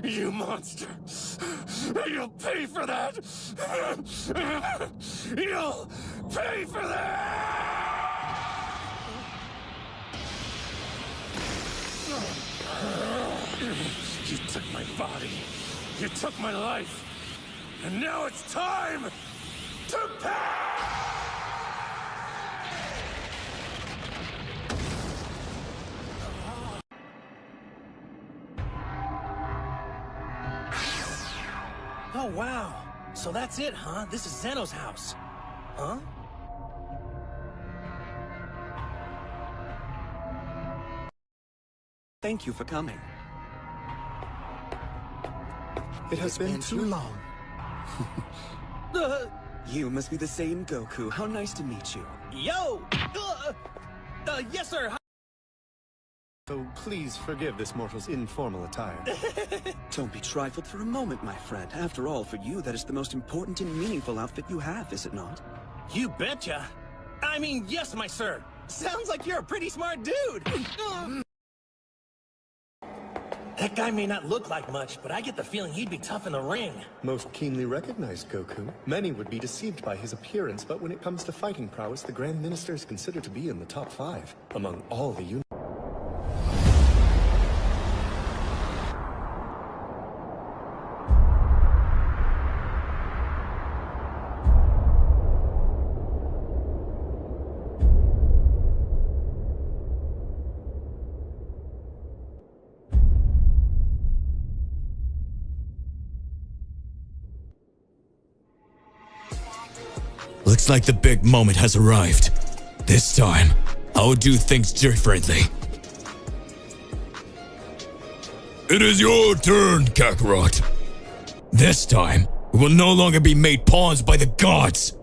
You monster! You'll pay for that! You'll pay for that! You took my body. You took my life. And now it's time to pay! Oh, wow. So that's it, huh? This is Zeno's house. Huh? Thank you for coming. It has been too long. You must be the saiyan Goku. How nice to meet you. Yo! Yes, sir. So please forgive this mortal's informal attire. Don't be trifled for a moment, my friend. After all, for you, that is the most important and meaningful outfit you have, is it not? You betcha. I mean, yes, my sir. Sounds like you're a pretty smart dude. That guy may not look like much, but I get the feeling he'd be tough in the ring. Most keenly recognized, Goku. Many would be deceived by his appearance, but when it comes to fighting prowess, the Grand Minister is considered to be in the top 5 among all the units. Looks like the big moment has arrived. This time, I'll do things differently. It is your turn, Kakarot. This time, we will no longer be made pawns by the gods.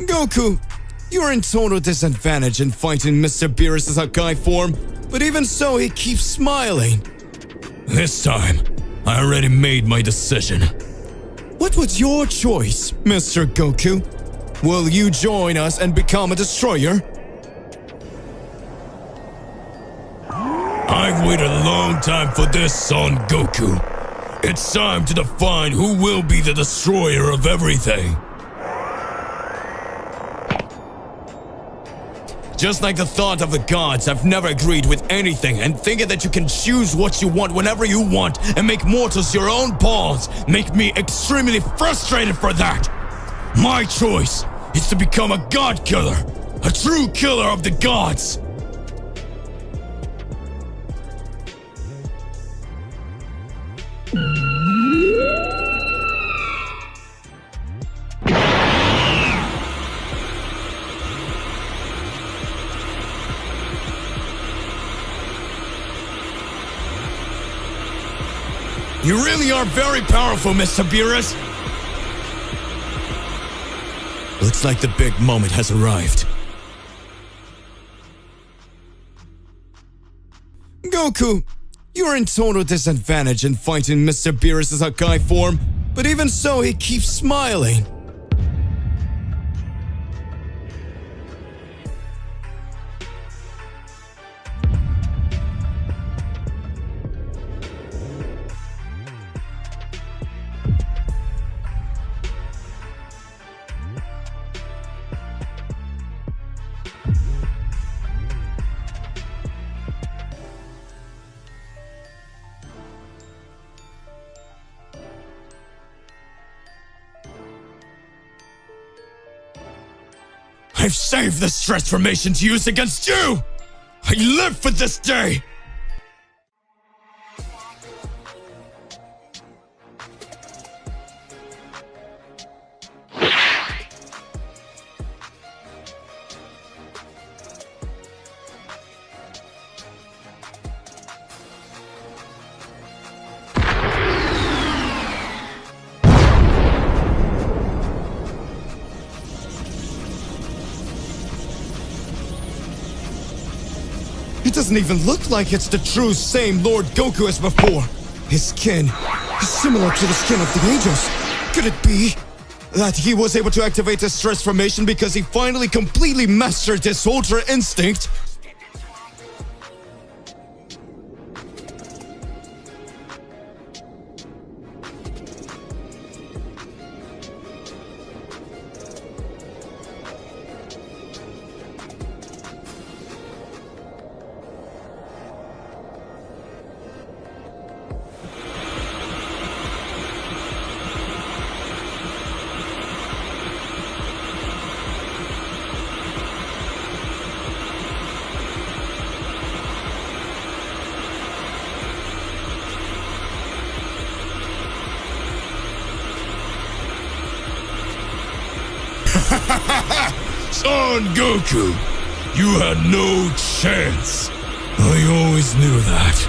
Goku, you're in total disadvantage in fighting Mr. Beerus' Hakai form, but even so, he keeps smiling. This time, I already made my decision. What was your choice, Mr. Goku? Will you join us and become a destroyer? I've waited a long time for this, son Goku. It's time to define who will be the destroyer of everything. Just like the thought of the gods, I've never agreed with anything, and thinking that you can choose what you want whenever you want and make mortals your own pawns make me extremely frustrated for that. My choice is to become a god killer, a true killer of the gods. You really are very powerful, Mr. Beerus. Looks like the big moment has arrived. Goku, you're in total disadvantage in fighting Mr. Beerus' Hakai form, but even so, he keeps smiling. I've saved this transformation to use against you! I live for this day! It doesn't even look like it's the true same Lord Goku as before. His skin is similar to the skin of the angels. Could it be? that he was able to activate his stress formation because he finally completely mastered his Ultra Instinct. Son Goku, you had no chance. I always knew that.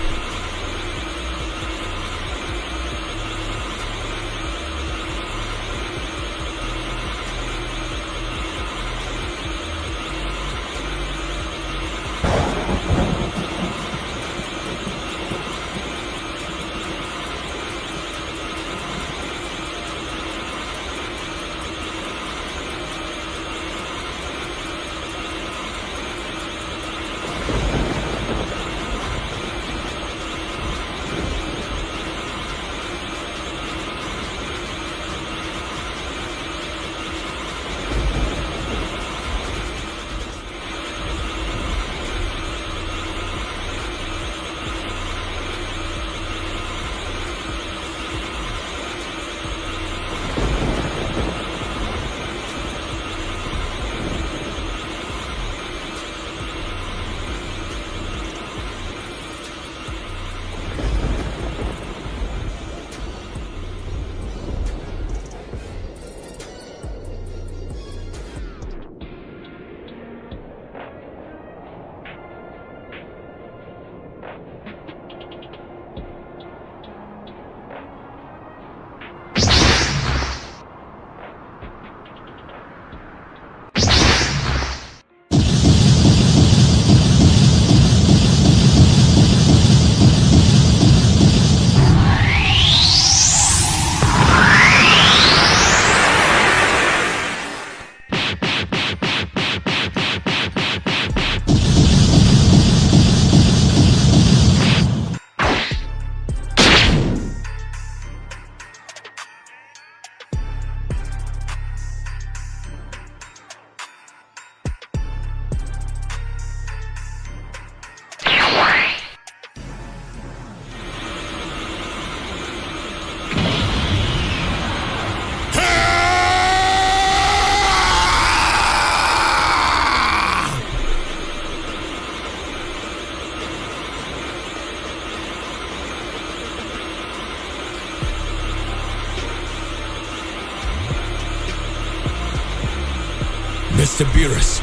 Mr. Beerus,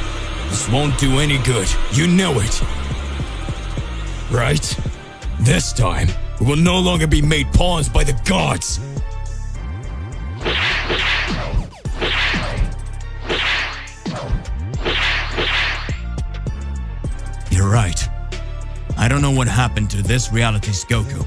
this won't do any good. You know it. Right? This time, we will no longer be made pawns by the gods. You're right. I don't know what happened to this reality's Goku.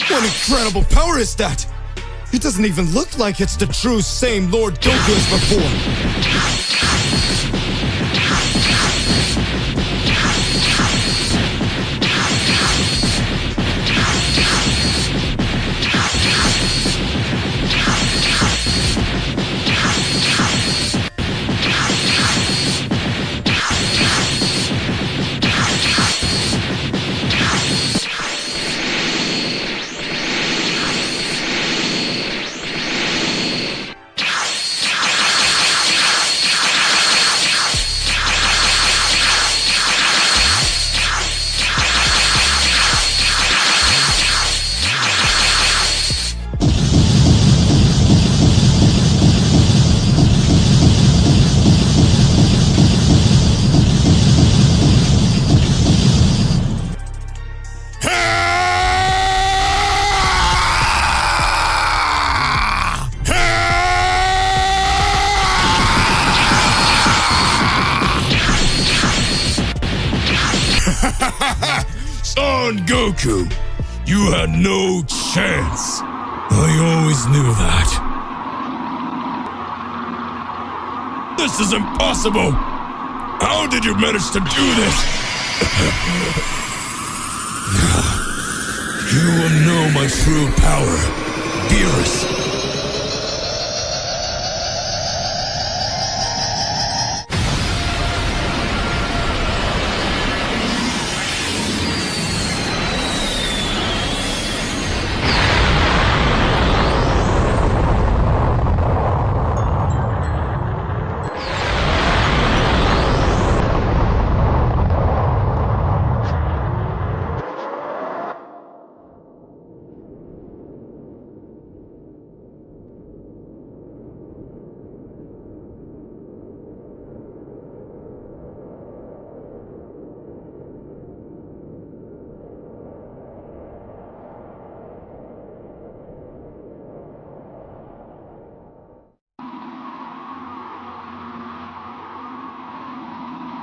What incredible power is that? It doesn't even look like it's the true same Lord Goku as before. Son Goku, you had no chance. I always knew that. This is impossible! How did you manage to do this? You will know my true power, Beerus.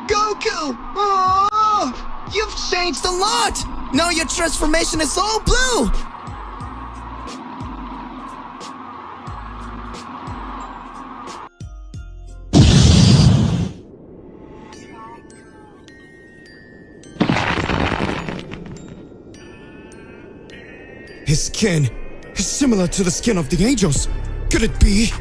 Goku! Oh, you've changed a lot! Now your transformation is all blue! His skin is similar to the skin of the angels. Could it be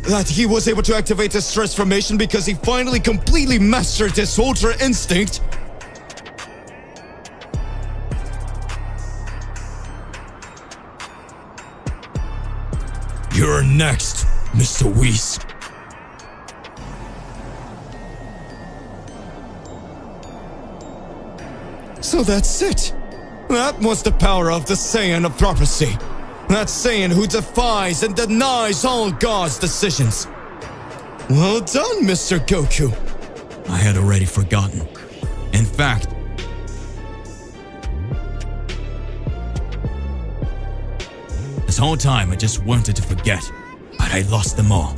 that he was able to activate his transformation because he finally completely mastered his Ultra Instinct? You're next, Mr. Whis. So that's it. That was the power of the Saiyan of prophecy. That Saiyan who defies and denies all God's decisions. Well done, Mr. Goku. I had already forgotten. In fact, this whole time I just wanted to forget, but I lost them all.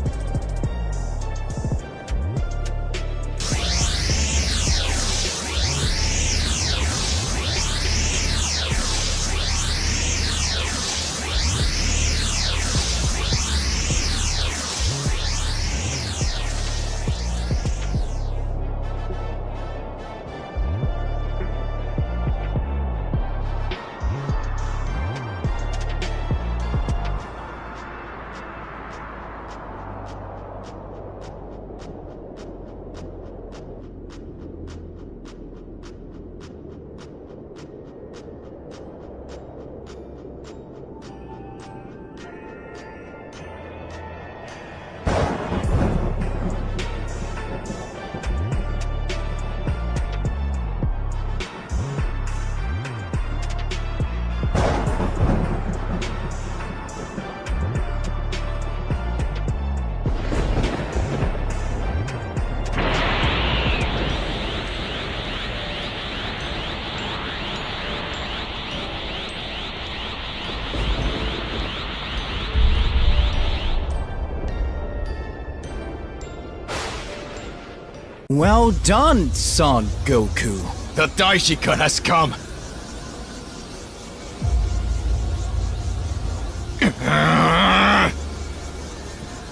Well done, Son Goku. The Daishikan has come.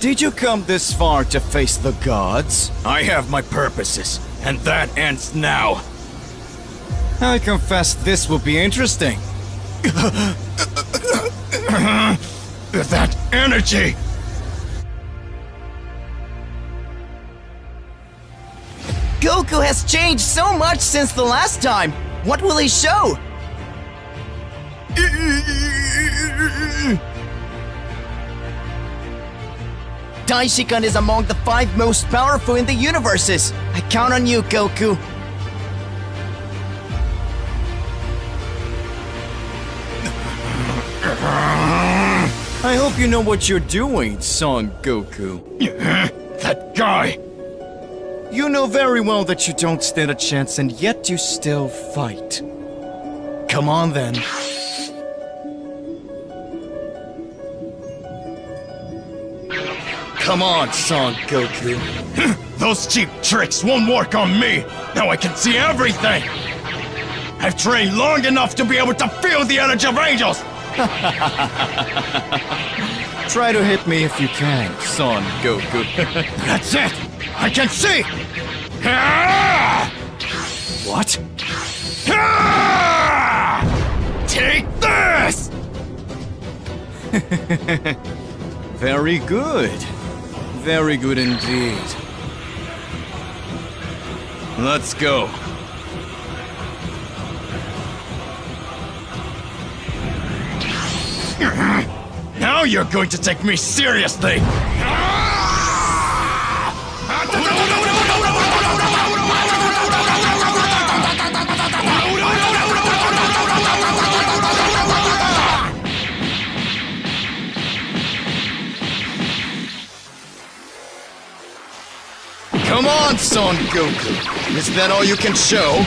Did you come this far to face the gods? I have my purposes, and that ends now. I confess this will be interesting. That energy! Goku has changed so much since the last time. What will he show? Daishikan is among the 5 most powerful in the universes. I count on you, Goku. I hope you know what you're doing, Son Goku. That guy! You know very well that you don't stand a chance, and yet you still fight. Come on, then. Come on, Son Goku. Those cheap tricks won't work on me! Now I can see everything! I've trained long enough to be able to feel the energy of angels! Try to hit me if you can, Son Goku. That's it! I can see! What? Take this! Very good. Very good indeed. Let's go. Now you're going to take me seriously! Come on, Son Goku! Is that all you can show?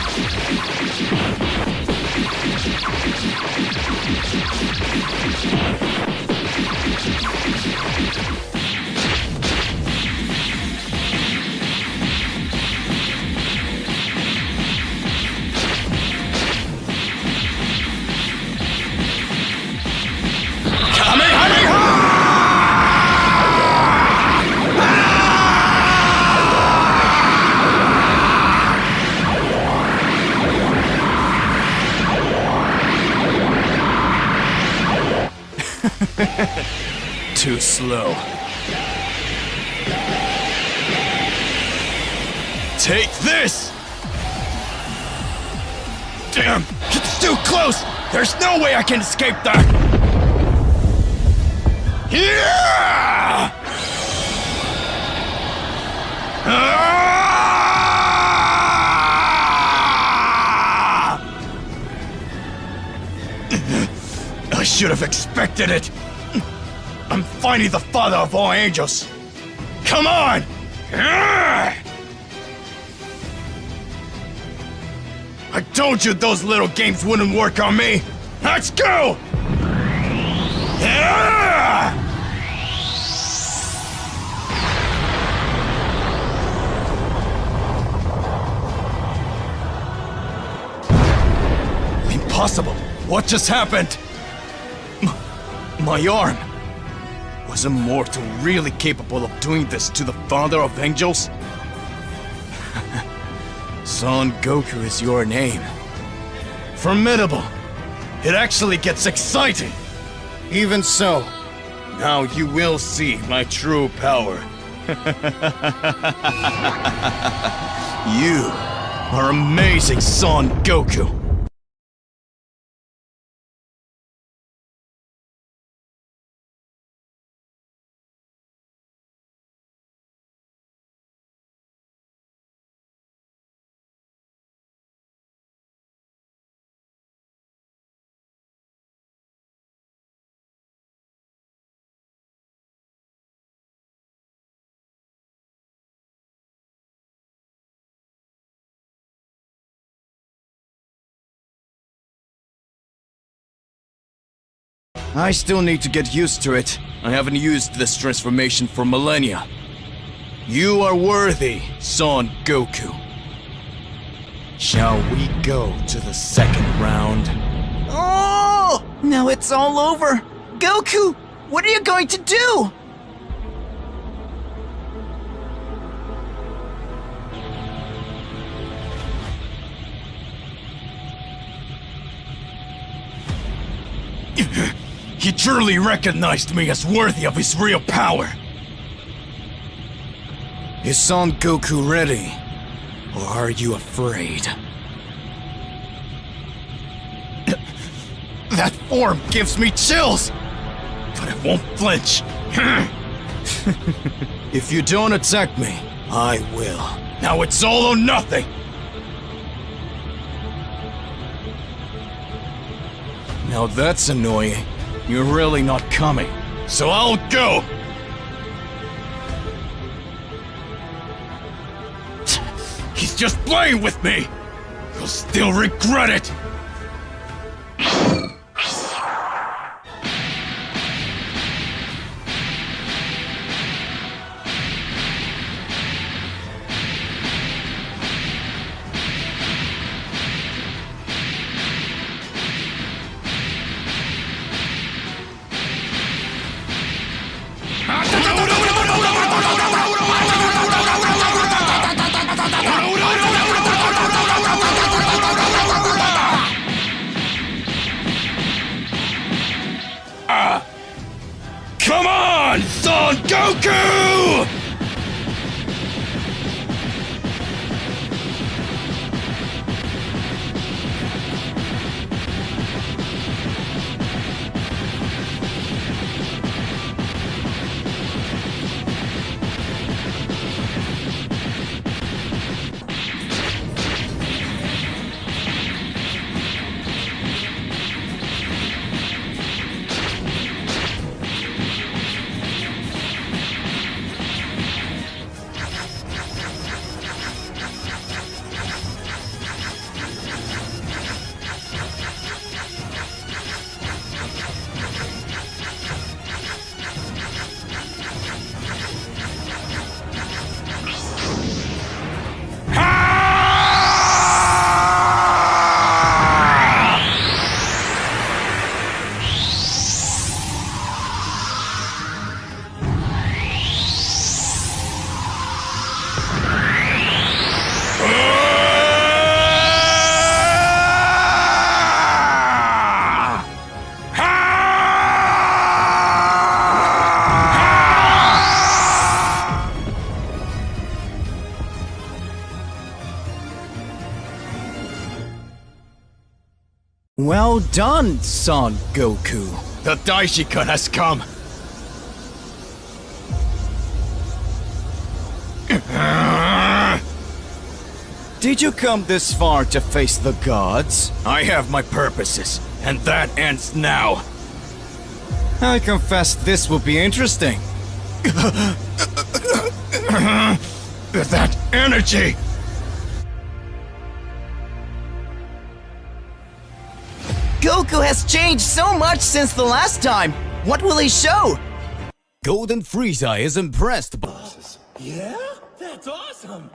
Too slow. Take this! Damn! It's too close! There's no way I can escape that! Yeah! I should have expected it! I'm finally the father of all angels! Come on! I told you those little games wouldn't work on me! Let's go! Impossible! What just happened? My arm! Was a mortal really capable of doing this to the father of angels? Son Goku is your name. Formidable! It actually gets exciting! Even so, now you will see my true power. You are amazing, Son Goku! I still need to get used to it. I haven't used this transformation for millennia. You are worthy, Son Goku. Shall we go to the second round? Oh! Now it's all over! Goku! What are you going to do? He truly recognized me as worthy of his real power. Is Son Goku ready? Or are you afraid? That form gives me chills! But I won't flinch. If you don't attack me, I will. Now it's all or nothing! Now that's annoying. You're really not coming. So I'll go! He's just playing with me! You'll still regret it! Goku! Well done, Son Goku. The Daishikan has come. Did you come this far to face the gods? I have my purposes, and that ends now. I confess this will be interesting. That energy! Goku has changed so much since the last time. What will he show? Golden Frieza is impressed by... Yeah? That's awesome!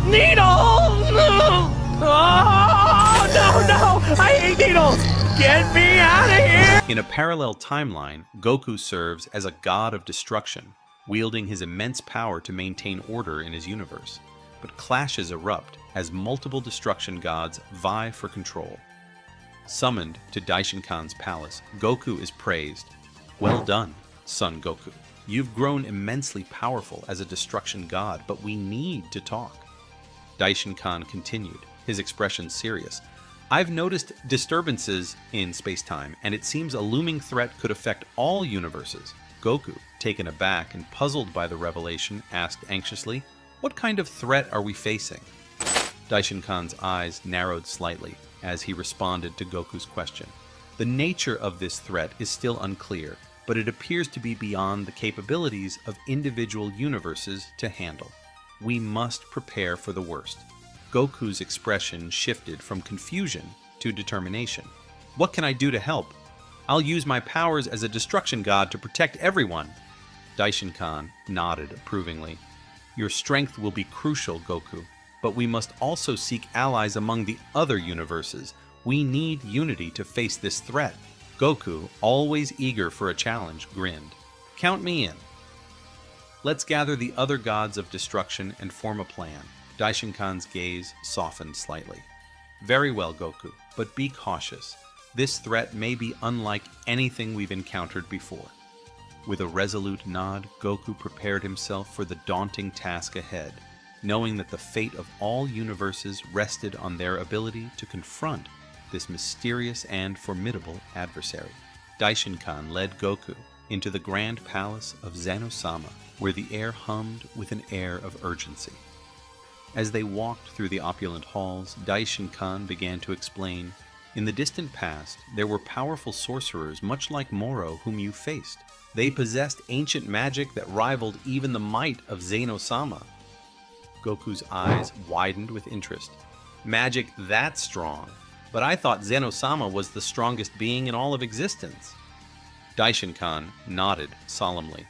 Needles! Oh, no! I hate needles! Get me out of here! In a parallel timeline, Goku serves as a god of destruction, wielding his immense power to maintain order in his universe. But clashes erupt as multiple destruction gods vie for control. Summoned to Daishinkan's palace, Goku is praised. Well done, son Goku. You've grown immensely powerful as a destruction god, but we need to talk. Daishinkan continued, his expression serious. I've noticed disturbances in space-time, and it seems a looming threat could affect all universes. Goku, taken aback and puzzled by the revelation, asked anxiously, what kind of threat are we facing? Daishinkan's eyes narrowed slightly as he responded to Goku's question. The nature of this threat is still unclear, but it appears to be beyond the capabilities of individual universes to handle. We must prepare for the worst. Goku's expression shifted from confusion to determination. What can I do to help? I'll use my powers as a destruction god to protect everyone. Daishinkan nodded approvingly. Your strength will be crucial, Goku, but we must also seek allies among the other universes. We need unity to face this threat. Goku, always eager for a challenge, grinned. Count me in. Let's gather the other gods of destruction and form a plan. Daishinkan's gaze softened slightly. Very well, Goku, but be cautious. This threat may be unlike anything we've encountered before. With a resolute nod, Goku prepared himself for the daunting task ahead, knowing that the fate of all universes rested on their ability to confront this mysterious and formidable adversary. Daishinkan led Goku into the grand palace of Zenosama, where the air hummed with an air of urgency. As they walked through the opulent halls, Daishinkan began to explain, in the distant past, there were powerful sorcerers much like Moro whom you faced. They possessed ancient magic that rivaled even the might of Zenosama. Goku's eyes widened with interest. Magic that strong? But I thought Zenosama was the strongest being in all of existence. Daishinkan nodded solemnly.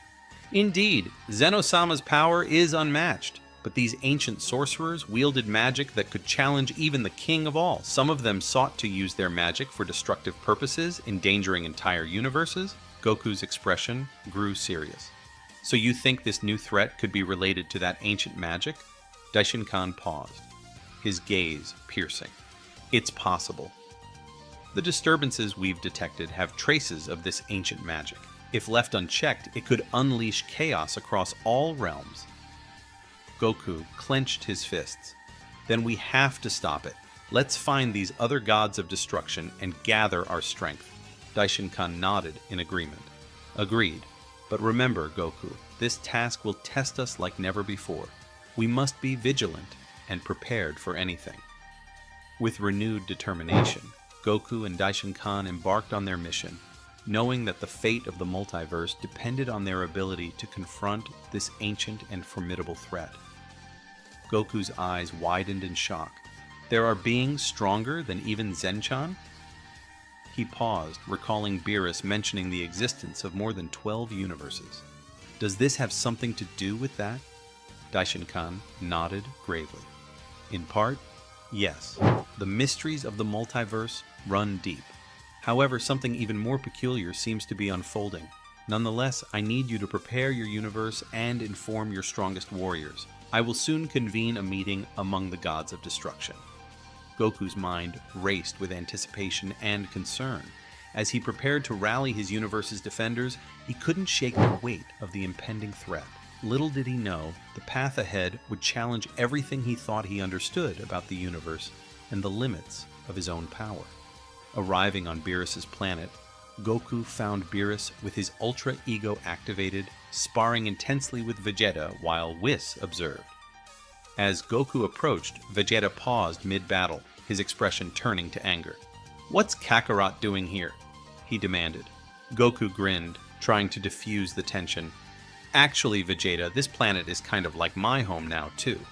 Indeed, Zenosama's power is unmatched, but these ancient sorcerers wielded magic that could challenge even the king of all. Some of them sought to use their magic for destructive purposes, endangering entire universes. Goku's expression grew serious. So you think this new threat could be related to that ancient magic? Daishinkan paused, his gaze piercing. It's possible. The disturbances we've detected have traces of this ancient magic. If left unchecked, it could unleash chaos across all realms. Goku clenched his fists. Then we have to stop it. Let's find these other gods of destruction and gather our strength. Daishin-kan nodded in agreement. Agreed. But remember, Goku, this task will test us like never before. We must be vigilant and prepared for anything. With renewed determination, Goku and Daishin-kan embarked on their mission, knowing that the fate of the multiverse depended on their ability to confront this ancient and formidable threat. Goku's eyes widened in shock. There are beings stronger than even Zenchan? He paused, recalling Beerus mentioning the existence of more than 12 universes. Does this have something to do with that? Daishin-kan nodded gravely. In part, yes. The mysteries of the multiverse run deep. However, something even more peculiar seems to be unfolding. Nonetheless, I need you to prepare your universe and inform your strongest warriors. I will soon convene a meeting among the gods of destruction. Goku's mind raced with anticipation and concern. As he prepared to rally his universe's defenders, he couldn't shake the weight of the impending threat. Little did he know, the path ahead would challenge everything he thought he understood about the universe and the limits of his own power. Arriving on Beerus's planet, Goku found Beerus with his Ultra Ego activated, sparring intensely with Vegeta while Whis observed. As Goku approached, Vegeta paused mid-battle, his expression turning to anger. "What's Kakarot doing here?" he demanded. Goku grinned, trying to diffuse the tension. "Actually, Vegeta, this planet is kind of like my home now, too."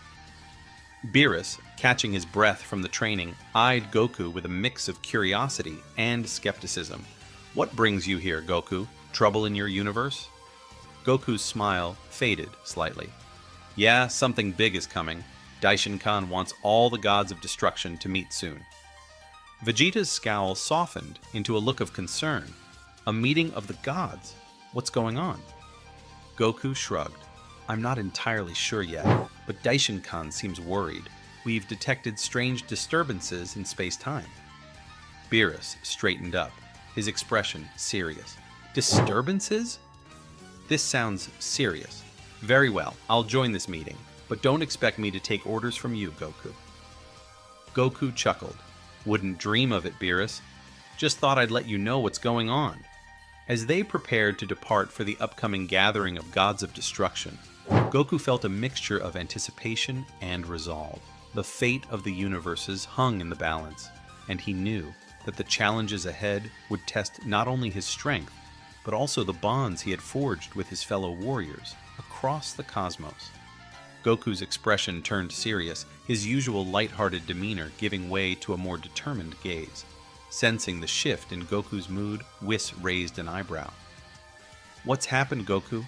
Beerus, catching his breath from the training, eyed Goku with a mix of curiosity and skepticism. "What brings you here, Goku? Trouble in your universe?" Goku's smile faded slightly. "Yeah, something big is coming. Daishin-kan wants all the gods of destruction to meet soon." Vegeta's scowl softened into a look of concern. "A meeting of the gods? What's going on?" Goku shrugged. "I'm not entirely sure yet, but Daishin-kan seems worried. We've detected strange disturbances in space-time." Beerus straightened up, his expression serious. "Disturbances? This sounds serious. Very well, I'll join this meeting, but don't expect me to take orders from you, Goku." Goku chuckled. "Wouldn't dream of it, Beerus. Just thought I'd let you know what's going on." As they prepared to depart for the upcoming gathering of gods of destruction, Goku felt a mixture of anticipation and resolve. The fate of the universes hung in the balance, and he knew that the challenges ahead would test not only his strength, but also the bonds he had forged with his fellow warriors across the cosmos. Goku's expression turned serious, his usual light-hearted demeanor giving way to a more determined gaze. Sensing the shift in Goku's mood, Whis raised an eyebrow. "What's happened, Goku?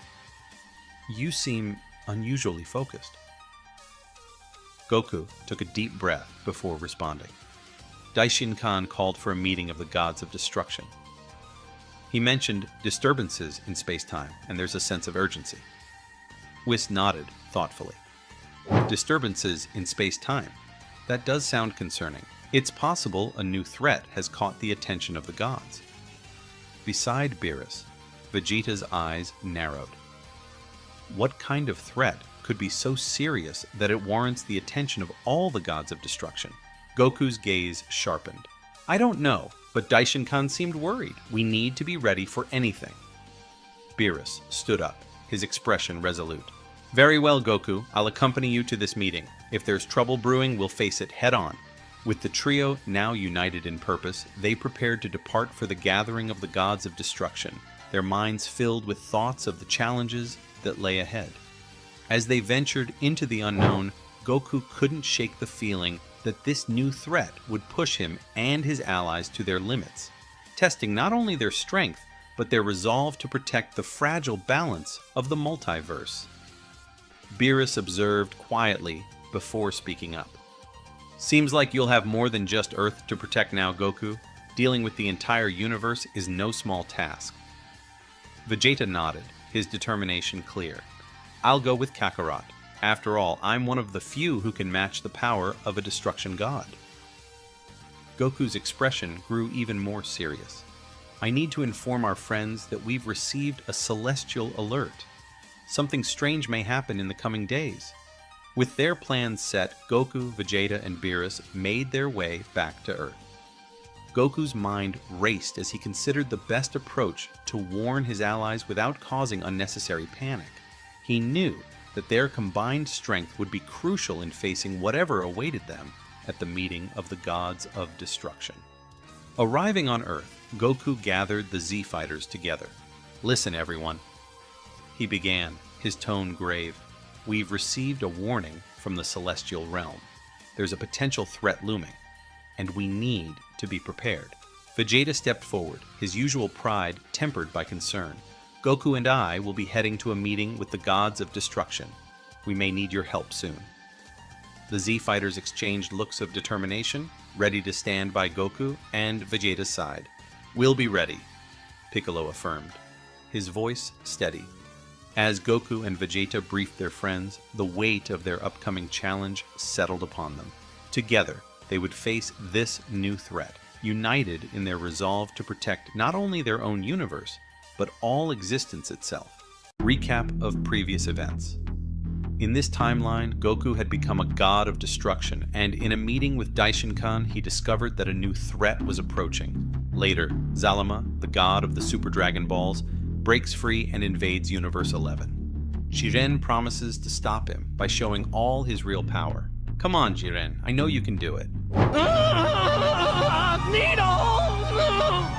You seem unusually focused." Goku took a deep breath before responding. Daishin-kan called for a meeting of the gods of destruction. He mentioned disturbances in space-time, and there's a sense of urgency. Whis nodded thoughtfully. "Disturbances in space-time? That does sound concerning. It's possible a new threat has caught the attention of the gods." Beside Beerus, Vegeta's eyes narrowed. What kind of threat could be so serious that it warrants the attention of all the gods of destruction? Goku's gaze sharpened. "I don't know, but Daishin-kan seemed worried. We need to be ready for anything." Beerus stood up, his expression resolute. "Very well, Goku. I'll accompany you to this meeting. If there's trouble brewing, we'll face it head-on." With the trio now united in purpose, they prepared to depart for the gathering of the gods of destruction, their minds filled with thoughts of the challenges that lay ahead. As they ventured into the unknown, Goku couldn't shake the feeling that this new threat would push him and his allies to their limits, testing not only their strength, but their resolve to protect the fragile balance of the multiverse. Beerus observed quietly before speaking up. "Seems like you'll have more than just Earth to protect now, Goku. Dealing with the entire universe is no small task." Vegeta nodded, his determination clear. "I'll go with Kakarot. After all, I'm one of the few who can match the power of a destruction god." Goku's expression grew even more serious. I need to inform our friends that we've received a celestial alert. Something strange may happen in the coming days. With their plans set, Goku, Vegeta, and Beerus made their way back to Earth. Goku's mind raced as he considered the best approach to warn his allies without causing unnecessary panic. He knew that their combined strength would be crucial in facing whatever awaited them at the meeting of the gods of destruction. Arriving on Earth, Goku gathered the Z-Fighters together. "Listen, everyone," he began, his tone grave. "We've received a warning from the celestial realm. There's a potential threat looming, and we need to be prepared." Vegeta stepped forward, his usual pride tempered by concern. "Goku and I will be heading to a meeting with the gods of destruction. We may need your help soon." The Z-Fighters exchanged looks of determination, ready to stand by Goku and Vegeta's side. "We'll be ready," Piccolo affirmed, his voice steady. As Goku and Vegeta briefed their friends, the weight of their upcoming challenge settled upon them. Together, they would face this new threat, united in their resolve to protect not only their own universe, but all existence itself. Recap of previous events. In this timeline, Goku had become a god of destruction, and in a meeting with Daishinkan, he discovered that a new threat was approaching. Later, Zalama, the god of the Super Dragon Balls, breaks free and invades Universe 11. Jiren promises to stop him by showing all his real power. "Come on, Jiren, I know you can do it." Needles! No!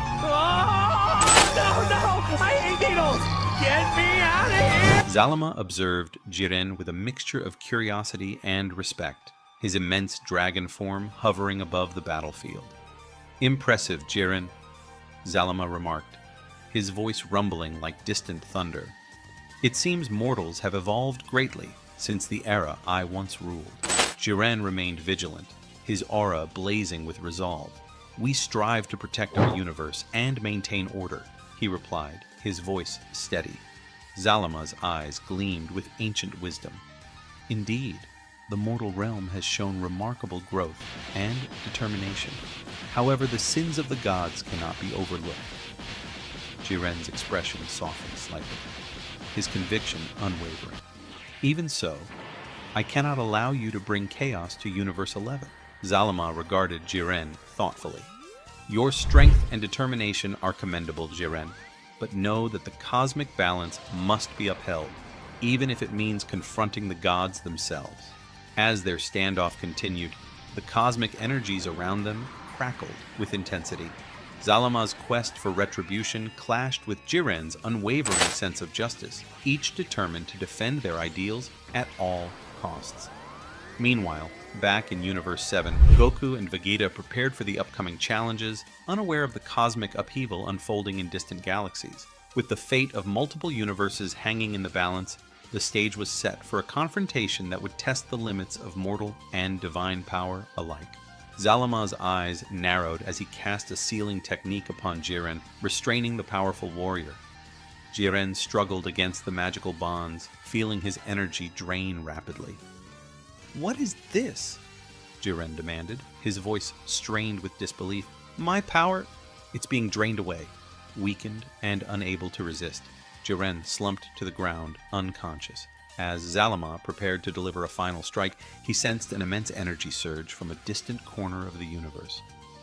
I hate needles! Get me out of here! Zalama observed Jiren with a mixture of curiosity and respect, his immense dragon form hovering above the battlefield. "Impressive, Jiren," Zalama remarked, his voice rumbling like distant thunder. "It seems mortals have evolved greatly since the era I once ruled." Jiren remained vigilant, his aura blazing with resolve. "We strive to protect our universe and maintain order," he replied, his voice steady. Zalama's eyes gleamed with ancient wisdom. "Indeed, the mortal realm has shown remarkable growth and determination. However, the sins of the gods cannot be overlooked." Jiren's expression softened slightly, his conviction unwavering. "Even so, I cannot allow you to bring chaos to Universe 11. Zalama regarded Jiren thoughtfully. "Your strength and determination are commendable, Jiren, but know that the cosmic balance must be upheld, even if it means confronting the gods themselves." As their standoff continued, the cosmic energies around them crackled with intensity. Zalama's quest for retribution clashed with Jiren's unwavering sense of justice, each determined to defend their ideals at all costs. Meanwhile, back in Universe 7, Goku and Vegeta prepared for the upcoming challenges, unaware of the cosmic upheaval unfolding in distant galaxies. With the fate of multiple universes hanging in the balance, the stage was set for a confrontation that would test the limits of mortal and divine power alike. Zalama's eyes narrowed as he cast a sealing technique upon Jiren, restraining the powerful warrior. Jiren struggled against the magical bonds, feeling his energy drain rapidly. "What is this?" Jiren demanded, his voice strained with disbelief. "My power? It's being drained away." Weakened and unable to resist, Jiren slumped to the ground, unconscious. As Zalama prepared to deliver a final strike, he sensed an immense energy surge from a distant corner of the universe.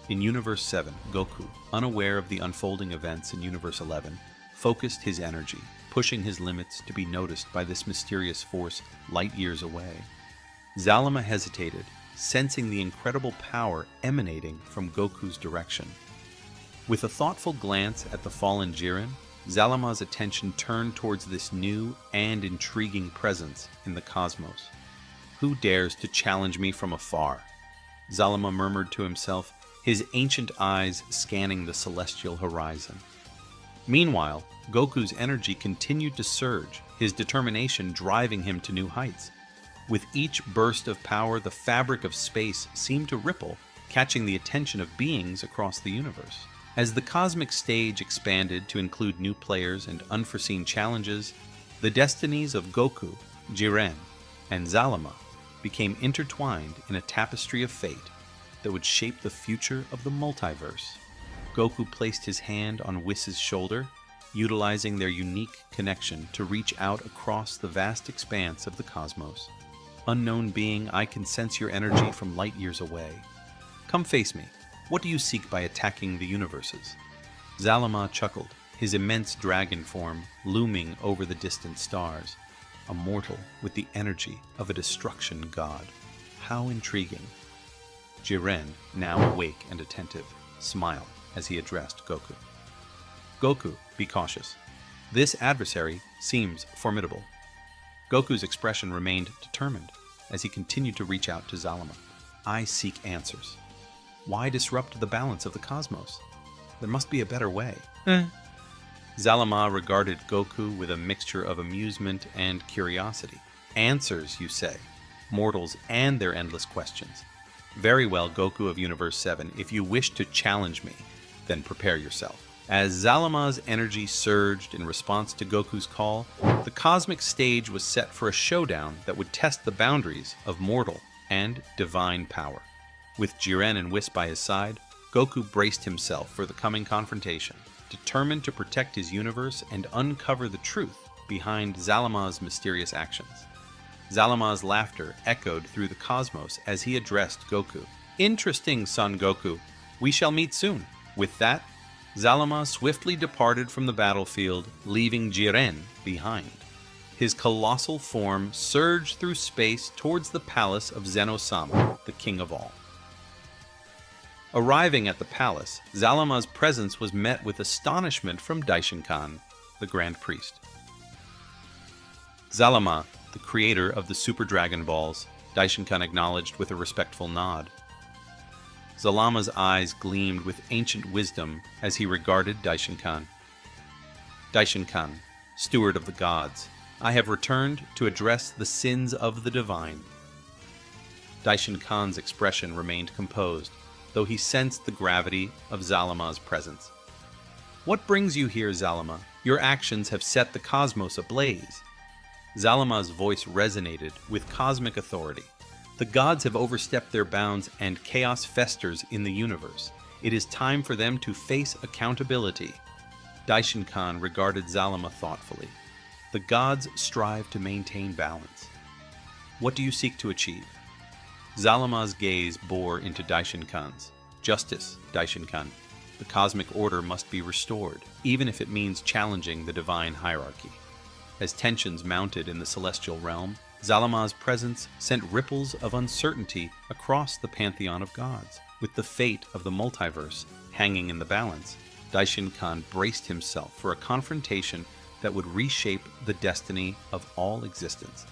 In Universe 7, Goku, unaware of the unfolding events in Universe 11, focused his energy, pushing his limits to be noticed by this mysterious force light years away. Zalama hesitated, sensing the incredible power emanating from Goku's direction. With a thoughtful glance at the fallen Jiren, Zalama's attention turned towards this new and intriguing presence in the cosmos. "Who dares to challenge me from afar?" Zalama murmured to himself, his ancient eyes scanning the celestial horizon. Meanwhile, Goku's energy continued to surge, his determination driving him to new heights. With each burst of power, the fabric of space seemed to ripple, catching the attention of beings across the universe. As the cosmic stage expanded to include new players and unforeseen challenges, the destinies of Goku, Jiren, and Zalama became intertwined in a tapestry of fate that would shape the future of the multiverse. Goku placed his hand on Whis' shoulder, utilizing their unique connection to reach out across the vast expanse of the cosmos. Unknown being, I can sense your energy from light years away. Come face me. What do you seek by attacking the universes? Zalama chuckled, his immense dragon form looming over the distant stars. A mortal with the energy of a destruction god. How intriguing. Jiren, now awake and attentive, smiled as he addressed Goku. Goku, be cautious. This adversary seems formidable. Goku's expression remained determined as he continued to reach out to Zalama. I seek answers. Why disrupt the balance of the cosmos? There must be a better way. Zalama regarded Goku with a mixture of amusement and curiosity. Answers, you say? Mortals and their endless questions. Very well, Goku of Universe 7. If you wish to challenge me, then prepare yourself. As Zalama's energy surged in response to Goku's call, the cosmic stage was set for a showdown that would test the boundaries of mortal and divine power. With Jiren and Whis by his side, Goku braced himself for the coming confrontation, determined to protect his universe and uncover the truth behind Zalama's mysterious actions. Zalama's laughter echoed through the cosmos as he addressed Goku. Interesting, Son Goku. We shall meet soon. With that, Zalama swiftly departed from the battlefield, leaving Jiren behind. His colossal form surged through space towards the palace of Zenosama, the king of all. Arriving at the palace, Zalama's presence was met with astonishment from Daishinkan, the Grand Priest. Zalama, the creator of the Super Dragon Balls, Daishinkan acknowledged with a respectful nod. Zalama's eyes gleamed with ancient wisdom as he regarded Daishinkan. Daishinkan, steward of the gods, I have returned to address the sins of the divine. Daishinkan's expression remained composed, though he sensed the gravity of Zalama's presence. What brings you here, Zalama? Your actions have set the cosmos ablaze. Zalama's voice resonated with cosmic authority. The gods have overstepped their bounds and chaos festers in the universe. It is time for them to face accountability. Daishinkan regarded Zalama thoughtfully. The gods strive to maintain balance. What do you seek to achieve? Zalama's gaze bore into Daishinkan's. Justice, Daishinkan. The cosmic order must be restored, even if it means challenging the divine hierarchy. As tensions mounted in the celestial realm, Zalama's presence sent ripples of uncertainty across the pantheon of gods. With the fate of the multiverse hanging in the balance, Daishinkan braced himself for a confrontation that would reshape the destiny of all existence.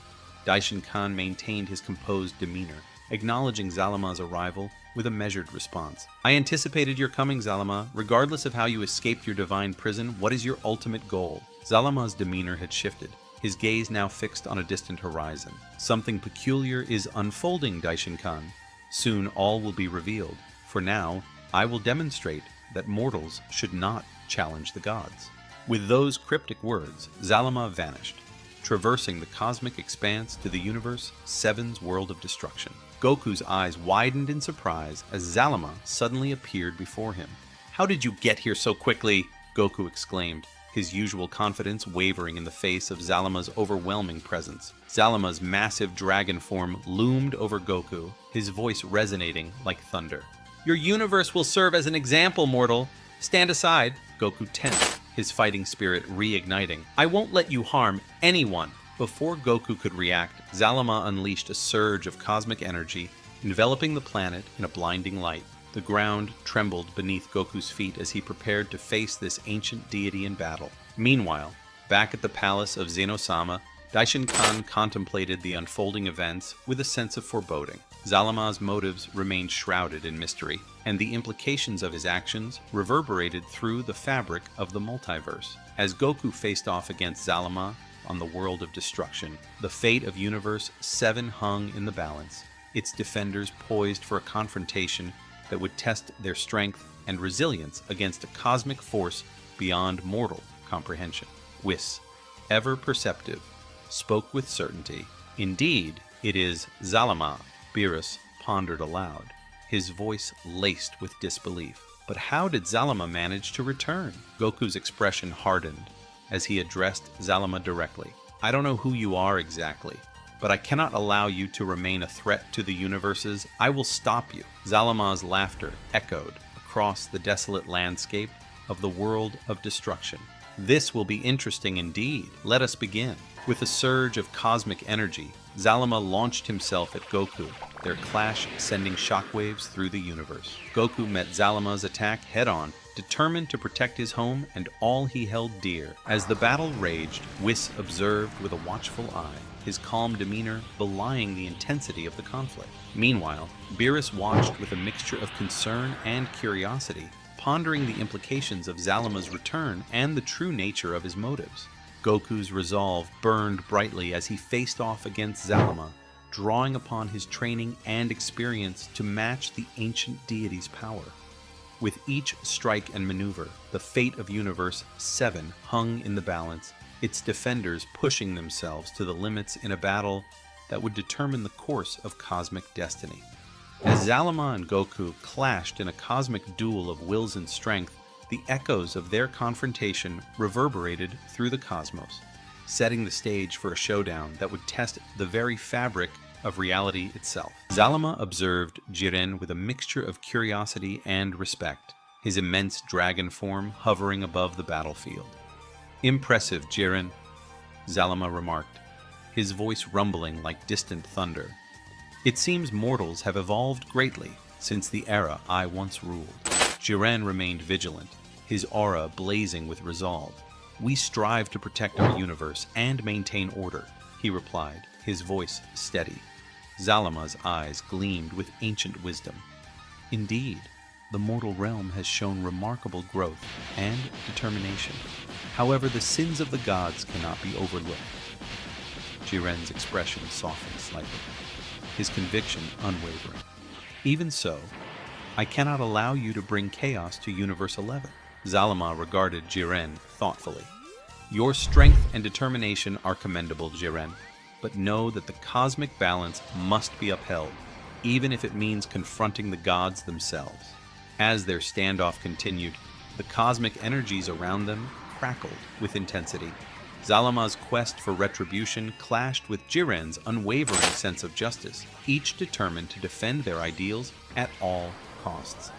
Daishinkan maintained his composed demeanor, acknowledging Zalama's arrival with a measured response. I anticipated your coming, Zalama. Regardless of how you escaped your divine prison, what is your ultimate goal? Zalama's demeanor had shifted, his gaze now fixed on a distant horizon. Something peculiar is unfolding, Daishinkan. Soon all will be revealed. For now, I will demonstrate that mortals should not challenge the gods. With those cryptic words, Zalama vanished, traversing the cosmic expanse to the universe 7's world of destruction. Goku's eyes widened in surprise as Zalama suddenly appeared before him. How did you get here so quickly? Goku exclaimed, his usual confidence wavering in the face of Zalama's overwhelming presence. Zalama's massive dragon form loomed over Goku, his voice resonating like thunder. Your universe will serve as an example, mortal. Stand aside. Goku tensed, his fighting spirit reigniting. I won't let you harm anyone. Before Goku could react, Zalama unleashed a surge of cosmic energy, enveloping the planet in a blinding light. The ground trembled beneath Goku's feet as he prepared to face this ancient deity in battle. Meanwhile, back at the palace of Zenosama, Daishinkan contemplated the unfolding events with a sense of foreboding. Zalama's motives remained shrouded in mystery, and the implications of his actions reverberated through the fabric of the multiverse. As Goku faced off against Zalama on the world of destruction, the fate of Universe 7 hung in the balance, its defenders poised for a confrontation that would test their strength and resilience against a cosmic force beyond mortal comprehension. Whis, ever perceptive, spoke with certainty. Indeed, it is Zalama. Beerus pondered aloud, his voice laced with disbelief. But how did Zalama manage to return? Goku's expression hardened as he addressed Zalama directly. I don't know who you are exactly, but I cannot allow you to remain a threat to the universes. I will stop you. Zalama's laughter echoed across the desolate landscape of the world of destruction. This will be interesting indeed. Let us begin. With a surge of cosmic energy, Zalama launched himself at Goku, their clash sending shockwaves through the universe. Goku met Zalama's attack head-on, determined to protect his home and all he held dear. As the battle raged, Whis observed with a watchful eye, his calm demeanor belying the intensity of the conflict. Meanwhile, Beerus watched with a mixture of concern and curiosity, pondering the implications of Zalama's return and the true nature of his motives. Goku's resolve burned brightly as he faced off against Zalama, drawing upon his training and experience to match the ancient deity's power. With each strike and maneuver, the fate of Universe 7 hung in the balance, its defenders pushing themselves to the limits in a battle that would determine the course of cosmic destiny. As Zalama and Goku clashed in a cosmic duel of wills and strength, the echoes of their confrontation reverberated through the cosmos, setting the stage for a showdown that would test the very fabric of reality itself. Zalama observed Jiren with a mixture of curiosity and respect, his immense dragon form hovering above the battlefield. "Impressive, Jiren," Zalama remarked, his voice rumbling like distant thunder. "It seems mortals have evolved greatly since the era I once ruled." Jiren remained vigilant, his aura blazing with resolve. "We strive to protect our universe and maintain order," he replied, his voice steady. Zalama's eyes gleamed with ancient wisdom. "Indeed, the mortal realm has shown remarkable growth and determination. However, the sins of the gods cannot be overlooked." Jiren's expression softened slightly, his conviction unwavering. "Even so, I cannot allow you to bring chaos to Universe 11. Zalama regarded Jiren thoughtfully. "Your strength and determination are commendable, Jiren, but know that the cosmic balance must be upheld, even if it means confronting the gods themselves." As their standoff continued, the cosmic energies around them crackled with intensity. Zalama's quest for retribution clashed with Jiren's unwavering sense of justice, each determined to defend their ideals at all costs.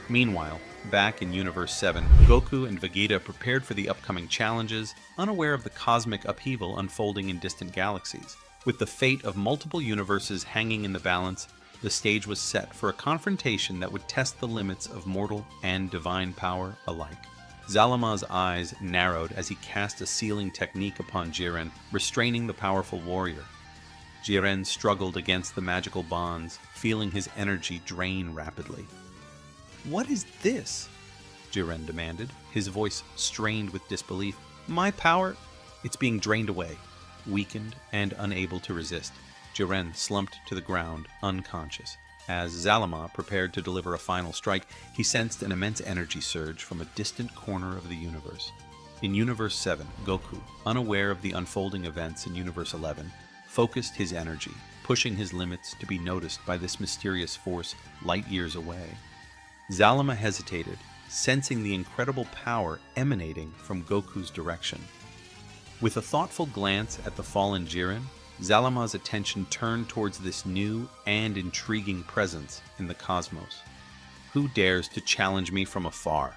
Meanwhile, back in Universe 7, Goku and Vegeta prepared for the upcoming challenges, unaware of the cosmic upheaval unfolding in distant galaxies. With the fate of multiple universes hanging in the balance, the stage was set for a confrontation that would test the limits of mortal and divine power alike. Zalama's eyes narrowed as he cast a sealing technique upon Jiren, restraining the powerful warrior. Jiren struggled against the magical bonds, feeling his energy drain rapidly. "What is this?" Jiren demanded, his voice strained with disbelief. "My power? It's being drained away." Weakened and unable to resist, Jiren slumped to the ground, unconscious. As Zalama prepared to deliver a final strike, he sensed an immense energy surge from a distant corner of the universe. In Universe 7, Goku, unaware of the unfolding events in Universe 11, focused his energy, pushing his limits to be noticed by this mysterious force light years away. Zalama hesitated, sensing the incredible power emanating from Goku's direction. With a thoughtful glance at the fallen Jiren, Zalama's attention turned towards this new and intriguing presence in the cosmos. "Who dares to challenge me from afar?"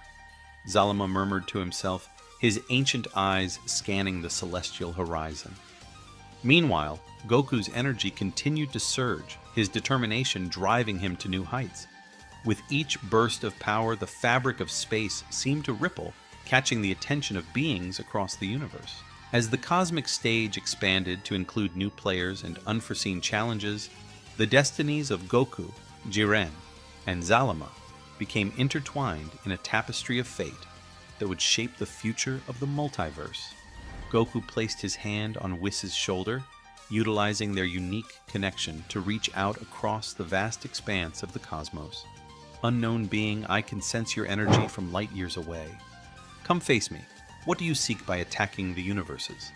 Zalama murmured to himself, his ancient eyes scanning the celestial horizon. Meanwhile, Goku's energy continued to surge, his determination driving him to new heights. With each burst of power, the fabric of space seemed to ripple, catching the attention of beings across the universe. As the cosmic stage expanded to include new players and unforeseen challenges, the destinies of Goku, Jiren, and Zalama became intertwined in a tapestry of fate that would shape the future of the multiverse. Goku placed his hand on Whis' shoulder, utilizing their unique connection to reach out across the vast expanse of the cosmos. "Unknown being, I can sense your energy from light years away. Come face me. What do you seek by attacking the universes?"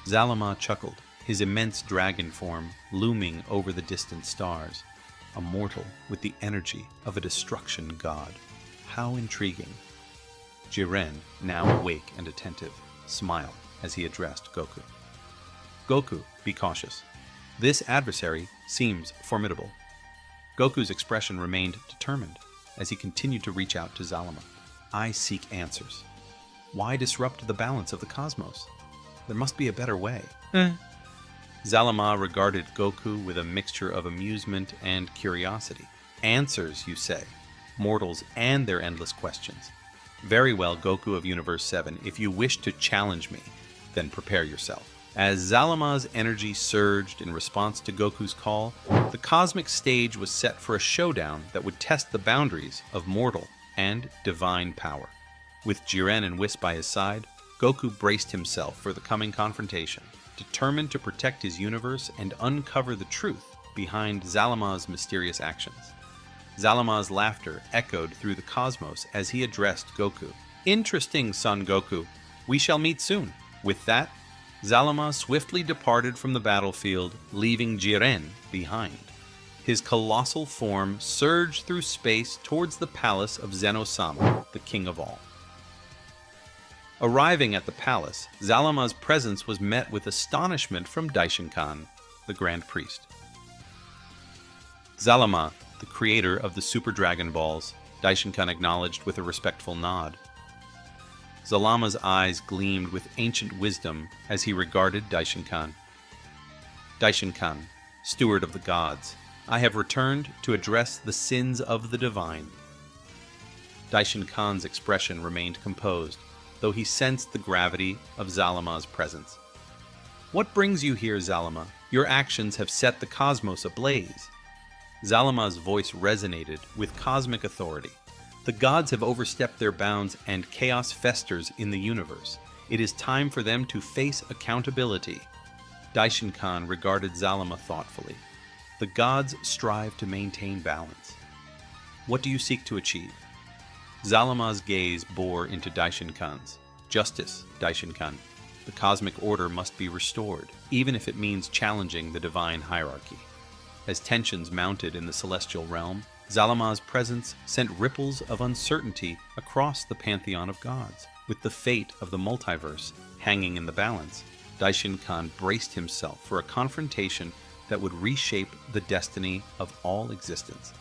Zalama chuckled, his immense dragon form looming over the distant stars, a mortal with the energy of a destruction god. How intriguing. Jiren, now awake and attentive, smiled as he addressed Goku. Goku, be cautious. This adversary seems formidable. Goku's expression remained determined as he continued to reach out to Zalama. I seek answers. Why disrupt the balance of the cosmos? There must be a better way. Zalama regarded Goku with a mixture of amusement and curiosity. Answers, you say? Mortals and their endless questions. Very well, Goku of Universe 7. If you wish to challenge me, then prepare yourself. As Zalama's energy surged in response to Goku's call, the cosmic stage was set for a showdown that would test the boundaries of mortal and divine power. With Jiren and Whis by his side, Goku braced himself for the coming confrontation, determined to protect his universe and uncover the truth behind Zalama's mysterious actions. Zalama's laughter echoed through the cosmos as he addressed Goku. Interesting, Son Goku. We shall meet soon. With that, Zalama swiftly departed from the battlefield, leaving Jiren behind. His colossal form surged through space towards the palace of Zeno-sama, the king of all. Arriving at the palace, Zalama's presence was met with astonishment from Daishin-kan, the Grand Priest. Zalama, the creator of the Super Dragon Balls, Daishin-kan acknowledged with a respectful nod. Zalama's eyes gleamed with ancient wisdom as he regarded Daishin-kan. Daishin-kan, steward of the gods, I have returned to address the sins of the divine. Daishin-kan's expression remained composed, though he sensed the gravity of Zalama's presence. What brings you here, Zalama? Your actions have set the cosmos ablaze. Zalama's voice resonated with cosmic authority. The gods have overstepped their bounds and chaos festers in the universe. It is time for them to face accountability. Daishin-kan regarded Zalama thoughtfully. The gods strive to maintain balance. What do you seek to achieve? Zalama's gaze bore into Daishin-kan's. Justice, Daishin-kan. The cosmic order must be restored, even if it means challenging the divine hierarchy. As tensions mounted in the celestial realm, Zalama's presence sent ripples of uncertainty across the pantheon of gods. With the fate of the multiverse hanging in the balance, Daishin-kan braced himself for a confrontation that would reshape the destiny of all existence.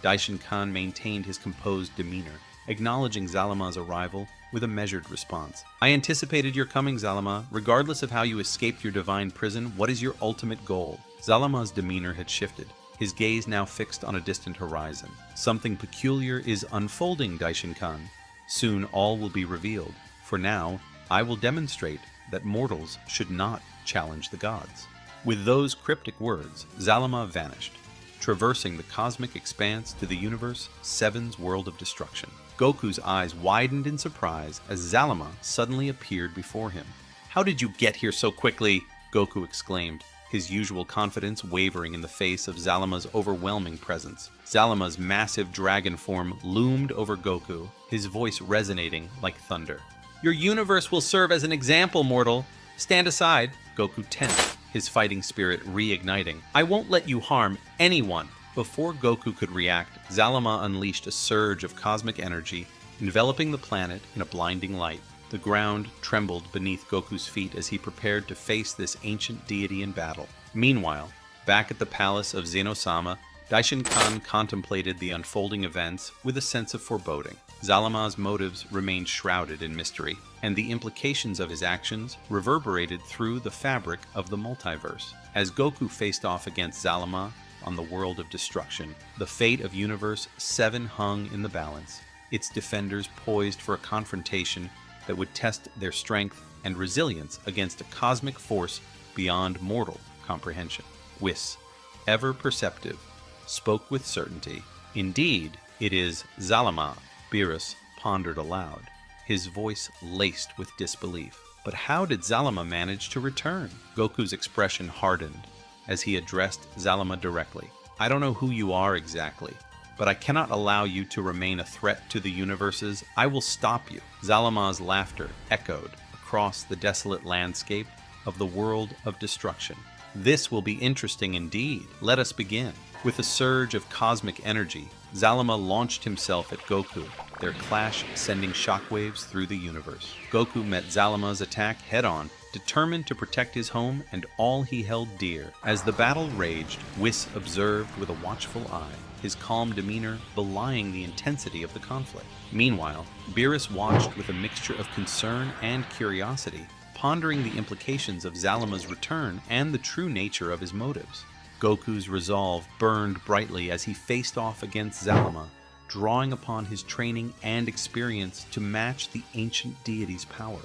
Daishin-kan maintained his composed demeanor, acknowledging Zalama's arrival with a measured response. I anticipated your coming, Zalama. Regardless of how you escaped your divine prison, what is your ultimate goal? Zalama's demeanor had shifted, his gaze now fixed on a distant horizon. Something peculiar is unfolding, Daishin-kan. Soon all will be revealed. For now, I will demonstrate that mortals should not challenge the gods. With those cryptic words, Zalama vanished, traversing the cosmic expanse to the universe 7's world of destruction. Goku's eyes widened in surprise as Zalama suddenly appeared before him. How did you get here so quickly? Goku exclaimed, his usual confidence wavering in the face of Zalama's overwhelming presence. Zalama's massive dragon form loomed over Goku, his voice resonating like thunder. Your universe will serve as an example, mortal. Stand aside. Goku tensed, his fighting spirit reigniting. I won't let you harm anyone. Before Goku could react, Zalama unleashed a surge of cosmic energy, enveloping the planet in a blinding light. The ground trembled beneath Goku's feet as he prepared to face this ancient deity in battle. Meanwhile, back at the palace of Zeno-sama, Daishin-kan contemplated the unfolding events with a sense of foreboding. Zalama's motives remained shrouded in mystery, and the implications of his actions reverberated through the fabric of the multiverse. As Goku faced off against Zalama on the world of destruction, the fate of Universe 7 hung in the balance, its defenders poised for a confrontation that would test their strength and resilience against a cosmic force beyond mortal comprehension. Whis, ever perceptive, spoke with certainty. Indeed, it is Zalama. Beerus pondered aloud, his voice laced with disbelief. But how did Zalama manage to return? Goku's expression hardened as he addressed Zalama directly. I don't know who you are exactly, but I cannot allow you to remain a threat to the universes. I will stop you. Zalama's laughter echoed across the desolate landscape of the world of destruction. This will be interesting indeed. Let us begin. With a surge of cosmic energy, Zalama launched himself at Goku, their clash sending shockwaves through the universe. Goku met Zalama's attack head-on, determined to protect his home and all he held dear. As the battle raged, Whis observed with a watchful eye, his calm demeanor belying the intensity of the conflict. Meanwhile, Beerus watched with a mixture of concern and curiosity, pondering the implications of Zalama's return and the true nature of his motives. Goku's resolve burned brightly as he faced off against Zalama, drawing upon his training and experience to match the ancient deity's power.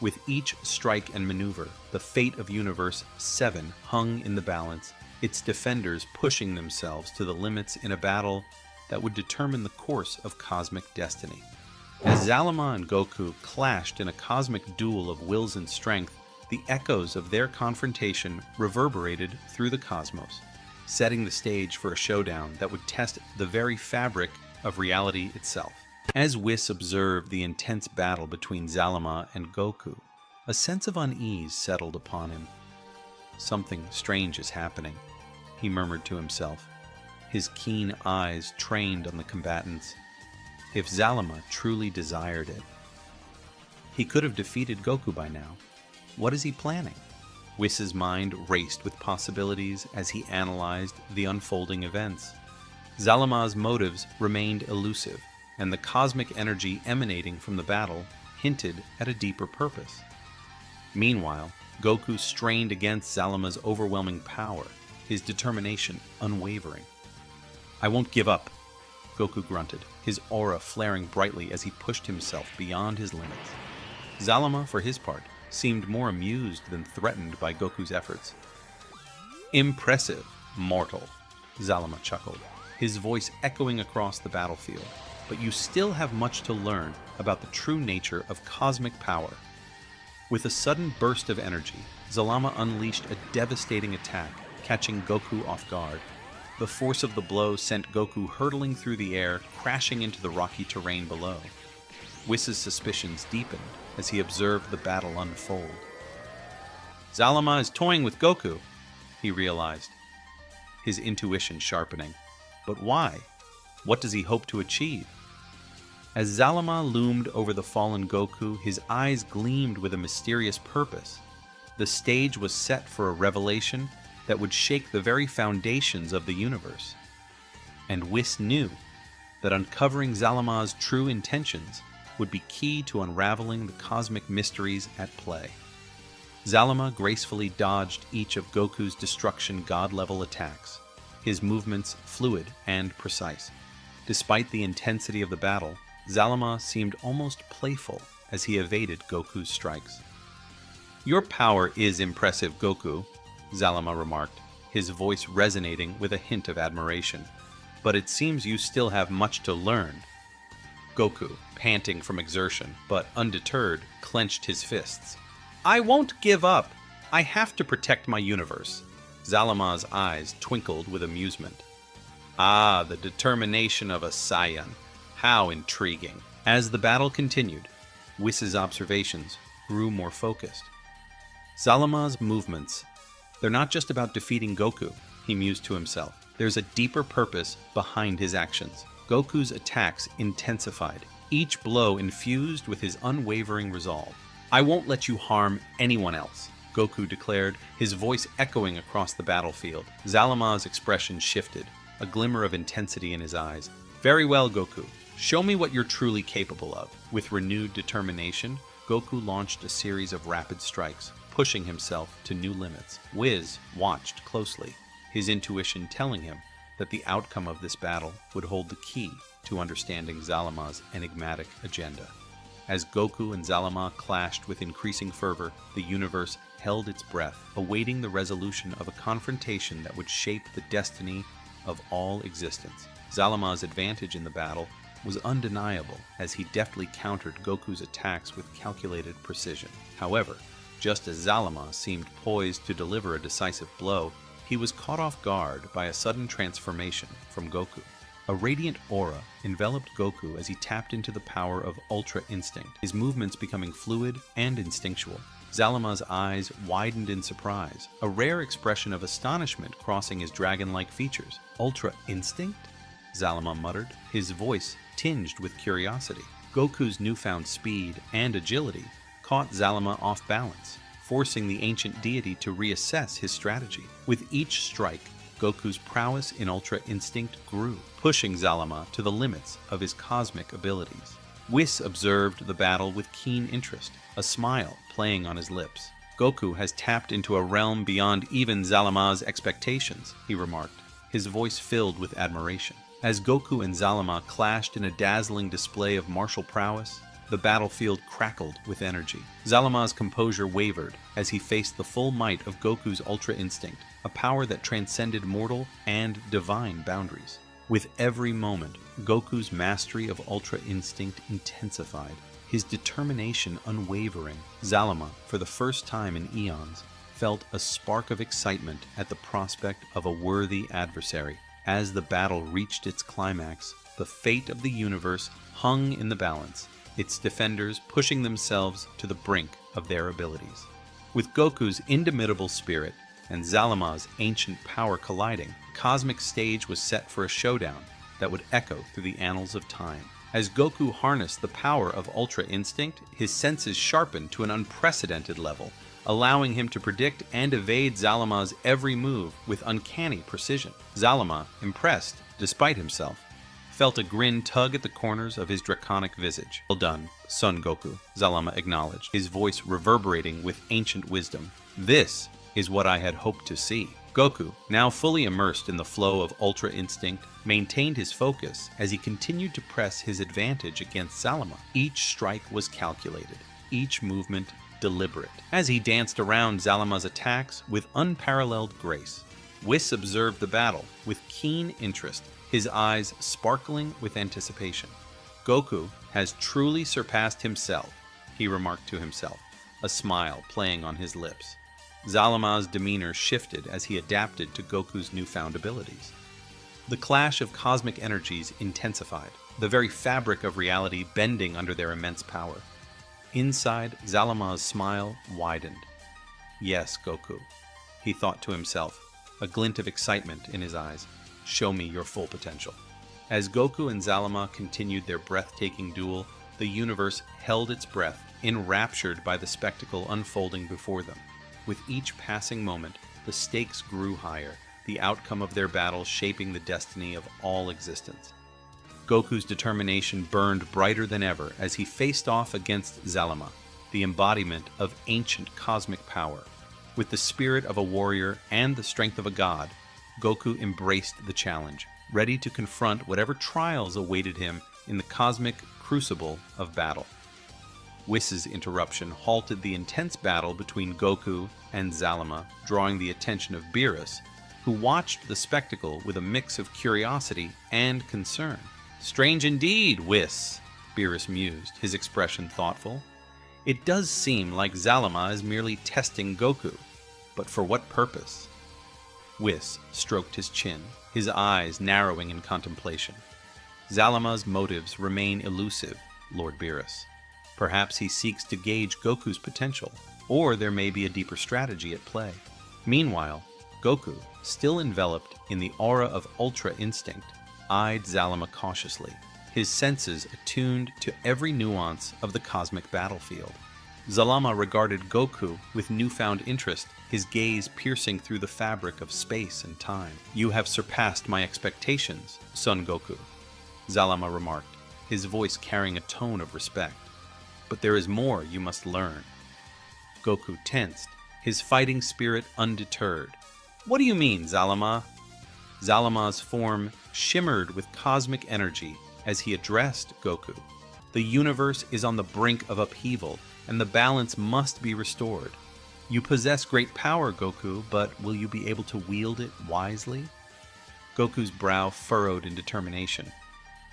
With each strike and maneuver, the fate of Universe 7 hung in the balance, its defenders pushing themselves to the limits in a battle that would determine the course of cosmic destiny. As Zalama and Goku clashed in a cosmic duel of wills and strength, the echoes of their confrontation reverberated through the cosmos, setting the stage for a showdown that would test the very fabric of reality itself. As Whis observed the intense battle between Zalama and Goku, a sense of unease settled upon him. "Something strange is happening," he murmured to himself, his keen eyes trained on the combatants. If Zalama truly desired it, he could have defeated Goku by now. What is he planning? Whis' mind raced with possibilities as he analyzed the unfolding events. Zalama's motives remained elusive, and the cosmic energy emanating from the battle hinted at a deeper purpose. Meanwhile, Goku strained against Zalama's overwhelming power, his determination unwavering. "I won't give up," Goku grunted, his aura flaring brightly as he pushed himself beyond his limits. Zalama, for his part, seemed more amused than threatened by Goku's efforts. "Impressive, mortal," Zalama chuckled, his voice echoing across the battlefield. "But you still have much to learn about the true nature of cosmic power." With a sudden burst of energy, Zalama unleashed a devastating attack, catching Goku off guard. The force of the blow sent Goku hurtling through the air, crashing into the rocky terrain below. Whis' suspicions deepened as he observed the battle unfold. "Zalama is toying with Goku," he realized, his intuition sharpening. But why? What does he hope to achieve? As Zalama loomed over the fallen Goku, his eyes gleamed with a mysterious purpose. The stage was set for a revelation that would shake the very foundations of the universe. And Whis knew that uncovering Zalama's true intentions would be key to unraveling the cosmic mysteries at play. Zalama gracefully dodged each of Goku's destruction god-level attacks, his movements fluid and precise. Despite the intensity of the battle, Zalama seemed almost playful as he evaded Goku's strikes. "Your power is impressive, Goku," Zalama remarked, his voice resonating with a hint of admiration. "But it seems you still have much to learn." Goku, panting from exertion, but undeterred, clenched his fists. "I won't give up! I have to protect my universe." Zalama's eyes twinkled with amusement. "Ah, the determination of a saiyan. How intriguing." As the battle continued, Whis' observations grew more focused. Zalama's movements, they're not just about defeating Goku, he mused to himself. There's a deeper purpose behind his actions. Goku's attacks intensified, each blow infused with his unwavering resolve. "I won't let you harm anyone else," Goku declared, his voice echoing across the battlefield. Zalama's expression shifted, a glimmer of intensity in his eyes. "Very well, Goku. Show me what you're truly capable of." With renewed determination, Goku launched a series of rapid strikes, pushing himself to new limits. Whis watched closely, his intuition telling him that the outcome of this battle would hold the key to understanding Zalama's enigmatic agenda. As Goku and Zalama clashed with increasing fervor, the universe held its breath, awaiting the resolution of a confrontation that would shape the destiny of all existence. Zalama's advantage in the battle was undeniable as he deftly countered Goku's attacks with calculated precision. However, just as Zalama seemed poised to deliver a decisive blow, he was caught off guard by a sudden transformation from Goku. A radiant aura enveloped Goku as he tapped into the power of Ultra Instinct, his movements becoming fluid and instinctual. Zalama's eyes widened in surprise, a rare expression of astonishment crossing his dragon-like features. Ultra Instinct? Zalama muttered, his voice tinged with curiosity. Goku's newfound speed and agility caught Zalama off balance, forcing the ancient deity to reassess his strategy. With each strike, Goku's prowess in Ultra Instinct grew, pushing Zalama to the limits of his cosmic abilities. Whis observed the battle with keen interest, a smile playing on his lips. Goku has tapped into a realm beyond even Zalama's expectations, he remarked, his voice filled with admiration. As Goku and Zalama clashed in a dazzling display of martial prowess, the battlefield crackled with energy. Zalama's composure wavered as he faced the full might of Goku's Ultra Instinct, a power that transcended mortal and divine boundaries. With every moment, Goku's mastery of Ultra Instinct intensified, his determination unwavering. Zalama, for the first time in eons, felt a spark of excitement at the prospect of a worthy adversary. As the battle reached its climax, the fate of the universe hung in the balance, its defenders pushing themselves to the brink of their abilities. With Goku's indomitable spirit and Zalama's ancient power colliding, the cosmic stage was set for a showdown that would echo through the annals of time. As Goku harnessed the power of Ultra Instinct, his senses sharpened to an unprecedented level, allowing him to predict and evade Zalama's every move with uncanny precision. Zalama, impressed despite himself, felt a grin tug at the corners of his draconic visage. "Well done, Son Goku," Zalama acknowledged, his voice reverberating with ancient wisdom. "This is what I had hoped to see." Goku, now fully immersed in the flow of Ultra Instinct, maintained his focus as he continued to press his advantage against Zalama. Each strike was calculated, each movement deliberate, as he danced around Zalama's attacks with unparalleled grace. Whis observed the battle with keen interest, his eyes sparkling with anticipation. "Goku has truly surpassed himself," he remarked to himself, a smile playing on his lips. Zalama's demeanor shifted as he adapted to Goku's newfound abilities. The clash of cosmic energies intensified, the very fabric of reality bending under their immense power. Inside, Zalama's smile widened. "Yes, Goku," he thought to himself, a glint of excitement in his eyes. "Show me your full potential." As Goku and Zalama continued their breathtaking duel, the universe held its breath, enraptured by the spectacle unfolding before them. With each passing moment, the stakes grew higher, the outcome of their battle shaping the destiny of all existence. Goku's determination burned brighter than ever as he faced off against Zalama, the embodiment of ancient cosmic power. With the spirit of a warrior and the strength of a god, Goku embraced the challenge, ready to confront whatever trials awaited him in the cosmic crucible of battle. Whis' interruption halted the intense battle between Goku and Zalama, drawing the attention of Beerus, who watched the spectacle with a mix of curiosity and concern. "Strange indeed, Whis," Beerus mused, his expression thoughtful. "It does seem like Zalama is merely testing Goku, but for what purpose?" Whis stroked his chin, his eyes narrowing in contemplation. "Zalama's motives remain elusive, Lord Beerus. Perhaps he seeks to gauge Goku's potential, or there may be a deeper strategy at play." Meanwhile, Goku, still enveloped in the aura of Ultra Instinct, eyed Zalama cautiously, his senses attuned to every nuance of the cosmic battlefield. Zalama regarded Goku with newfound interest, his gaze piercing through the fabric of space and time. "You have surpassed my expectations, Son Goku," Zalama remarked, his voice carrying a tone of respect. "But there is more you must learn." Goku tensed, his fighting spirit undeterred. "What do you mean, Zalama?" Zalama's form shimmered with cosmic energy as he addressed Goku. "The universe is on the brink of upheaval, and the balance must be restored. You possess great power, Goku, but will you be able to wield it wisely?" Goku's brow furrowed in determination.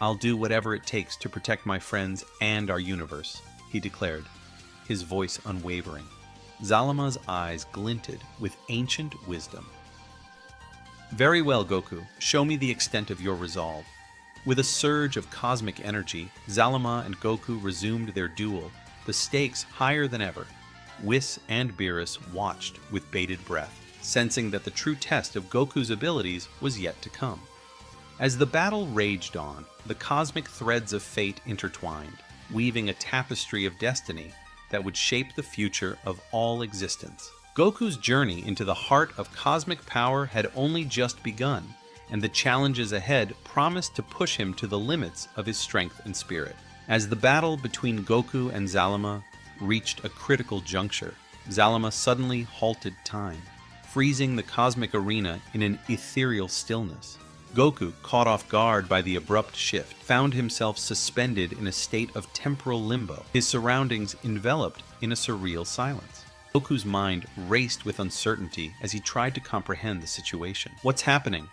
"I'll do whatever it takes to protect my friends and our universe," he declared, his voice unwavering. Zalama's eyes glinted with ancient wisdom. "Very well, Goku. Show me the extent of your resolve." With a surge of cosmic energy, Zalama and Goku resumed their duel, the stakes higher than ever. Whis and Beerus watched with bated breath, sensing that the true test of Goku's abilities was yet to come. As the battle raged on, the cosmic threads of fate intertwined, weaving a tapestry of destiny that would shape the future of all existence. Goku's journey into the heart of cosmic power had only just begun, and the challenges ahead promised to push him to the limits of his strength and spirit. As the battle between Goku and Zalama reached a critical juncture, Zalama suddenly halted time, freezing the cosmic arena in an ethereal stillness. Goku, caught off guard by the abrupt shift, found himself suspended in a state of temporal limbo, his surroundings enveloped in a surreal silence. Goku's mind raced with uncertainty as he tried to comprehend the situation. What's happening?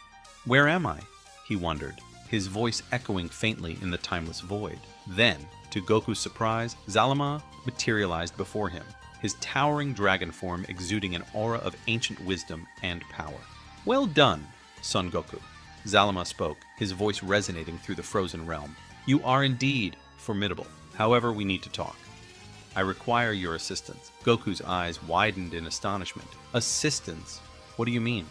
Where am I? He wondered, his voice echoing faintly in the timeless void. Then, to Goku's surprise, Zalama materialized before him, his towering dragon form exuding an aura of ancient wisdom and power. Well done, Son Goku. Zalama spoke, his voice resonating through the frozen realm. You are indeed formidable. However, we need to talk. I require your assistance. Goku's eyes widened in astonishment. Assistance? What do you mean?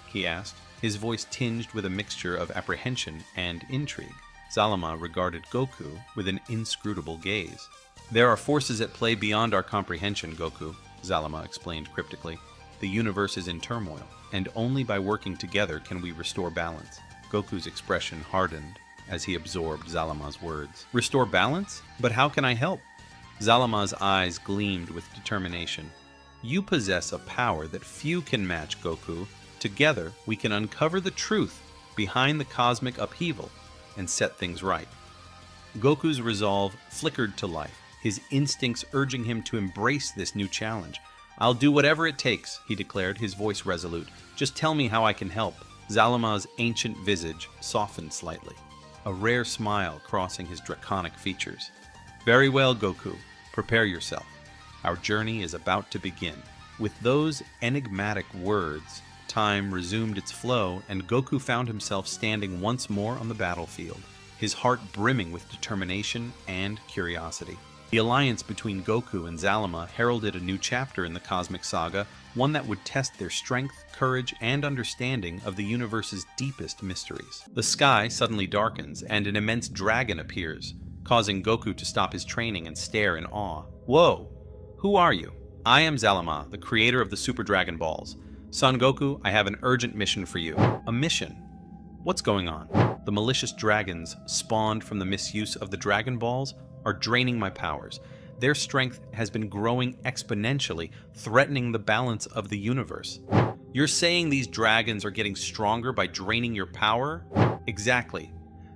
He asked, his voice tinged with a mixture of apprehension and intrigue. Zalama regarded Goku with an inscrutable gaze. There are forces at play beyond our comprehension, Goku, Zalama explained cryptically. The universe is in turmoil, and only by working together can we restore balance. Goku's expression hardened as he absorbed Zalama's words. Restore balance? But how can I help? Zalama's eyes gleamed with determination. You possess a power that few can match, Goku. Together, we can uncover the truth behind the cosmic upheaval and set things right. Goku's resolve flickered to life, his instincts urging him to embrace this new challenge. I'll do whatever it takes, he declared, his voice resolute. Just tell me how I can help. Zalama's ancient visage softened slightly, a rare smile crossing his draconic features. Very well, Goku. Prepare yourself. Our journey is about to begin. With those enigmatic words, time resumed its flow, and Goku found himself standing once more on the battlefield, his heart brimming with determination and curiosity. The alliance between Goku and Zalama heralded a new chapter in the cosmic saga, one that would test their strength, courage, and understanding of the universe's deepest mysteries. The sky suddenly darkens, and an immense dragon appears, causing Goku to stop his training and stare in awe. Whoa! Who are you? I am Zalama, the creator of the Super Dragon Balls. Son Goku, I have an urgent mission for you. A mission? What's going on? The malicious dragons spawned from the misuse of the Dragon Balls are draining my powers. Their strength has been growing exponentially, threatening the balance of the universe. You're saying these dragons are getting stronger by draining your power? Exactly.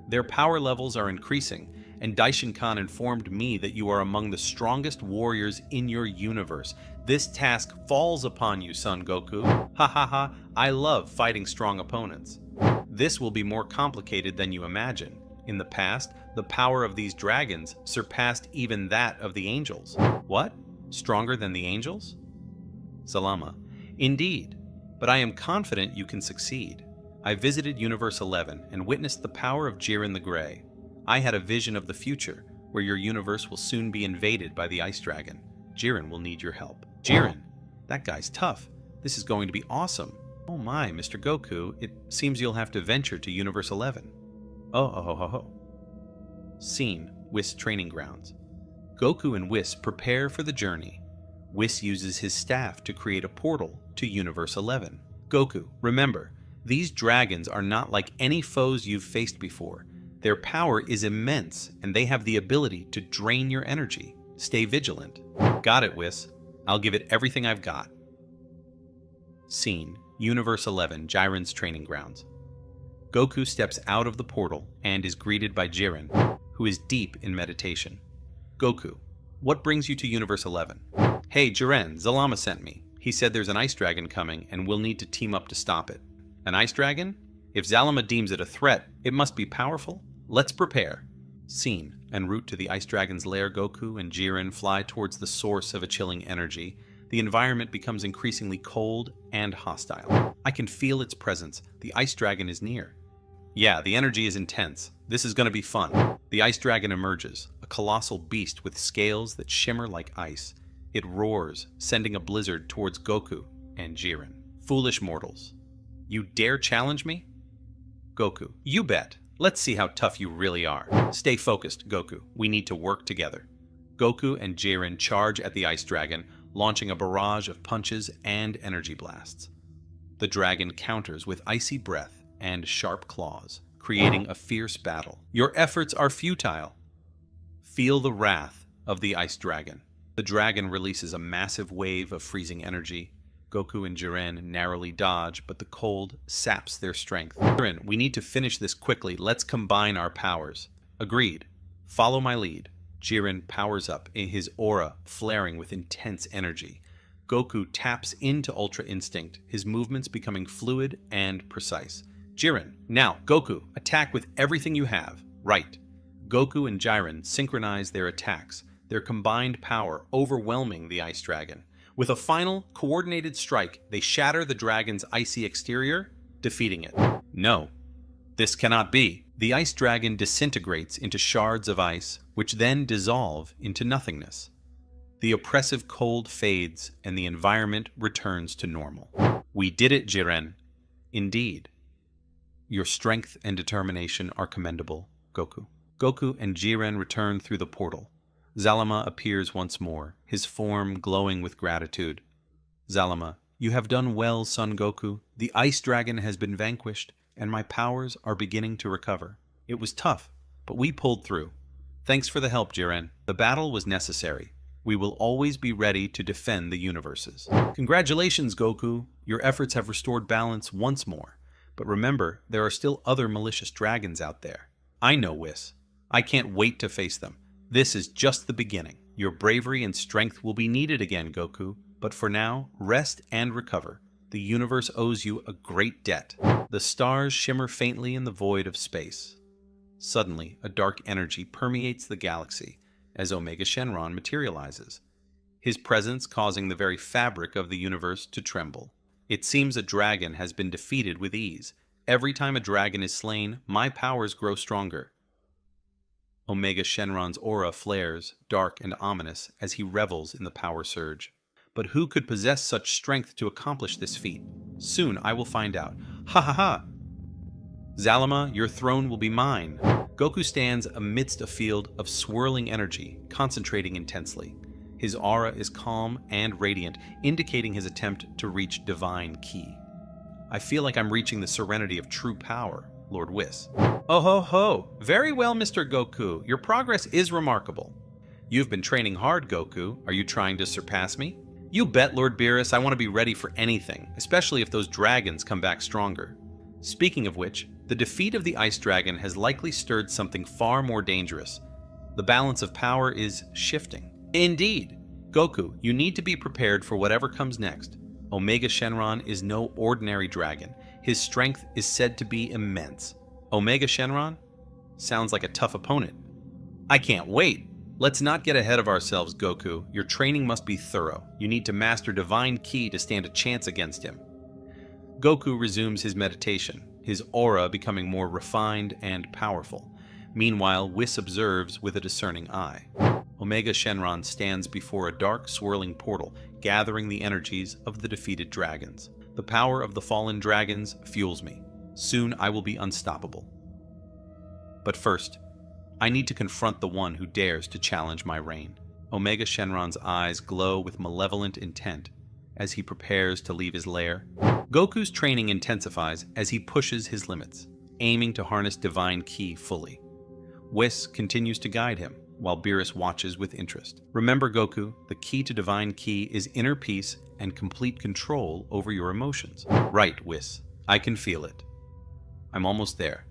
Their power levels are increasing, and Daishin-kan informed me that you are among the strongest warriors in your universe. This task falls upon you, Son Goku. Ha ha ha, I love fighting strong opponents. This will be more complicated than you imagine. In the past, the power of these dragons surpassed even that of the angels. What? Stronger than the angels? Zalama: Indeed, but I am confident you can succeed. I visited Universe 11 and witnessed the power of Jiren the Grey. I had a vision of the future, where your universe will soon be invaded by the Ice Dragon. Jiren will need your help. Jiren? That guy's tough. This is going to be awesome. Oh my, Mr. Goku, it seems you'll have to venture to Universe 11. Oh. Scene: Whis training grounds. Goku and Whis prepare for the journey. Whis uses his staff to create a portal to Universe 11. Goku, remember, these dragons are not like any foes you've faced before. Their power is immense, and they have the ability to drain your energy. Stay vigilant. Got it, Whis. I'll give it everything I've got. Scene: Universe 11, Jiren's training grounds. Goku steps out of the portal and is greeted by Jiren, who is deep in meditation. Goku, what brings you to Universe 11? Hey, Jiren, Zalama sent me. He said there's an ice dragon coming and we'll need to team up to stop it. An ice dragon? If Zalama deems it a threat, it must be powerful. Let's prepare. Scene: En route to the ice dragon's lair, Goku and Jiren fly towards the source of a chilling energy. The environment becomes increasingly cold and hostile. I can feel its presence. The ice dragon is near. Yeah, the energy is intense. This is going to be fun. The ice dragon emerges, a colossal beast with scales that shimmer like ice. It roars, sending a blizzard towards Goku and Jiren. Foolish mortals. You dare challenge me? Goku, you bet. Let's see how tough you really are. Stay focused, Goku. We need to work together. Goku and Jiren charge at the Ice Dragon, launching a barrage of punches and energy blasts. The dragon counters with icy breath and sharp claws, creating a fierce battle. Your efforts are futile. Feel the wrath of the Ice Dragon. The dragon releases a massive wave of freezing energy. Goku and Jiren narrowly dodge, but the cold saps their strength. Jiren, we need to finish this quickly. Let's combine our powers. Agreed. Follow my lead. Jiren powers up, his aura flaring with intense energy. Goku taps into Ultra Instinct, his movements becoming fluid and precise. Jiren, now, Goku, attack with everything you have. Right. Goku and Jiren synchronize their attacks, their combined power overwhelming the Ice Dragon. With a final, coordinated strike, they shatter the dragon's icy exterior, defeating it. No, this cannot be. The Ice Dragon disintegrates into shards of ice, which then dissolve into nothingness. The oppressive cold fades, and the environment returns to normal. We did it, Jiren. Indeed. Your strength and determination are commendable, Goku. Goku and Jiren return through the portal. Zalama appears once more, his form glowing with gratitude. Zalama, you have done well, Son Goku. The Ice Dragon has been vanquished, and my powers are beginning to recover. It was tough, but we pulled through. Thanks for the help, Jiren. The battle was necessary. We will always be ready to defend the universes. Congratulations, Goku. Your efforts have restored balance once more. But remember, there are still other malicious dragons out there. I know, Whis. I can't wait to face them. This is just the beginning. Your bravery and strength will be needed again, Goku. But for now, rest and recover. The universe owes you a great debt. The stars shimmer faintly in the void of space. Suddenly, a dark energy permeates the galaxy as Omega Shenron materializes, his presence causing the very fabric of the universe to tremble. It seems a dragon has been defeated with ease. Every time a dragon is slain, my powers grow stronger. Omega Shenron's aura flares, dark and ominous, as he revels in the power surge. But who could possess such strength to accomplish this feat? Soon I will find out. Ha ha ha! Zalama, your throne will be mine. Goku stands amidst a field of swirling energy, concentrating intensely. His aura is calm and radiant, indicating his attempt to reach divine ki. I feel like I'm reaching the serenity of true power, Lord Whis. Oh ho ho! Very well, Mr. Goku. Your progress is remarkable. You've been training hard, Goku. Are you trying to surpass me? You bet, Lord Beerus. I want to be ready for anything, especially if those dragons come back stronger. Speaking of which, the defeat of the Ice Dragon has likely stirred something far more dangerous. The balance of power is shifting. Indeed. Goku, you need to be prepared for whatever comes next. Omega Shenron is no ordinary dragon. His strength is said to be immense. Omega Shenron? Sounds like a tough opponent. I can't wait. Let's not get ahead of ourselves, Goku. Your training must be thorough. You need to master Divine Ki to stand a chance against him. Goku resumes his meditation, his aura becoming more refined and powerful. Meanwhile, Whis observes with a discerning eye. Omega Shenron stands before a dark, swirling portal, gathering the energies of the defeated dragons. The power of the fallen dragons fuels me. Soon I will be unstoppable. But first, I need to confront the one who dares to challenge my reign. Omega Shenron's eyes glow with malevolent intent as he prepares to leave his lair. Goku's training intensifies as he pushes his limits, aiming to harness Divine Ki fully. Whis continues to guide him, while Beerus watches with interest. Remember, Goku, the key to Divine Ki is inner peace and complete control over your emotions. Right, Whis. I can feel it. I'm almost there.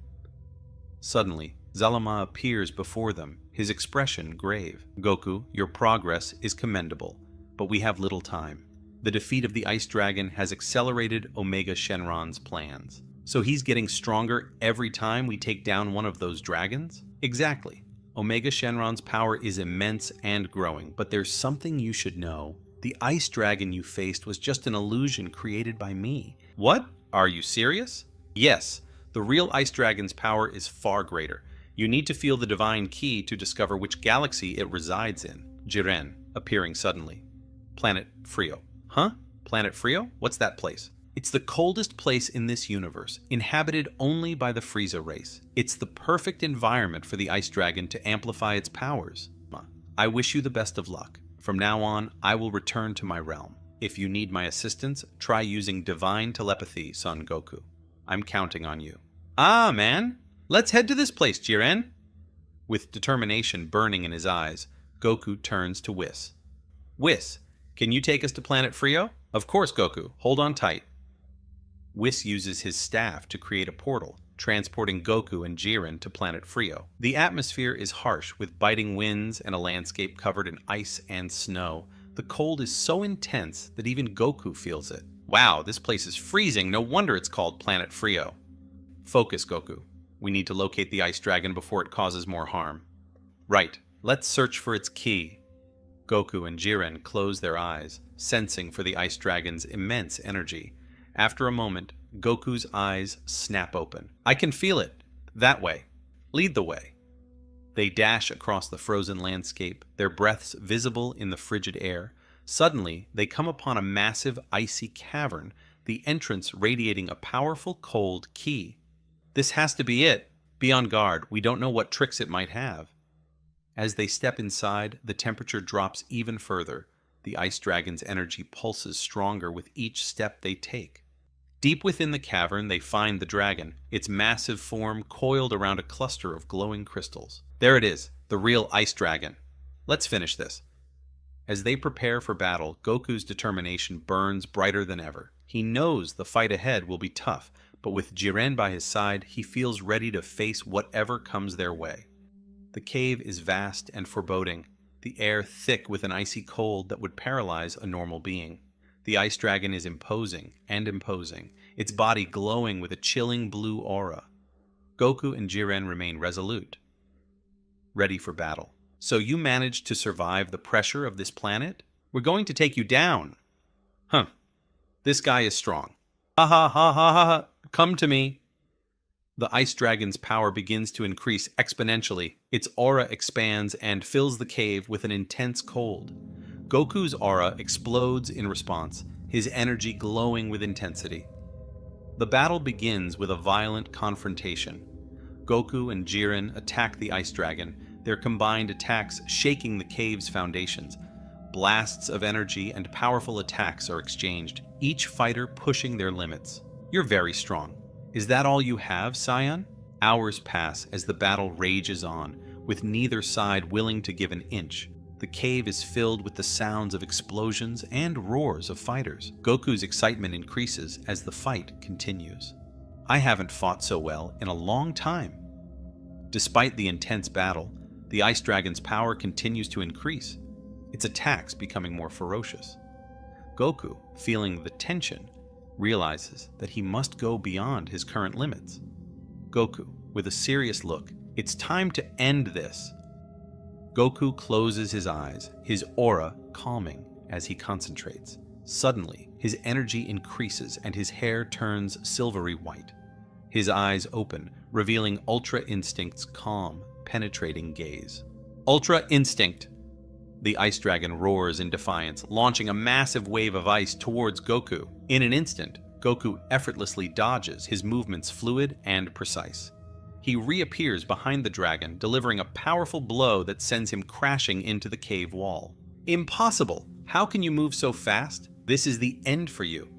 Suddenly, Zalama appears before them, his expression grave. Goku, your progress is commendable, but we have little time. The defeat of the Ice Dragon has accelerated Omega Shenron's plans. So he's getting stronger every time we take down one of those dragons? Exactly. Omega Shenron's power is immense and growing, but there's something you should know. The Ice Dragon you faced was just an illusion created by me. What? Are you serious? Yes, the real Ice Dragon's power is far greater. You need to feel the Divine Ki to discover which galaxy it resides in. Jiren, appearing suddenly. Planet Frio. Huh? Planet Frio? What's that place? It's the coldest place in this universe, inhabited only by the Frieza race. It's the perfect environment for the Ice Dragon to amplify its powers. I wish you the best of luck. From now on, I will return to my realm. If you need my assistance, try using divine telepathy, Son Goku. I'm counting on you. Ah, man! Let's head to this place, Jiren! With determination burning in his eyes, Goku turns to Whis. Whis, can you take us to Planet Frio? Of course, Goku. Hold on tight. Whis uses his staff to create a portal, transporting Goku and Jiren to Planet Frio. The atmosphere is harsh, with biting winds and a landscape covered in ice and snow. The cold is so intense that even Goku feels it. Wow, this place is freezing. No wonder it's called Planet Frio. Focus, Goku. We need to locate the Ice Dragon before it causes more harm. Right, let's search for its key. Goku and Jiren close their eyes, sensing for the Ice Dragon's immense energy. After a moment, Goku's eyes snap open. I can feel it. That way. Lead the way. They dash across the frozen landscape, their breaths visible in the frigid air. Suddenly, they come upon a massive icy cavern, the entrance radiating a powerful cold key. This has to be it. Be on guard. We don't know what tricks it might have. As they step inside, the temperature drops even further. The Ice Dragon's energy pulses stronger with each step they take. Deep within the cavern, they find the dragon, its massive form coiled around a cluster of glowing crystals. There it is, the real Ice Dragon. Let's finish this. As they prepare for battle, Goku's determination burns brighter than ever. He knows the fight ahead will be tough, but with Jiren by his side, he feels ready to face whatever comes their way. The cave is vast and foreboding, the air thick with an icy cold that would paralyze a normal being. The Ice Dragon is imposing and imposing, its body glowing with a chilling blue aura. Goku and Jiren remain resolute, ready for battle. So you managed to survive the pressure of this planet? We're going to take you down. Huh. This guy is strong. Ha ha ha ha ha. Come to me. The Ice Dragon's power begins to increase exponentially. Its aura expands and fills the cave with an intense cold. Goku's aura explodes in response, his energy glowing with intensity. The battle begins with a violent confrontation. Goku and Jiren attack the Ice Dragon, their combined attacks shaking the cave's foundations. Blasts of energy and powerful attacks are exchanged, each fighter pushing their limits. You're very strong. Is that all you have, Saiyan? Hours pass as the battle rages on, with neither side willing to give an inch. The cave is filled with the sounds of explosions and roars of fighters. Goku's excitement increases as the fight continues. I haven't fought so well in a long time. Despite the intense battle, the Ice Dragon's power continues to increase, its attacks becoming more ferocious. Goku, feeling the tension, realizes that he must go beyond his current limits. Goku, with a serious look, it's time to end this. Goku closes his eyes, his aura calming as he concentrates. Suddenly, his energy increases and his hair turns silvery white. His eyes open, revealing Ultra Instinct's calm, penetrating gaze. Ultra Instinct! The Ice Dragon roars in defiance, launching a massive wave of ice towards Goku. In an instant, Goku effortlessly dodges, his movements fluid and precise. He reappears behind the dragon, delivering a powerful blow that sends him crashing into the cave wall. Impossible! How can you move so fast? This is the end for you.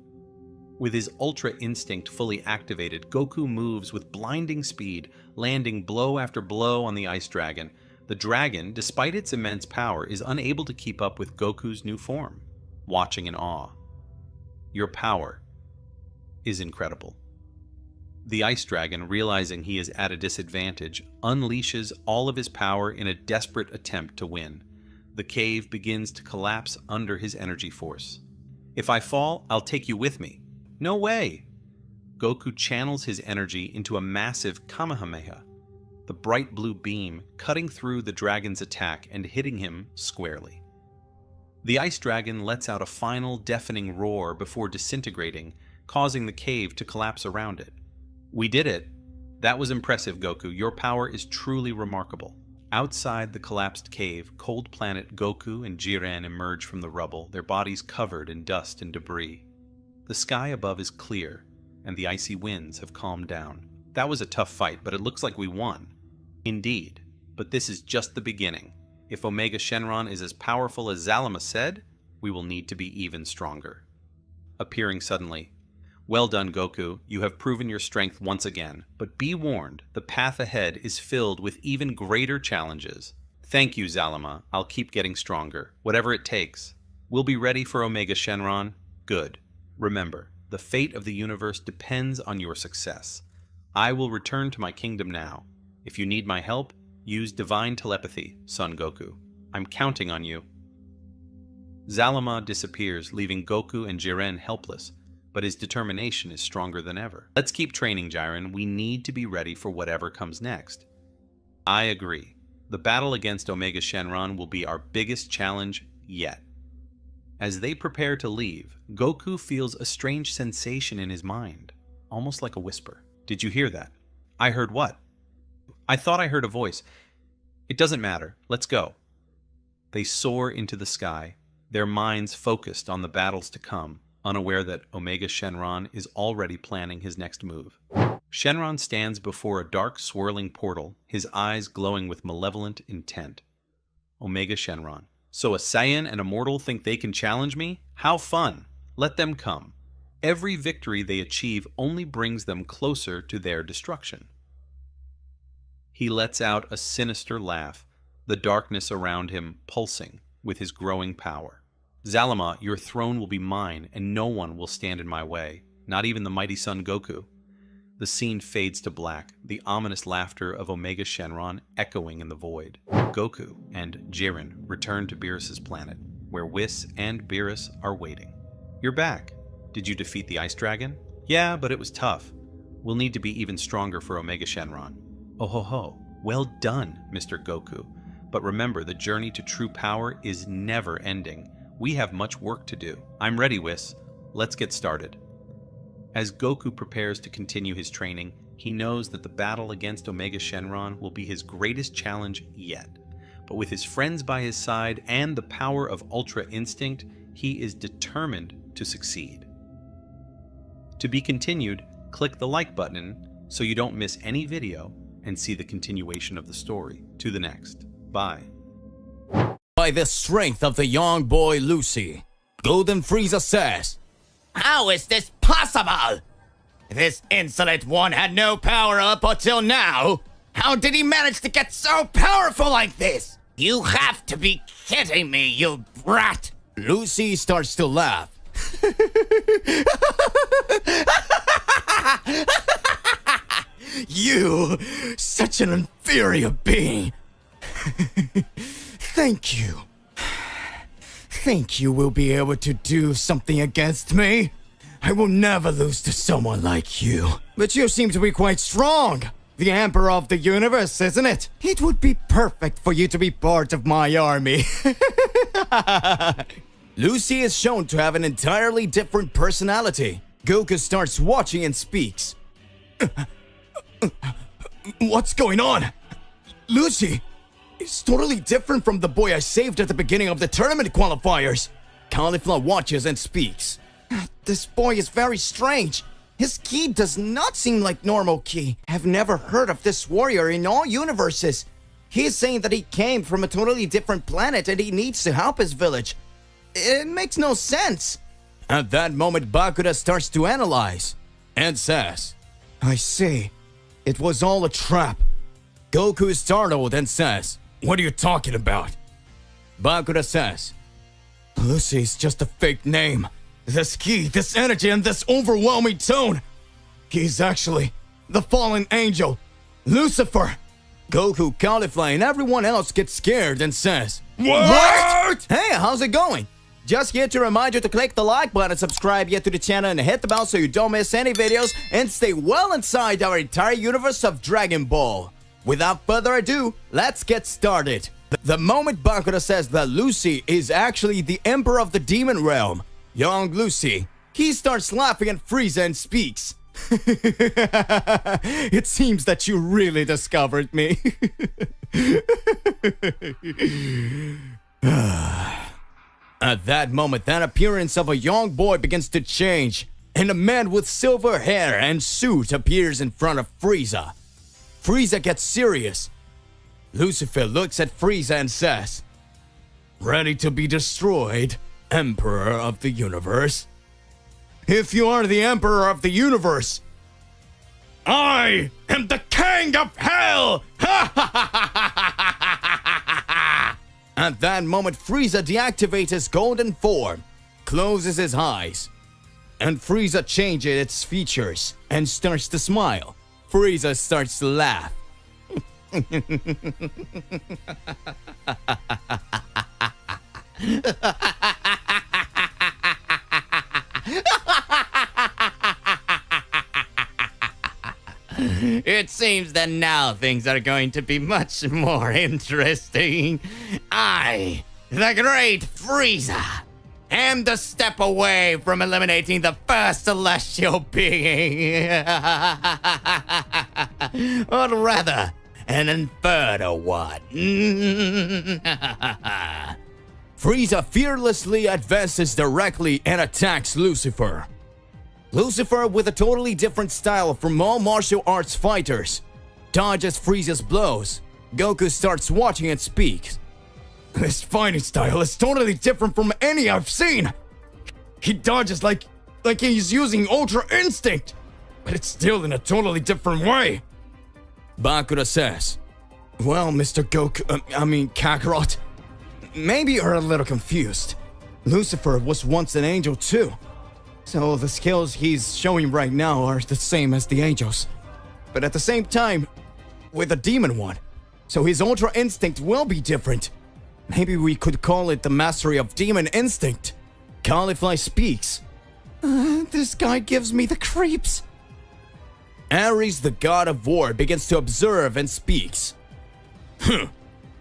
With his Ultra Instinct fully activated, Goku moves with blinding speed, landing blow after blow on the Ice Dragon. The dragon, despite its immense power, is unable to keep up with Goku's new form, watching in awe. Your power is incredible. The Ice Dragon, realizing he is at a disadvantage, unleashes all of his power in a desperate attempt to win. The cave begins to collapse under his energy force. If I fall, I'll take you with me. No way! Goku channels his energy into a massive Kamehameha, the bright blue beam cutting through the dragon's attack and hitting him squarely. The Ice Dragon lets out a final deafening roar before disintegrating, causing the cave to collapse around it. We did it. That was impressive, Goku. Your power is truly remarkable. Outside the collapsed cave, Cold Planet Goku and Jiren emerge from the rubble, their bodies covered in dust and debris. The sky above is clear, and the icy winds have calmed down. That was a tough fight, but it looks like we won. Indeed, but this is just the beginning. If Omega Shenron is as powerful as Zalama said, we will need to be even stronger. Appearing suddenly. Well done, Goku. You have proven your strength once again. But be warned, the path ahead is filled with even greater challenges. Thank you, Zalama. I'll keep getting stronger. Whatever it takes. We'll be ready for Omega Shenron. Good. Remember, the fate of the universe depends on your success. I will return to my kingdom now. If you need my help, use divine telepathy, Son Goku. I'm counting on you. Zalama disappears, leaving Goku and Jiren helpless, but his determination is stronger than ever. Let's keep training, Jiren. We need to be ready for whatever comes next. I agree. The battle against Omega Shenron will be our biggest challenge yet. As they prepare to leave, Goku feels a strange sensation in his mind, almost like a whisper. Did you hear that? I heard what? I thought I heard a voice. It doesn't matter. Let's go. They soar into the sky, their minds focused on the battles to come, unaware that Omega Shenron is already planning his next move. Shenron stands before a dark, swirling portal, his eyes glowing with malevolent intent. Omega Shenron. So a Saiyan and a mortal think they can challenge me? How fun! Let them come. Every victory they achieve only brings them closer to their destruction. He lets out a sinister laugh, the darkness around him pulsing with his growing power. Zalama, your throne will be mine, and no one will stand in my way, not even the mighty Son Goku. The scene fades to black, the ominous laughter of Omega Shenron echoing in the void. Goku and Jiren return to Beerus's planet, where Whis and Beerus are waiting. You're back. Did you defeat the Ice Dragon? Yeah, but it was tough. We'll need to be even stronger for Omega Shenron. Oh ho ho. Well done, Mr. Goku. But remember, the journey to true power is never ending. We have much work to do. I'm ready, Whis. Let's get started. As Goku prepares to continue his training, he knows that the battle against Omega Shenron will be his greatest challenge yet. But with his friends by his side and the power of Ultra Instinct, he is determined to succeed. To be continued, click the like button so you don't miss any video and see the continuation of the story. To the next. Bye. By the strength of the young boy Lucy, Golden Frieza says, How is this possible? This insolent one had no power up until now. How did he manage to get so powerful like this? You have to be kidding me, you brat. Lucy starts to laugh. You, such an inferior being. Thank you. Think you will be able to do something against me? I will never lose to someone like you. But you seem to be quite strong. The Emperor of the Universe, isn't it? It would be perfect for you to be part of my army. Lucy is shown to have an entirely different personality. Goku starts watching and speaks. What's going on? Lucy is totally different from the boy I saved at the beginning of the tournament qualifiers. Cauliflower watches and speaks. This boy is very strange. His ki does not seem like normal ki. I've never heard of this warrior in all universes. He's saying that he came from a totally different planet and he needs to help his village. It makes no sense. At that moment, Bakuda starts to analyze and says, I see. It was all a trap. Goku is startled and says, What are you talking about? Bakuda says, Lucy's just a fake name. This ki, this energy, and this overwhelming tone. He's actually the fallen angel, Lucifer. Goku, Cauliflower, and everyone else gets scared and says, What? Hey, how's it going? Just here to remind you to click the like button, subscribe here to the channel, and hit the bell so you don't miss any videos, and stay well inside our entire universe of Dragon Ball. Without further ado, let's get started. The moment Bakuda says that Lucy is actually the Emperor of the Demon Realm, young Lucy, he starts laughing at Frieza and speaks. It seems that you really discovered me. At that moment, that appearance of a young boy begins to change. and a man with silver hair and suit appears in front of Frieza. Frieza gets serious. Lucifer looks at Frieza and says, "Ready to be destroyed, Emperor of the Universe? If you are the Emperor of the Universe, I am the King of Hell!" At that moment, Frieza deactivates his golden form, closes his eyes, and Frieza changes its features and starts to smile. Frieza starts to laugh. It seems that now things are going to be much more interesting. I, the great Frieza, am the step away from eliminating the first celestial being. Or rather, an infernal one. Frieza fearlessly advances directly and attacks Lucifer. Lucifer, with a totally different style from all martial arts fighters, dodges Frieza's blows. Goku starts watching and speaks. "This fighting style is totally different from any I've seen. He dodges like he's using Ultra Instinct, but it's still in a totally different way." Bakura says, "Well, Mr. Kakarot, maybe you're a little confused. Lucifer was once an angel too. So the skills he's showing right now are the same as the angels. But at the same time, with a demon one. So his Ultra Instinct will be different. Maybe we could call it the mastery of demon instinct." Caulifly speaks. This guy gives me the creeps." Ares, the god of war, begins to observe and speaks.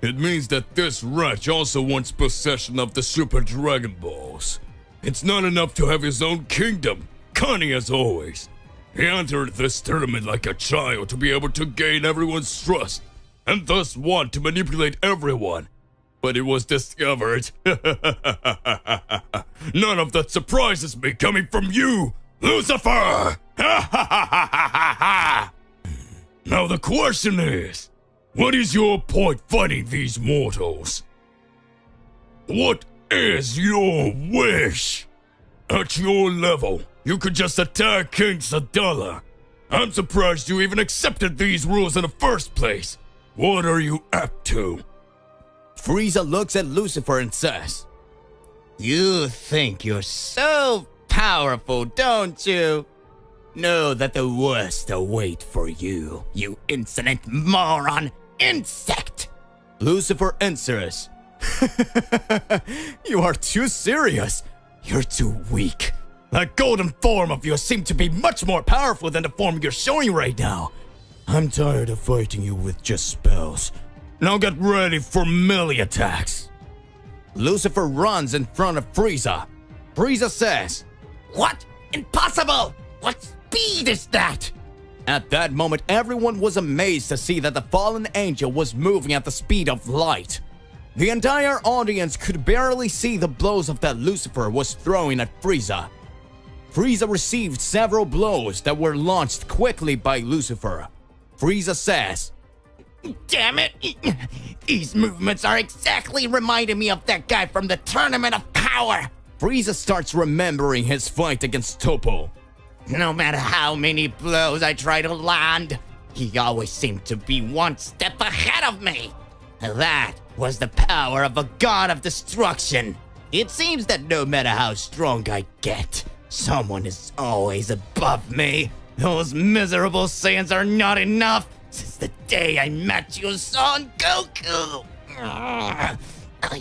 It means that this wretch also wants possession of the Super Dragon Balls. It's not enough to have his own kingdom, cunning as always. He entered this tournament like a child to be able to gain everyone's trust, and thus want to manipulate everyone. But it was discovered. None of that surprises me coming from you, Lucifer! Now the question is, what is your point fighting these mortals? What is your wish? At your level, you could just attack King Sadala. I'm surprised you even accepted these rules in the first place. What are you up to? Frieza looks at Lucifer and says, "You think you're so powerful, don't you? Know that the worst await for you, you insolent moron insect." Lucifer answers, "You are too serious. You're too weak. That golden form of yours seems to be much more powerful than the form you're showing right now. I'm tired of fighting you with just spells. Now get ready for melee attacks." Lucifer runs in front of Frieza. Frieza says, "What? Impossible! What speed is that?" At that moment, everyone was amazed to see that the fallen angel was moving at the speed of light. The entire audience could barely see the blows of that Lucifer was throwing at Frieza. Frieza received several blows that were launched quickly by Lucifer. Frieza says, "Damn it! These movements are exactly reminding me of that guy from the Tournament of Power." Frieza starts remembering his fight against Toppo. "No matter how many blows I try to land, he always seemed to be one step ahead of me. That was the power of a god of destruction. It seems that no matter how strong I get, someone is always above me. Those miserable Saiyans are not enough. Since the day I met you, Son Goku, I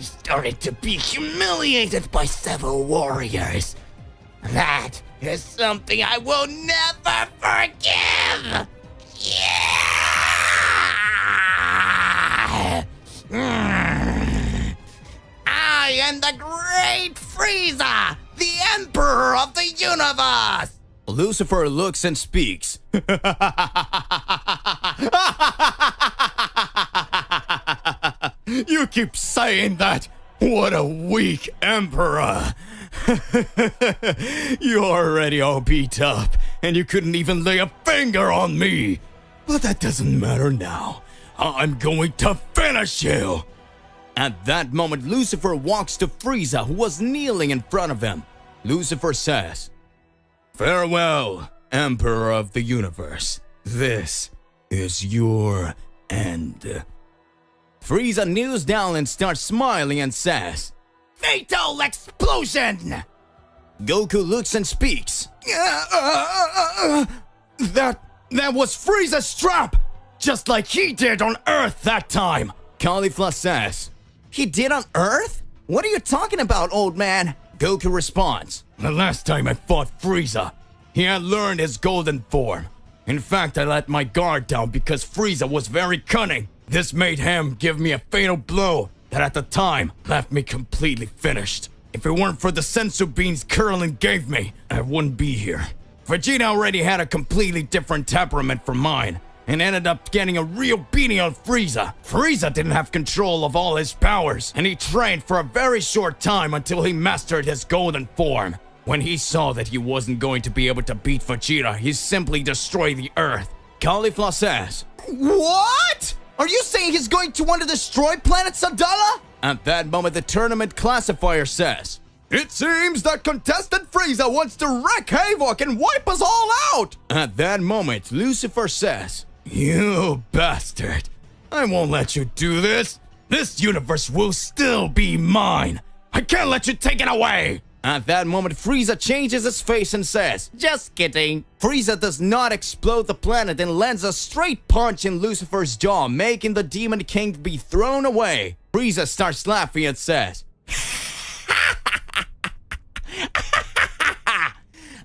started to be humiliated by several warriors. That is something I will never forgive. I am the great Frieza, the Emperor of the Universe." Lucifer looks and speaks. "You keep saying that. What a weak emperor! You're already all beat up, and you couldn't even lay a finger on me! But that doesn't matter now. I'm going to finish you! At that moment, Lucifer walks to Frieza, who was kneeling in front of him. Lucifer says, "Farewell, Emperor of the Universe. This is your end." Frieza kneels down and starts smiling and says, "Fatal explosion!" Goku looks and speaks. That was Frieza's trap! Just like he did on Earth that time! Caulifla says, "He did on Earth? What are you talking about, old man?" Goku responds, "The last time I fought Frieza, he had learned his golden form. In fact, I let my guard down because Frieza was very cunning. This made him give me a fatal blow that at the time left me completely finished. If it weren't for the sensu beans Krillin gave me, I wouldn't be here. Vegeta already had a completely different temperament from mine, and ended up getting a real beating on Frieza. Frieza didn't have control of all his powers, and he trained for a very short time until he mastered his golden form. When he saw that he wasn't going to be able to beat Vegeta, he simply destroyed the Earth." Caulifla says, "What? Are you saying he's going to want to destroy planet Sadala?" At that moment, the tournament classifier says, "It seems that contestant Frieza wants to wreak havoc and wipe us all out." At that moment, Lucifer says, "You bastard. I won't let you do this. This universe will still be mine. I can't let you take it away." At that moment, Frieza changes his face and says, "Just kidding." Frieza does not explode the planet and lands a straight punch in Lucifer's jaw, making the Demon King be thrown away. Frieza starts laughing and says,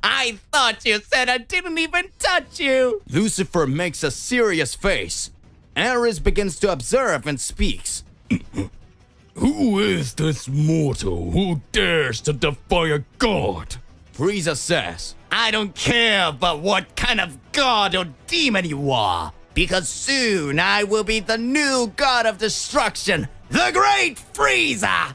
"I thought you said I didn't even touch you." Lucifer makes a serious face. Ares begins to observe and speaks. Who is this mortal who dares to defy a god? Frieza says, "I don't care about what kind of god or demon you are, because soon I will be the new god of destruction, the Great Frieza!"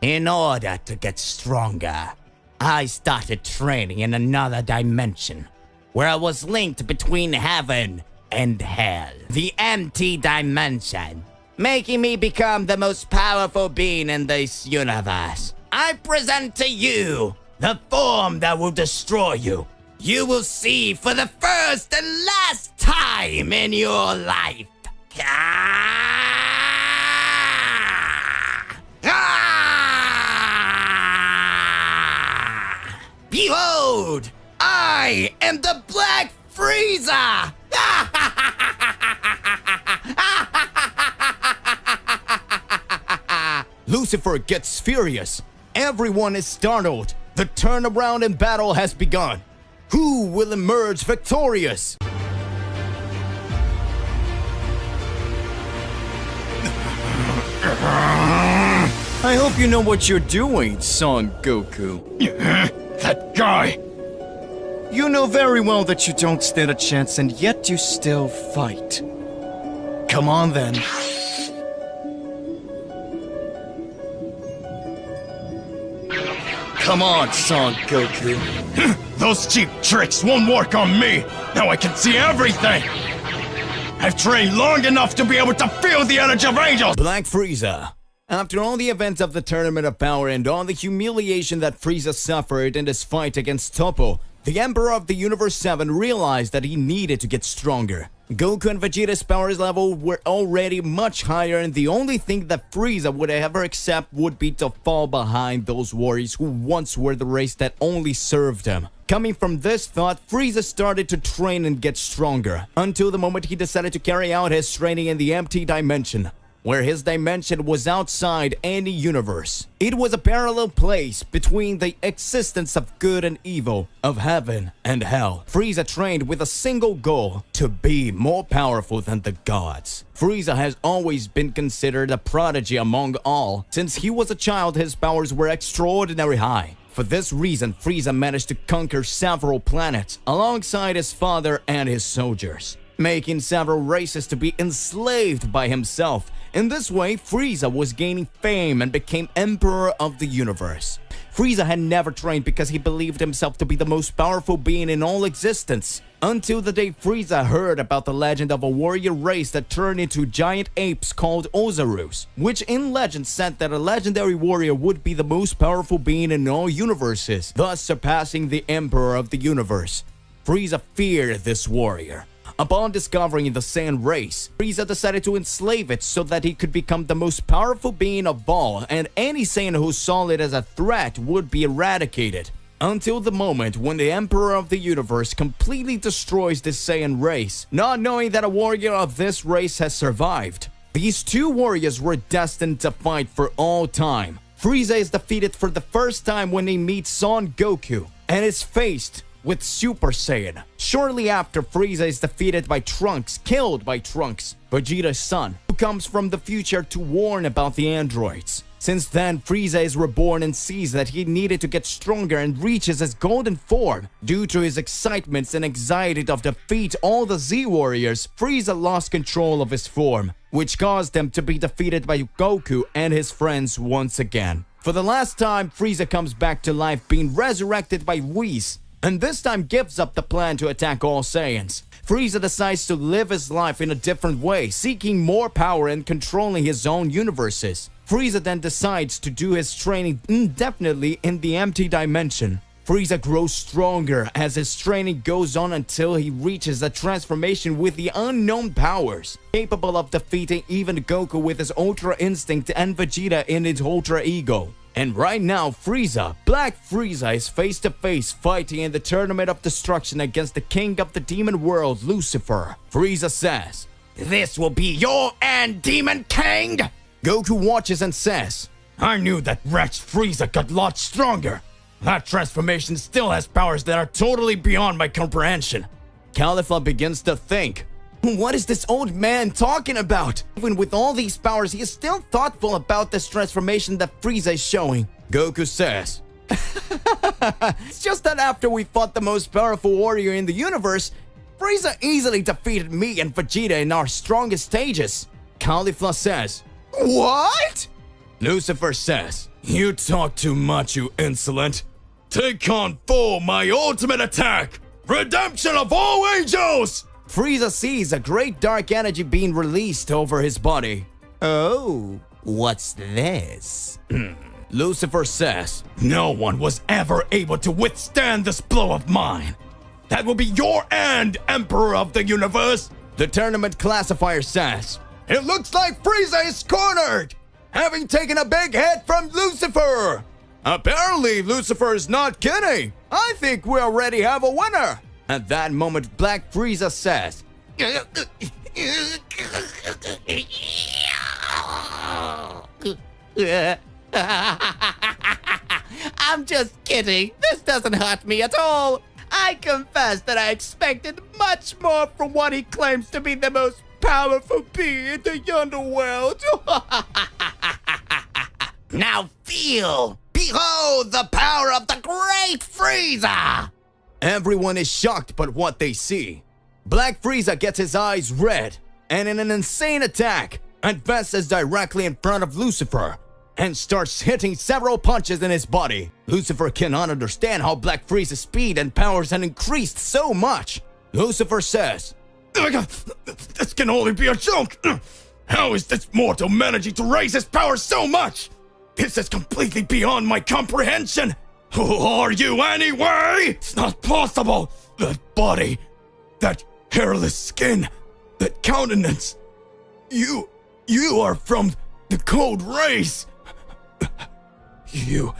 In order to get stronger, I started training in another dimension, where I was linked between heaven and hell, the empty dimension, making me become the most powerful being in this universe. I present to you the form that will destroy you. You will see for the first and last time in your life. Behold, I am the Black Frieza! Lucifer gets furious. Everyone is startled. The turnaround in battle has begun. Who will emerge victorious? I hope you know what you're doing, Son Goku. That guy! You know very well that you don't stand a chance, and yet you still fight. Come on, then. Come on, Son Goku. Those cheap tricks won't work on me! Now I can see everything! I've trained long enough to be able to feel the energy of angels! Black Frieza. After all the events of the Tournament of Power and all the humiliation that Frieza suffered in his fight against Toppo, the Emperor of the Universe 7 realized that he needed to get stronger. Goku and Vegeta's power level were already much higher, and the only thing that Frieza would ever accept would be to fall behind those warriors who once were the race that only served him. Coming from this thought, Frieza started to train and get stronger, until the moment he decided to carry out his training in the empty dimension, where his dimension was outside any universe. It was a parallel place between the existence of good and evil, of heaven and hell. Frieza trained with a single goal: to be more powerful than the gods. Frieza has always been considered a prodigy among all. Since he was a child, his powers were extraordinarily high. For this reason, Frieza managed to conquer several planets alongside his father and his soldiers, making several races to be enslaved by himself In this way, Frieza was gaining fame and became Emperor of the Universe. Frieza had never trained because he believed himself to be the most powerful being in all existence. Until the day Frieza heard about the legend of a warrior race that turned into giant apes called Ozarus, which in legend said that a legendary warrior would be the most powerful being in all universes, thus surpassing the Emperor of the Universe. Frieza feared this warrior. Upon discovering the Saiyan race, Frieza decided to enslave it so that he could become the most powerful being of all, and any Saiyan who saw it as a threat would be eradicated. Until the moment when the Emperor of the Universe completely destroys the Saiyan race, not knowing that a warrior of this race has survived. These two warriors were destined to fight for all time. Frieza is defeated for the first time when he meets Son Goku, and is faced with Super Saiyan. Shortly after, Frieza is defeated by Trunks, killed by Trunks, Vegeta's son, who comes from the future to warn about the androids. Since then, Frieza is reborn and sees that he needed to get stronger and reaches his golden form. Due to his excitement and anxiety to defeat all the Z-Warriors, Frieza lost control of his form, which caused him to be defeated by Goku and his friends once again. For the last time, Frieza comes back to life being resurrected by Whis, and this time gives up the plan to attack all Saiyans. Frieza decides to live his life in a different way, seeking more power and controlling his own universes. Frieza then decides to do his training indefinitely in the empty dimension. Frieza grows stronger as his training goes on until he reaches a transformation with the unknown powers, capable of defeating even Goku with his Ultra Instinct and Vegeta in his Ultra Ego. And right now, Frieza, Black Frieza, is face to face fighting in the Tournament of Destruction against the King of the Demon World, Lucifer. Frieza says, "This will be your end, Demon King!" Goku watches and says, "I knew that wretch Frieza got lots stronger. That transformation still has powers that are totally beyond my comprehension." Caulifla begins to think, what is this old man talking about? Even with all these powers, he is still thoughtful about this transformation that Frieza is showing. Goku says, "It's just that after we fought the most powerful warrior in the universe, Frieza easily defeated me and Vegeta in our strongest stages." Caulifla says, "What?" Lucifer says, "You talk too much, you insolent. Take on full my ultimate attack! Redemption of all angels!" Frieza sees a great dark energy being released over his body. "Oh, what's this?" Lucifer says, "No one was ever able to withstand this blow of mine. That will be your end, Emperor of the Universe." The tournament classifier says, "It looks like Frieza is cornered, having taken a big hit from Lucifer." Apparently, Lucifer is not kidding. I think we already have a winner. At that moment, Black Frieza says, I'm just kidding. This doesn't hurt me at all. I confess that I expected much more from what he claims to be the most powerful being in the underworld. Now feel! Behold the power of the great Frieza! Everyone is shocked by what they see. Black Frieza gets his eyes red, and in an insane attack, advances directly in front of Lucifer, and starts hitting several punches in his body. Lucifer cannot understand how Black Frieza's speed and powers had increased so much. Lucifer says, "This can only be a joke! How is this mortal managing to raise his power so much? This is completely beyond my comprehension! Who are you anyway? It's not possible! That body, that hairless skin, that countenance. You are from the cold race! You!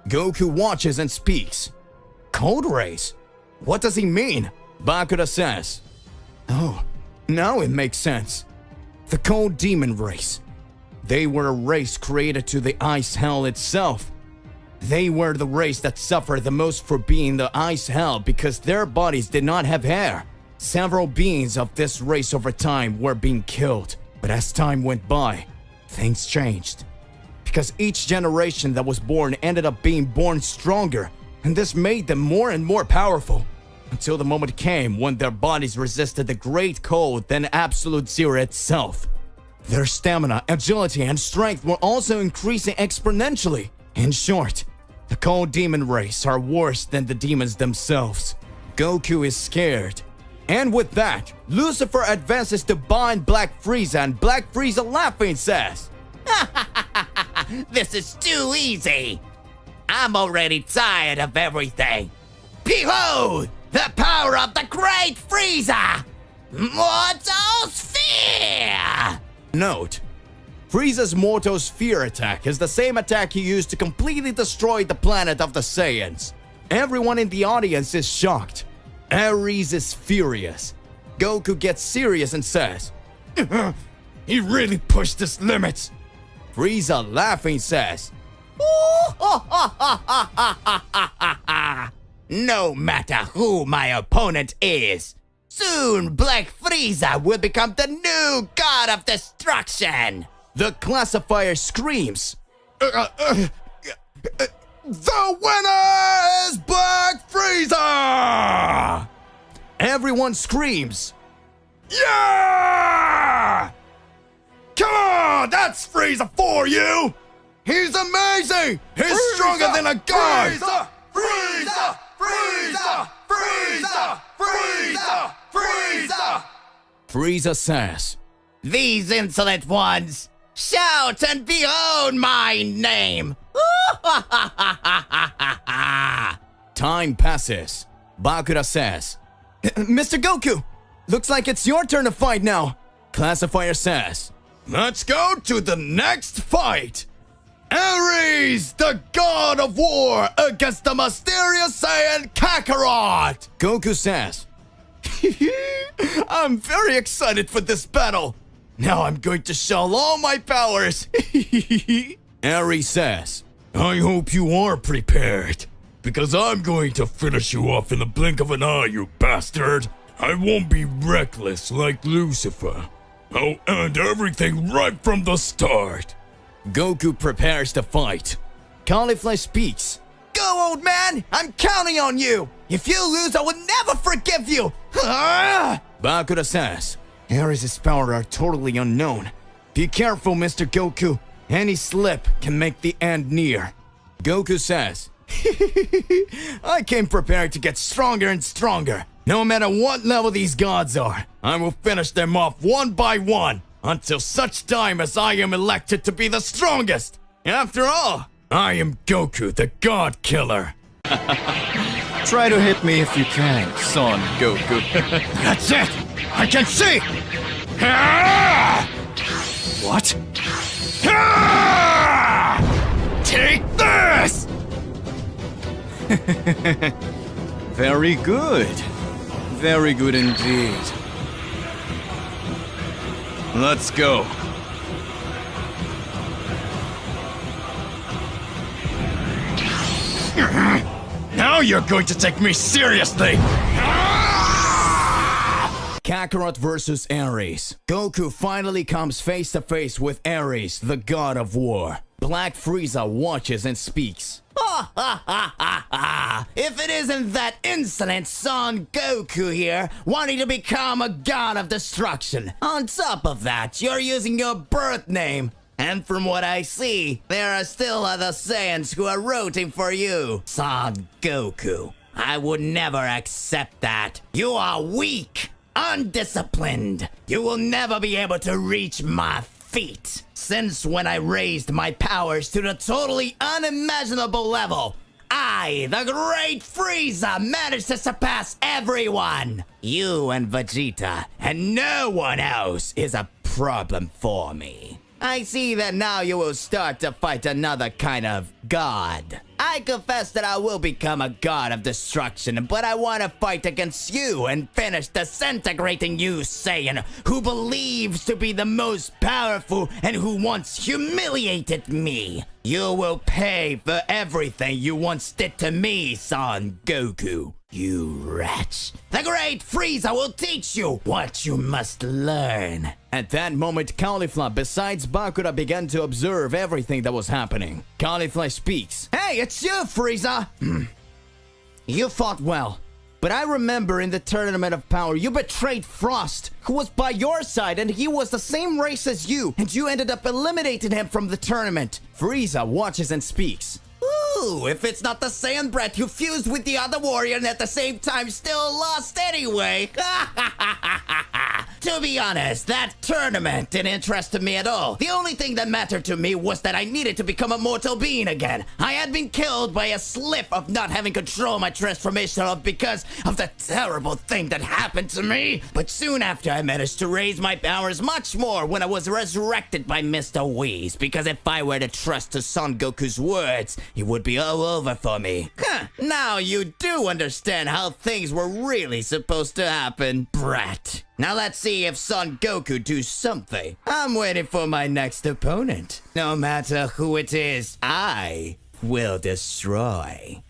Goku watches and speaks. Cold race? What does he mean? Bakura says, "Oh, now it makes sense. The cold demon race. They were a race created to the ice hell itself. They were the race that suffered the most for being the ice hell because their bodies did not have hair. Several beings of this race over time were being killed, but as time went by, things changed. Because each generation that was born ended up being born stronger, and this made them more and more powerful. until the moment came when their bodies resisted the great cold, then absolute zero itself. Their stamina, agility, and strength were also increasing exponentially. In short, the cold demon race are worse than the demons themselves. Goku is scared. And with that, Lucifer advances to bind Black Frieza, and Black Frieza laughing says, This is too easy. I'm already tired of everything. Behold, the power of the Great Frieza! Mortal Sphere! Note: Frieza's Mortal Sphere attack is the same attack he used to completely destroy the planet of the Saiyans. Everyone in the audience is shocked. Ares is furious. Goku gets serious and says, He really pushed his limits. Frieza laughing says, No matter who my opponent is, soon Black Frieza will become the new god of destruction. The classifier screams, The winner is Black Frieza! Everyone screams, Yeah! Come on, that's Frieza for you! He's amazing! He's stronger than a god! Frieza! Frieza! Frieza! Frieza! Frieza! Frieza! Frieza says, These insolent ones, shout and behold my name! Time passes. Bakura says, Mr. Goku, looks like it's your turn to fight now. Classifier says, Let's go to the next fight! Ares, the god of war, against the mysterious Saiyan Kakarot! Goku says, I'm very excited for this battle. Now I'm going to show all my powers. Ares says, I hope you are prepared, because I'm going to finish you off in the blink of an eye, you bastard. I won't be reckless like Lucifer. I'll end everything right from the start. Goku prepares to fight. Caulifla speaks. Go, old man! I'm counting on you! If you lose, I will never forgive you! Bakura says, Ares' power are totally unknown. Be careful, Mr. Goku. Any slip can make the end near. Goku says, I came prepared to get stronger and stronger. No matter what level these gods are, I will finish them off one by one until such time as I am elected to be the strongest. After all, I am Goku, the God Killer. Try to hit me if you can, Son Goku. That's it! I can see! What? Take this! Very good. Very good indeed. Let's go. Now you're going to take me seriously! Kakarot versus Ares. Goku finally comes face to face with Ares, the god of war. Black Frieza watches and speaks. If it isn't that insolent Son Goku here, wanting to become a god of destruction. On top of that, you're using your birth name. And from what I see, there are still other Saiyans who are rooting for you, Son Goku. I would never accept that. You are weak, undisciplined. You will never be able to reach my feet. Since when I raised my powers to the totally unimaginable level, I, the Great Frieza, managed to surpass everyone. You and Vegeta, and no one else is a problem for me. I see that now you will start to fight another kind of god. I confess that I will become a god of destruction, but I want to fight against you and finish disintegrating you, Saiyan, who believes to be the most powerful and who once humiliated me. You will pay for everything you once did to me, Son Goku. You wretch. The Great Frieza will teach you what you must learn. At that moment, Caulifla, besides Bakura, began to observe everything that was happening. Caulifla speaks. Hey, it's you, Frieza! You fought well. But I remember in the Tournament of Power, you betrayed Frost, who was by your side, and he was the same race as you, and you ended up eliminating him from the tournament. Frieza watches and speaks. Ooh, if it's not the Saiyan brat who fused with the other warrior and at the same time still lost anyway. To be honest, that tournament didn't interest me at all. The only thing that mattered to me was that I needed to become a mortal being again. I had been killed by a slip of not having control of my transformation because of the terrible thing that happened to me. But soon after, I managed to raise my powers much more when I was resurrected by Mr. Whis, because if I were to trust to Son Goku's words, it would be all over for me. Now you do understand how things were really supposed to happen, brat. Now let's see if Son Goku do something. I'm waiting for my next opponent. No matter who it is, I will destroy.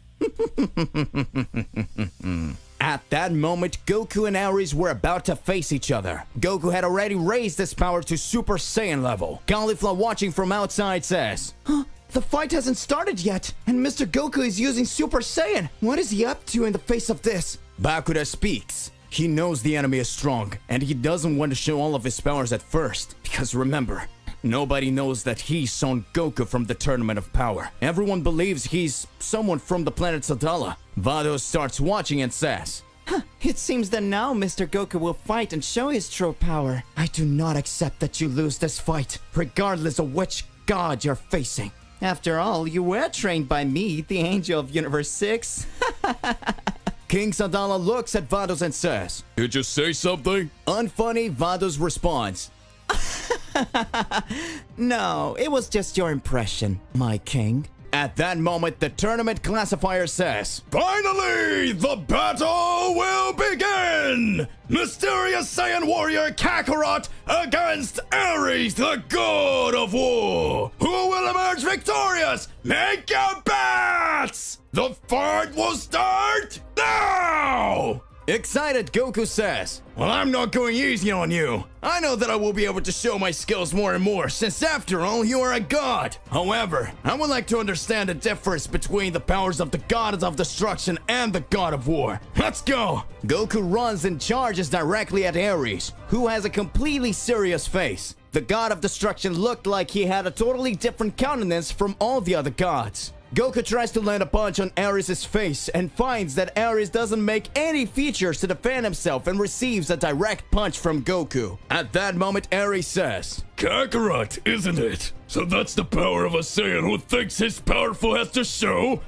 At that moment, Goku and Ares were about to face each other. Goku had already raised his power to Super Saiyan level. Caulifla, watching from outside, says, "Huh? The fight hasn't started yet, and Mr. Goku is using Super Saiyan. What is he up to in the face of this?" Bakura speaks. He knows the enemy is strong, and he doesn't want to show all of his powers at first. Because remember, nobody knows that he's Son Goku from the Tournament of Power. Everyone believes he's someone from the planet Sadala. Vados starts watching and says, "It seems that now Mr. Goku will fight and show his true power. I do not accept that you lose this fight, regardless of which god you're facing. After all, you were trained by me, the Angel of Universe 6. King Sadala looks at Vados and says, "Did you say something?" Unfunny, Vados responds, "No, it was just your impression, my king." At that moment, the tournament classifier says, "Finally, the battle will begin! Mysterious Saiyan warrior Kakarot against Ares, the god of war! Who will emerge victorious? Make your bets! The fight will start now!" Excited, Goku says, "Well, I'm not going easy on you. I know that I will be able to show my skills more and more, since after all, you are a god. However, I would like to understand the difference between the powers of the goddess of destruction and the god of war. Let's go!" Goku runs and charges directly at Ares, who has a completely serious face. The god of destruction looked like he had a totally different countenance from all the other gods. Goku tries to land a punch on Ares' face and finds that Ares doesn't make any features to defend himself and receives a direct punch from Goku. At that moment, Ares says, Kakarot, isn't it? So that's the power of a Saiyan who thinks he's powerful has to show?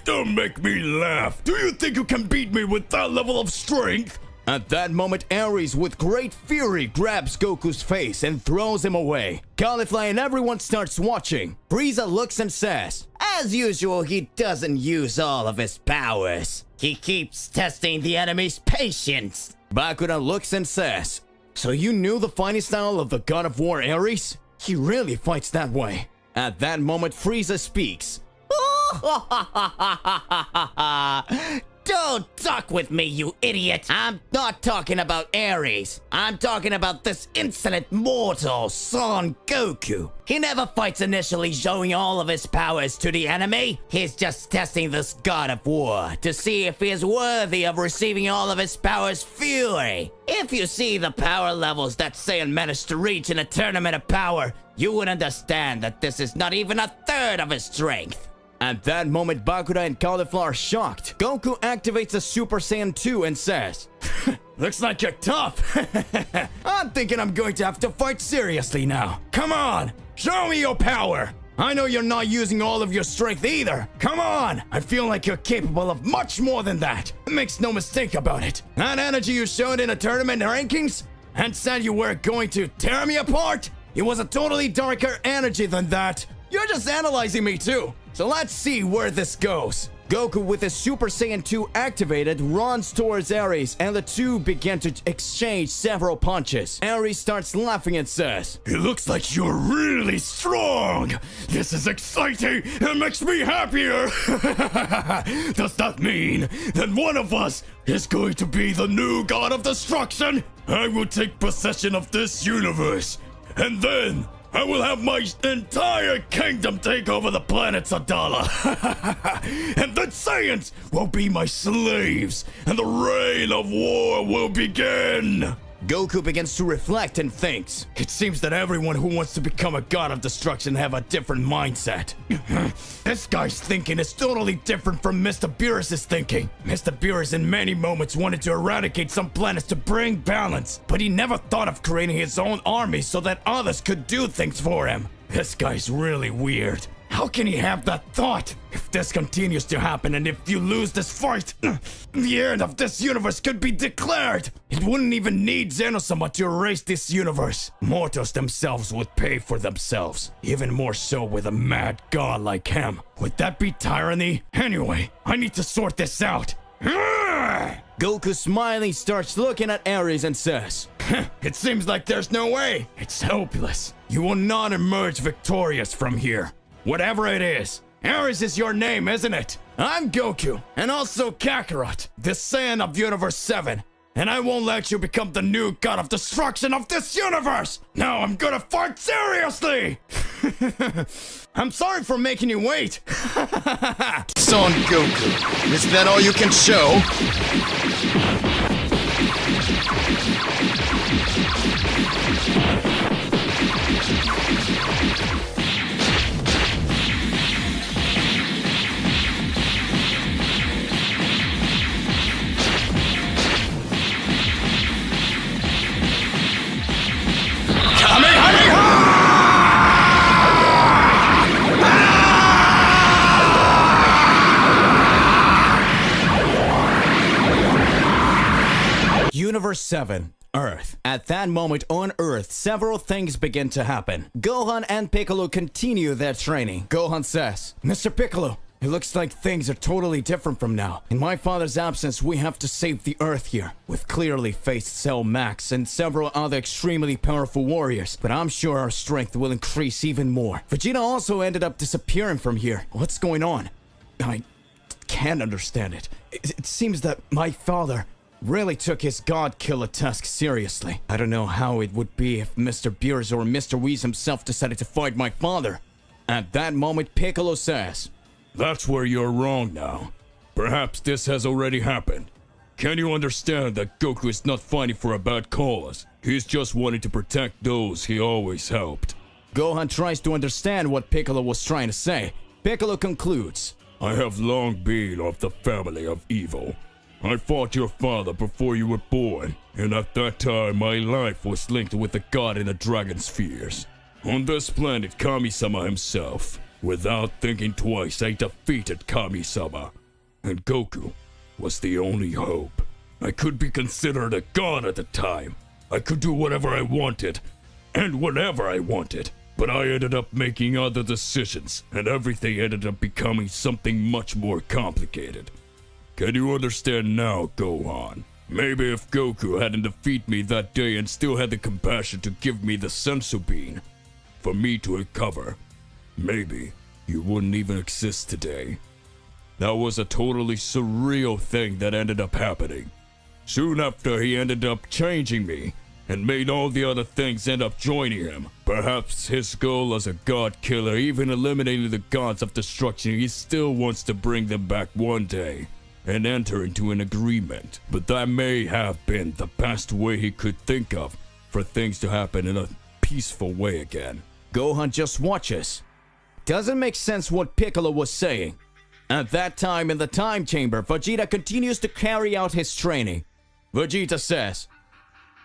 Don't make me laugh. Do you think you can beat me with that level of strength? At that moment, Ares, with great fury, grabs Goku's face and throws him away. Caulifla and everyone starts watching. Frieza looks and says, "As usual, he doesn't use all of his powers. He keeps testing the enemy's patience." Bakura looks and says, "So you knew the fighting style of the god of war, Ares? He really fights that way." At that moment, Frieza speaks. Don't talk with me, you idiot! I'm not talking about Ares. I'm talking about this insolent mortal, Son Goku. He never fights initially showing all of his powers to the enemy. He's just testing this god of war to see if he is worthy of receiving all of his powers' fury. If you see the power levels that Saiyan managed to reach in a tournament of power, you would understand that this is not even a third of his strength. At that moment, Bakura and Caulifla are shocked. Goku activates the Super Saiyan 2 and says, "Looks like you're tough. I'm thinking I'm going to have to fight seriously now. Come on, show me your power. I know you're not using all of your strength either. Come on, I feel like you're capable of much more than that. Makes no mistake about it. That energy you showed in the tournament rankings and said you were going to tear me apart, it was a totally darker energy than that. You're just analyzing me too. So let's see where this goes." Goku, with his Super Saiyan 2 activated, runs towards Ares, and the two begin to exchange several punches. Ares starts laughing and says, "It looks like you're really strong. This is exciting and makes me happier. Does that mean that one of us is going to be the new god of destruction? I will take possession of this universe, and then I will have my entire kingdom take over the planet Sadala. And the Saiyans will be my slaves, and the reign of war will begin. Goku begins to reflect and thinks. It seems that everyone who wants to become a god of destruction have a different mindset. This guy's thinking is totally different from Mr. Beerus' thinking. Mr. Beerus in many moments wanted to eradicate some planets to bring balance, but he never thought of creating his own army so that others could do things for him. This guy's really weird. How can he have that thought? If this continues to happen and if you lose this fight, the end of this universe could be declared. It wouldn't even need Zeno-sama to erase this universe. Mortals themselves would pay for themselves. Even more so with a mad god like him. Would that be tyranny? Anyway, I need to sort this out. Goku smiling starts looking at Ares and says, "It seems like there's no way. It's hopeless. You will not emerge victorious from here. Whatever it is, Ares is your name, isn't it? I'm Goku, and also Kakarot, the Saiyan of Universe 7. And I won't let you become the new god of destruction of this universe! Now I'm gonna fight seriously!" I'm sorry for making you wait. Son Goku, is that all you can show? Universe 7, Earth. At that moment on Earth, several things begin to happen. Gohan and Piccolo continue their training. Gohan says, "Mr. Piccolo, it looks like things are totally different from now. In my father's absence, we have to save the Earth here. We've clearly faced Cell Max and several other extremely powerful warriors, but I'm sure our strength will increase even more. Vegeta also ended up disappearing from here. What's going on? I can't understand it. It seems that my father really took his god killer task seriously. I don't know how it would be if Mr. Beerus or Mr. Whis himself decided to fight my father." At that moment, Piccolo says, That's where you're wrong now. Perhaps this has already happened. Can you understand that Goku is not fighting for a bad cause? He's just wanting to protect those he always helped. Gohan tries to understand what Piccolo was trying to say. Piccolo concludes, I have long been of the family of evil. I fought your father before you were born, and at that time my life was linked with the god in the dragon spheres. On this planet, Kami-sama himself. Without thinking twice, I defeated Kami-sama. And Goku was the only hope. I could be considered a god at the time. I could do whatever I wanted, and whenever I wanted. But I ended up making other decisions, and everything ended up becoming something much more complicated. Can you understand now, Gohan? Maybe if Goku hadn't defeated me that day and still had the compassion to give me the Senzu Bean for me to recover, maybe you wouldn't even exist today. That was a totally surreal thing that ended up happening. Soon after, he ended up changing me and made all the other things end up joining him. Perhaps his goal as a god killer, even eliminating the gods of destruction, he still wants to bring them back one day and enter into an agreement. But that may have been the best way he could think of for things to happen in a peaceful way again. Gohan just watches. Doesn't make sense what Piccolo was saying. At that time in the time chamber, Vegeta continues to carry out his training. Vegeta says,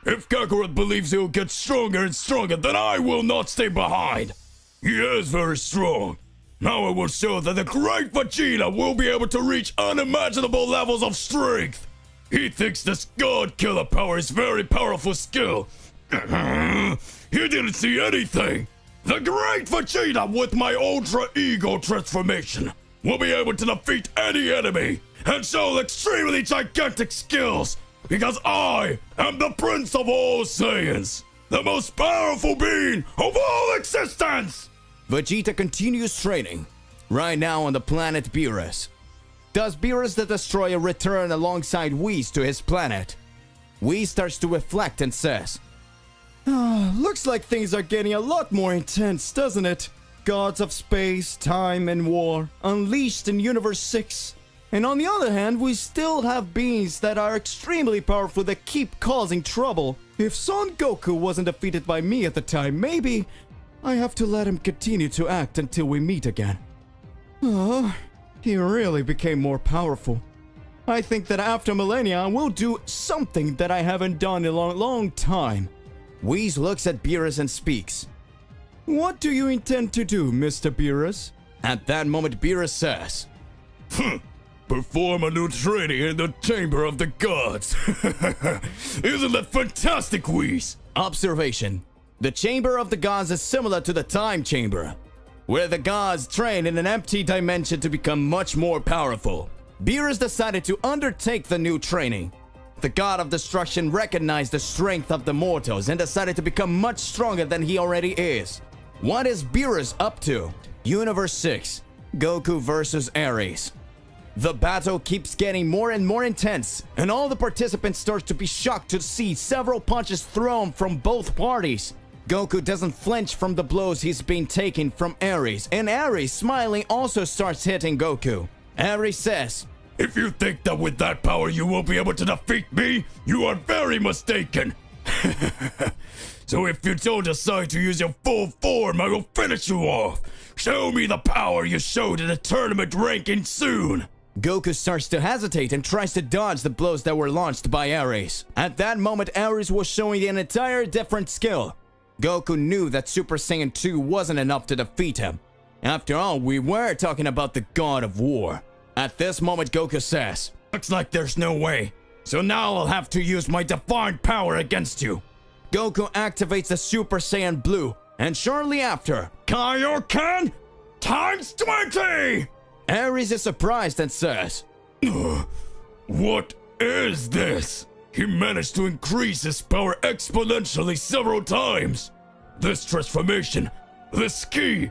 If Kakarot believes he'll get stronger and stronger, then I will not stay behind. He is very strong. Now I will show that the great Vegeta will be able to reach unimaginable levels of strength. He thinks this God Killer power is very powerful skill. He didn't see anything. The great Vegeta with my Ultra Ego transformation will be able to defeat any enemy and show extremely gigantic skills because I am the Prince of all Saiyans, the most powerful being of all existence. Vegeta continues training, right now on the planet Beerus. Does Beerus the Destroyer return alongside Whis to his planet? Whis starts to reflect and says, Looks like things are getting a lot more intense, doesn't it? Gods of space, time, and war, unleashed in Universe 6. And on the other hand, we still have beings that are extremely powerful that keep causing trouble. If Son Goku wasn't defeated by me at the time, maybe I have to let him continue to act until we meet again. Oh, he really became more powerful. I think that after millennia, I will do something that I haven't done in a long time. Whis looks at Beerus and speaks. What do you intend to do, Mr. Beerus? At that moment, Beerus says, Perform a new training in the Chamber of the Gods. Isn't that fantastic, Whis? Observation. The Chamber of the Gods is similar to the Time Chamber, where the gods train in an empty dimension to become much more powerful. Beerus decided to undertake the new training. The God of Destruction recognized the strength of the mortals and decided to become much stronger than he already is. What is Beerus up to? Universe 6, Goku versus Ares. The battle keeps getting more and more intense, and all the participants start to be shocked to see several punches thrown from both parties. Goku doesn't flinch from the blows he's been taking from Ares, and Ares, smiling, also starts hitting Goku. Ares says, If you think that with that power you will be able to defeat me, you are very mistaken. So if you don't decide to use your full form, I will finish you off. Show me the power you showed in the tournament ranking soon. Goku starts to hesitate and tries to dodge the blows that were launched by Ares. At that moment, Ares was showing an entire different skill. Goku knew that Super Saiyan 2 wasn't enough to defeat him. After all, we were talking about the God of War. At this moment, Goku says, Looks like there's no way. So now I'll have to use my divine power against you. Goku activates the Super Saiyan Blue, and shortly after, Kaioken times 20! Ares is surprised and says, What is this? He managed to increase his power exponentially several times. This transformation, this ki,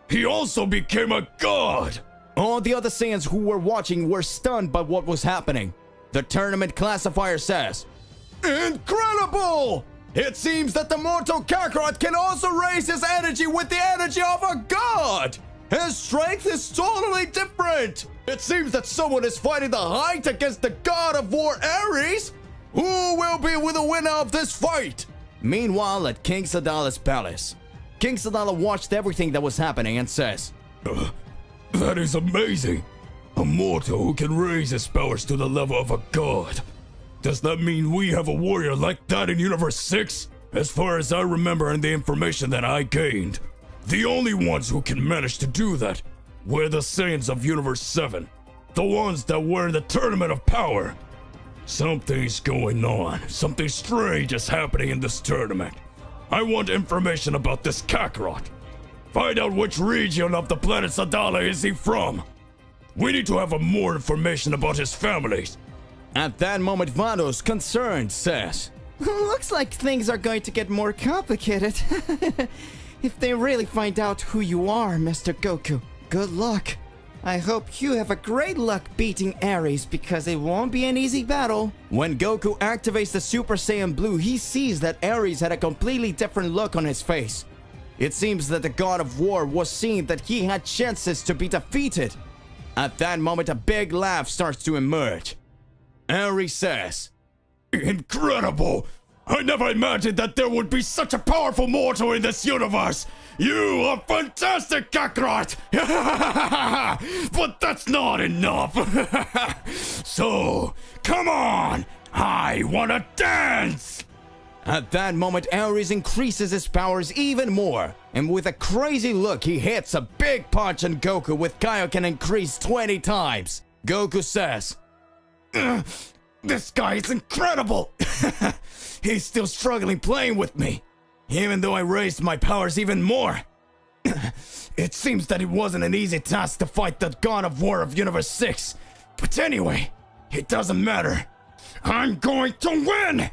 he also became a god. All the other Saiyans who were watching were stunned by what was happening. The tournament classifier says, Incredible! It seems that the mortal Kakarot can also raise his energy with the energy of a god! His strength is totally different! It seems that someone is fighting the height against the God of War Ares! Who will be the winner of this fight? Meanwhile, at King Sadala's palace, King Sadala watched everything that was happening and says, That is amazing! A mortal who can raise his powers to the level of a god. Does that mean we have a warrior like that in Universe 6? As far as I remember and the information that I gained, the only ones who can manage to do that were the Saiyans of Universe 7. The ones that were in the Tournament of Power. Something's going on. Something strange is happening in this tournament. I want information about this Kakarot. Find out which region of the planet Sadala is he from. We need to have more information about his families. At that moment, Vados, concerned, says, Looks like things are going to get more complicated. If they really find out who you are, Mr. Goku, good luck. I hope you have a great luck beating Ares because it won't be an easy battle. When Goku activates the Super Saiyan Blue, he sees that Ares had a completely different look on his face. It seems that the God of War was seeing that he had chances to be defeated. At that moment, a big laugh starts to emerge. Ares says, Incredible! I never imagined that there would be such a powerful mortal in this universe! You are fantastic, Kakarot! But that's not enough! So, come on! I wanna dance! At that moment, Ares increases his powers even more, and with a crazy look, he hits a big punch on Goku with Kaioken increased 20 times. Goku says, This guy is incredible! He's still struggling playing with me, even though I raised my powers even more. It seems that it wasn't an easy task to fight the God of War of Universe 6. But anyway, it doesn't matter. I'm going to win!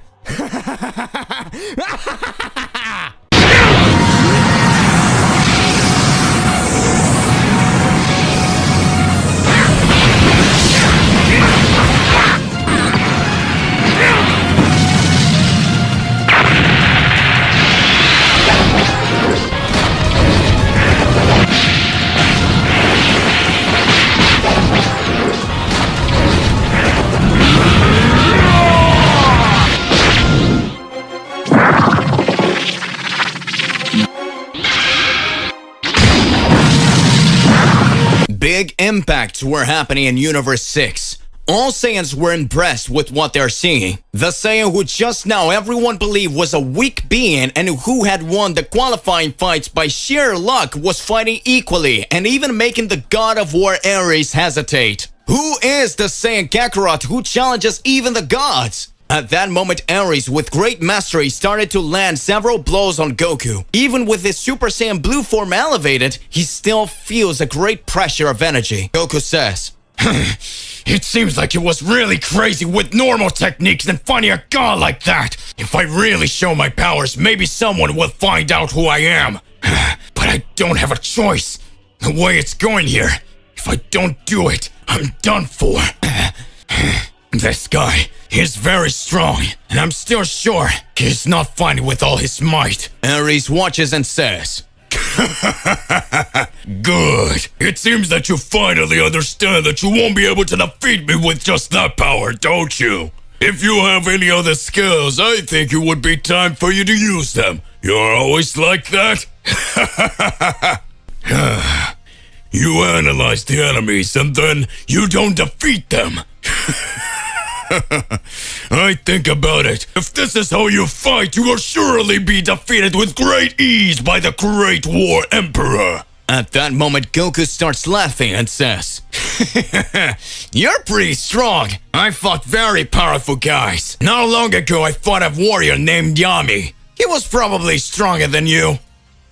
Big impacts were happening in Universe 6. All Saiyans were impressed with what they're seeing. The Saiyan who just now everyone believed was a weak being and who had won the qualifying fights by sheer luck was fighting equally and even making the God of War Ares hesitate. Who is the Saiyan Kakarot who challenges even the gods? At that moment, Ares, with great mastery, started to land several blows on Goku. Even with his Super Saiyan Blue form elevated, he still feels a great pressure of energy. Goku says, It seems like it was really crazy with normal techniques and finding a god like that. If I really show my powers, maybe someone will find out who I am. But I don't have a choice. The way it's going here, if I don't do it, I'm done for. This guy is very strong, and I'm still sure he's not fighting with all his might. Ares watches and says, Good. It seems that you finally understand that you won't be able to defeat me with just that power, don't you? If you have any other skills, I think it would be time for you to use them. You're always like that? You analyze the enemies and then you don't defeat them. I think about it. If this is how you fight, you will surely be defeated with great ease by the Great War Emperor. At that moment, Goku starts laughing and says, You're pretty strong. I fought very powerful guys. Not long ago, I fought a warrior named Yami. He was probably stronger than you.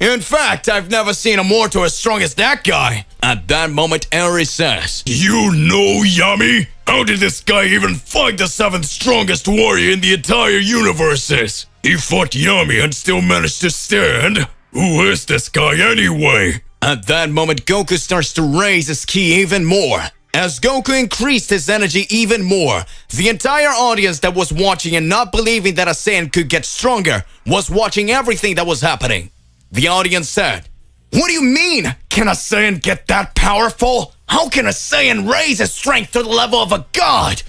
In fact, I've never seen a mortal as strong as that guy. At that moment, Ares says, You know Yami? How did this guy even fight the 7th strongest warrior in the entire universes? He fought Yami and still managed to stand? Who is this guy anyway? At that moment, Goku starts to raise his ki even more. As Goku increased his energy even more, the entire audience that was watching and not believing that a Saiyan could get stronger was watching everything that was happening. The audience said, What do you mean? Can a Saiyan get that powerful? How can a Saiyan raise his strength to the level of a god?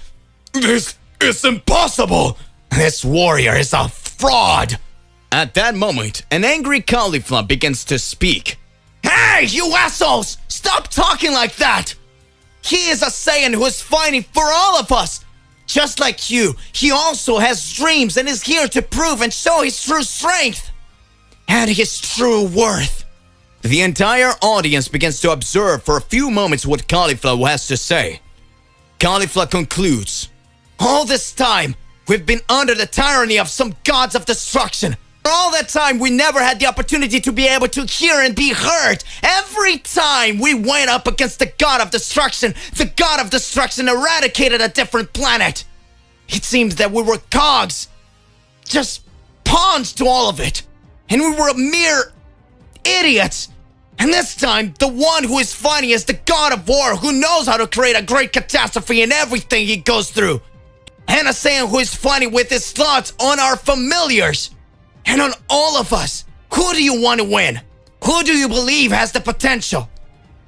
This is impossible! This warrior is a fraud! At that moment, an angry Caulifla begins to speak. Hey, you assholes! Stop talking like that! He is a Saiyan who is fighting for all of us! Just like you, he also has dreams and is here to prove and show his true strength! And his true worth. The entire audience begins to observe for a few moments what Caulifla has to say. Caulifla concludes, All this time, we've been under the tyranny of some gods of destruction. For all that time, we never had the opportunity to be able to hear and be heard. Every time we went up against the god of destruction, the god of destruction eradicated a different planet. It seems that we were cogs, just pawns to all of it. And we were mere idiots. And this time, the one who is fighting is the god of war who knows how to create a great catastrophe in everything he goes through. And a Saiyan who is fighting with his thoughts on our familiars. And on all of us. Who do you want to win? Who do you believe has the potential?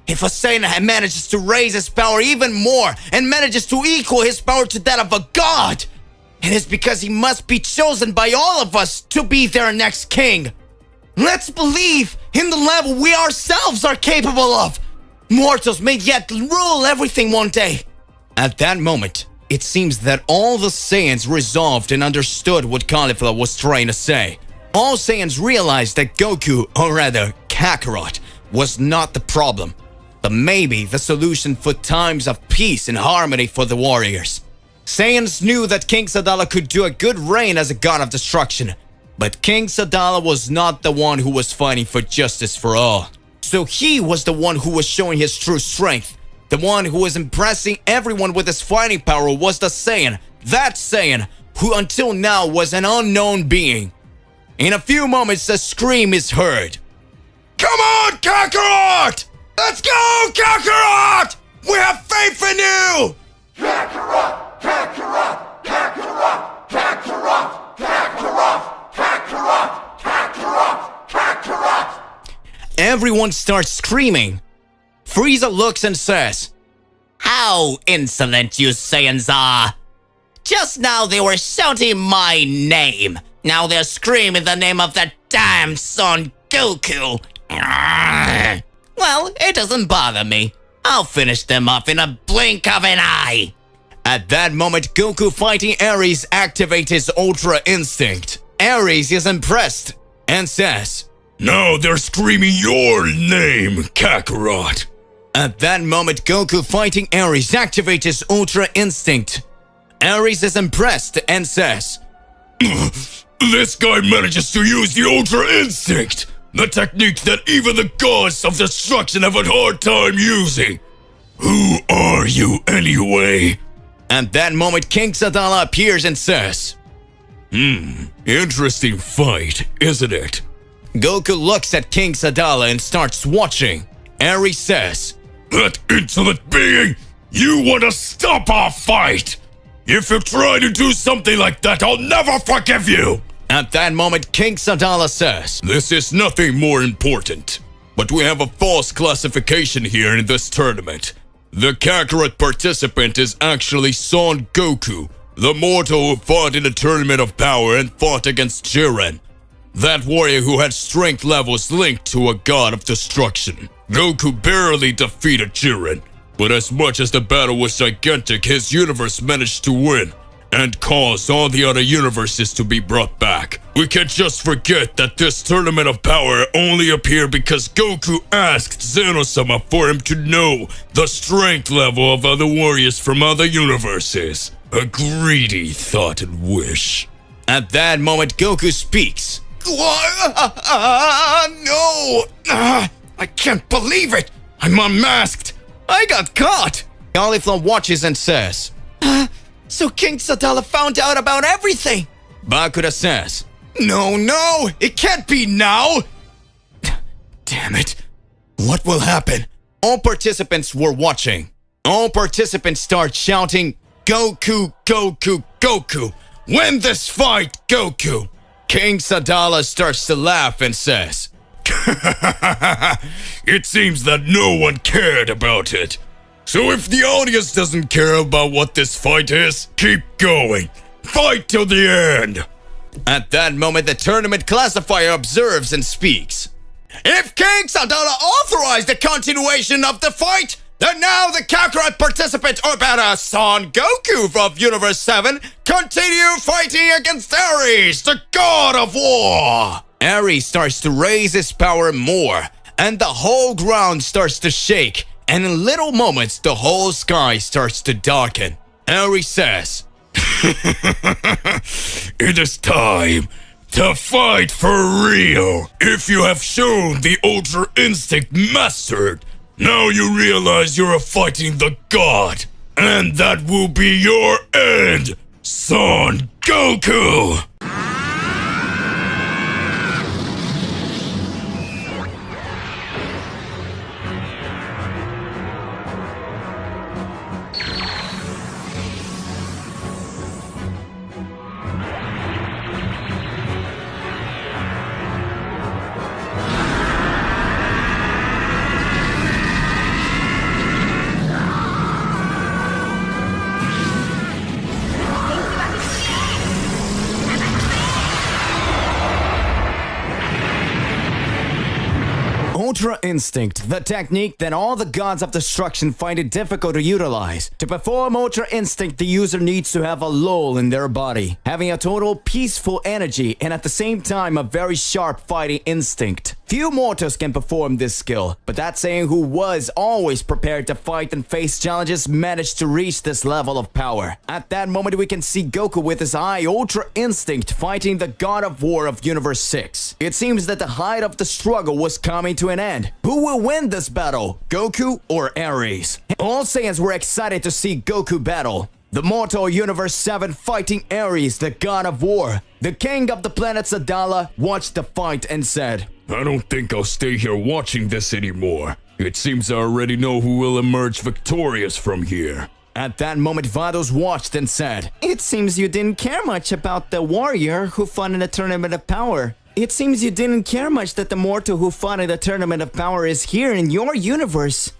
If a Saiyan manages to raise his power even more and manages to equal his power to that of a god, it is because he must be chosen by all of us to be their next king. Let's believe in the level we ourselves are capable of. Mortals may yet rule everything one day. At that moment, it seems that all the Saiyans resolved and understood what Caulifla was trying to say. All Saiyans realized that Goku, or rather Kakarot, was not the problem, but maybe the solution for times of peace and harmony for the warriors. Saiyans knew that King Sadala could do a good reign as a god of destruction, but King Sadala was not the one who was fighting for justice for all. So he was the one who was showing his true strength. The one who was impressing everyone with his fighting power was the Saiyan, that Saiyan, who until now was an unknown being. In a few moments, a scream is heard. Come on, Kakarot! Let's go, Kakarot! We have faith in you! Kakarot! Kakarot! Kakarot! Kakarot! Kakarot! Kakarot! Kakarot! Kakarot! Everyone starts screaming. Frieza looks and says, How insolent you Saiyans are! Just now they were shouting my name. Now they're screaming the name of that damn son Goku. Well, it doesn't bother me. I'll finish them off in a blink of an eye. At that moment, Goku fighting Ares activates his Ultra Instinct. Ares is impressed and says, "Now they're screaming your name, Kakarot." At that moment, Goku fighting Ares activates his Ultra Instinct. Ares is impressed and says, "This guy manages to use the Ultra Instinct, the technique that even the gods of destruction have a hard time using. Who are you anyway?" At that moment, King Sadala appears and says, Interesting fight, isn't it? Goku looks at King Sadala and starts watching. Ares says, "That insolent being! You want to stop our fight! If you try to do something like that, I'll never forgive you!" At that moment, King Sadala says, "This is nothing more important, but we have a false classification here in this tournament. The Kakarot participant is actually Son Goku, the mortal who fought in the Tournament of Power and fought against Jiren, that warrior who had strength levels linked to a god of destruction. Goku barely defeated Jiren, but as much as the battle was gigantic, his universe managed to win and caused all the other universes to be brought back. We can't just forget that this Tournament of Power only appeared because Goku asked Zeno-sama for him to know the strength level of other warriors from other universes. A greedy thought and wish." At that moment, Goku speaks. No! I can't believe it! I'm unmasked! I got caught! Cauliflower watches and says, So King Sadala found out about everything! Bakura says, No! It can't be now! Damn it. What will happen? all participants were watching. All participants start shouting, "Goku, Goku, Goku! Win this fight, Goku!" King Sadala starts to laugh and says, "It seems that no one cared about it. So if the audience doesn't care about what this fight is, keep going. Fight till the end." At that moment, the tournament classifier observes and speaks. "If King Sadala authorized the continuation of the fight, then now the Kakarot participant, or better, Son Goku of Universe 7, continue fighting against Ares, the god of war." Ares starts to raise his power more, and the whole ground starts to shake, and in little moments, the whole sky starts to darken. Ares says, "It is time to fight for real. If you have shown the Ultra Instinct mastered, now you realize you're fighting the god. And that will be your end, Son Goku!" Ultra Instinct, the technique that all the gods of destruction find it difficult to utilize. To perform Ultra Instinct, the user needs to have a lull in their body, having a total peaceful energy and at the same time a very sharp fighting instinct. Few mortals can perform this skill, but that Saiyan who was always prepared to fight and face challenges managed to reach this level of power. At that moment, we can see Goku with his eye Ultra Instinct fighting the God of War of Universe 6. It seems that the height of the struggle was coming to an end. Who will win this battle, Goku or Ares? All Saiyans were excited to see Goku battle. The mortal Universe 7 fighting Ares, the God of War. The king of the planet Sadala watched the fight and said, "I don't think I'll stay here watching this anymore. It seems I already know who will emerge victorious from here." At that moment, Vados watched and said, "It seems you didn't care much about the warrior who fought in the Tournament of Power. It seems you didn't care much that the mortal who fought in the Tournament of Power is here in your universe.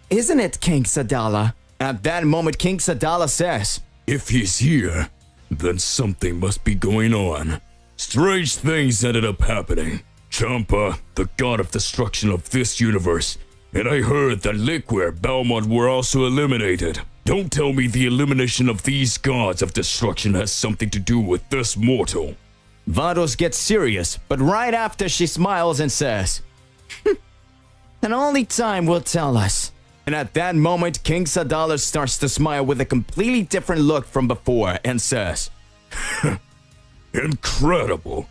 Isn't it, King Sadala?" At that moment, King Sadala says, "If he's here, then something must be going on. Strange things ended up happening. Champa, the god of destruction of this universe, And I heard that Liquid, Belmont were also eliminated. Don't tell me the elimination of these gods of destruction has something to do with this mortal. Vados gets serious, but right after she smiles and says, and only time will tell us. And at that moment, King Sadala starts to smile with a completely different look from before and says, Incredible.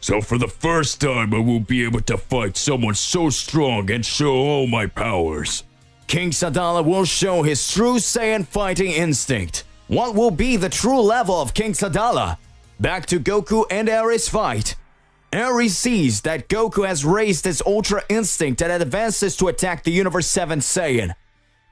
So for the first time, I will be able to fight someone so strong and show all my powers. King Sadala will show his true Saiyan fighting instinct. What will be the true level of King Sadala? Back to Goku and Ares fight. Ares sees that Goku has raised his Ultra Instinct and advances to attack the Universe 7 Saiyan.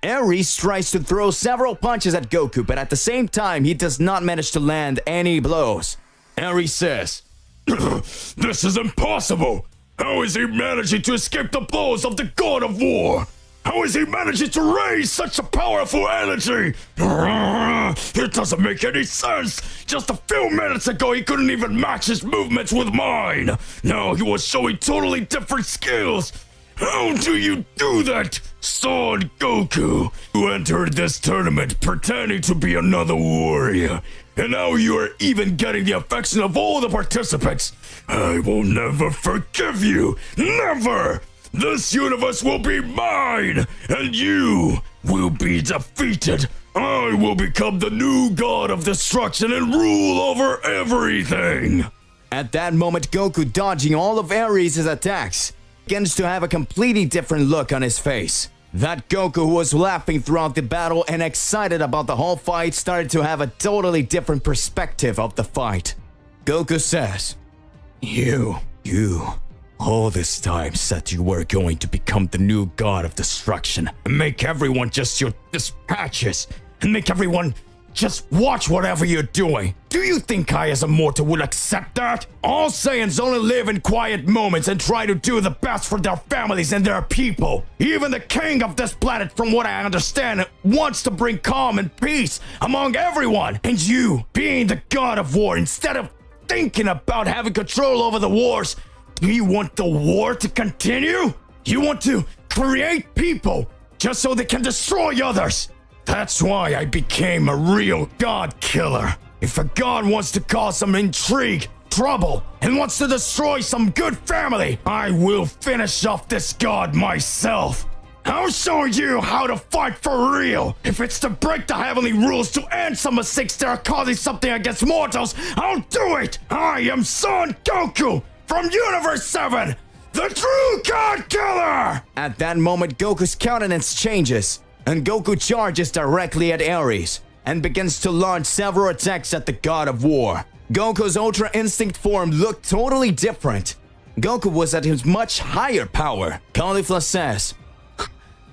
Ares tries to throw several punches at Goku, but at the same time, he does not manage to land any blows. Ares says, This is impossible! How is he managing to escape the blows of the God of War? How is he managing to raise such a powerful energy? It doesn't make any sense! Just a few minutes ago he couldn't even match his movements with mine! Now he was showing totally different skills! How do you do that, Son Goku? You entered this tournament pretending to be another warrior, and now you are even getting the affection of all the participants. I will never forgive you! Never! This universe will be mine, and you will be defeated. I will become the new god of destruction and rule over everything. At that moment, Goku, dodging all of Ares' attacks, begins to have a completely different look on his face. That Goku who was laughing throughout the battle and excited about the whole fight started to have a totally different perspective of the fight. Goku says, You, all this time said you were going to become the new god of destruction and make everyone just your dispatches and make everyone just watch whatever you're doing. Do you think I as a mortal would accept that? All Saiyans only live in quiet moments and try to do the best for their families and their people. Even the king of this planet, from what I understand, wants to bring calm and peace among everyone. And you, being the god of war, instead of thinking about having control over the wars, do you want the war to continue? You want to create people just so they can destroy others. That's why I became a real god killer. If a god wants to cause some intrigue, trouble, and wants to destroy some good family, I will finish off this god myself. I'll show you how to fight for real. If it's to break the heavenly rules to end some mistakes that are causing something against mortals, I'll do it. I am Son Goku from Universe 7, the true god killer. At that moment, Goku's countenance changes, and Goku charges directly at Ares and begins to launch several attacks at the God of War. Goku's Ultra Instinct form looked totally different. Goku was at his much higher power. Caulifla says,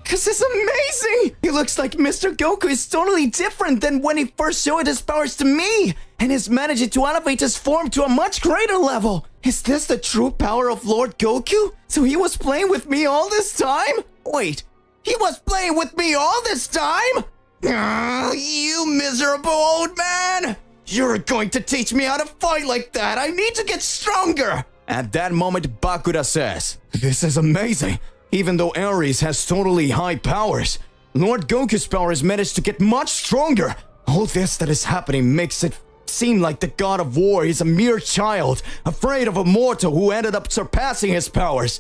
"This is amazing! It looks like Mr. Goku is totally different than when he first showed his powers to me, and is managing to elevate his form to a much greater level. Is this the true power of Lord Goku? So he was playing with me all this time? Wait, he was playing with me all this time? You miserable old man! You're going to teach me how to fight like that! I need to get stronger!" At that moment, Bakura says, "This is amazing! Even though Ares has totally high powers, Lord Goku's powers managed to get much stronger. All this that is happening makes it seem like the God of War is a mere child, afraid of a mortal who ended up surpassing his powers."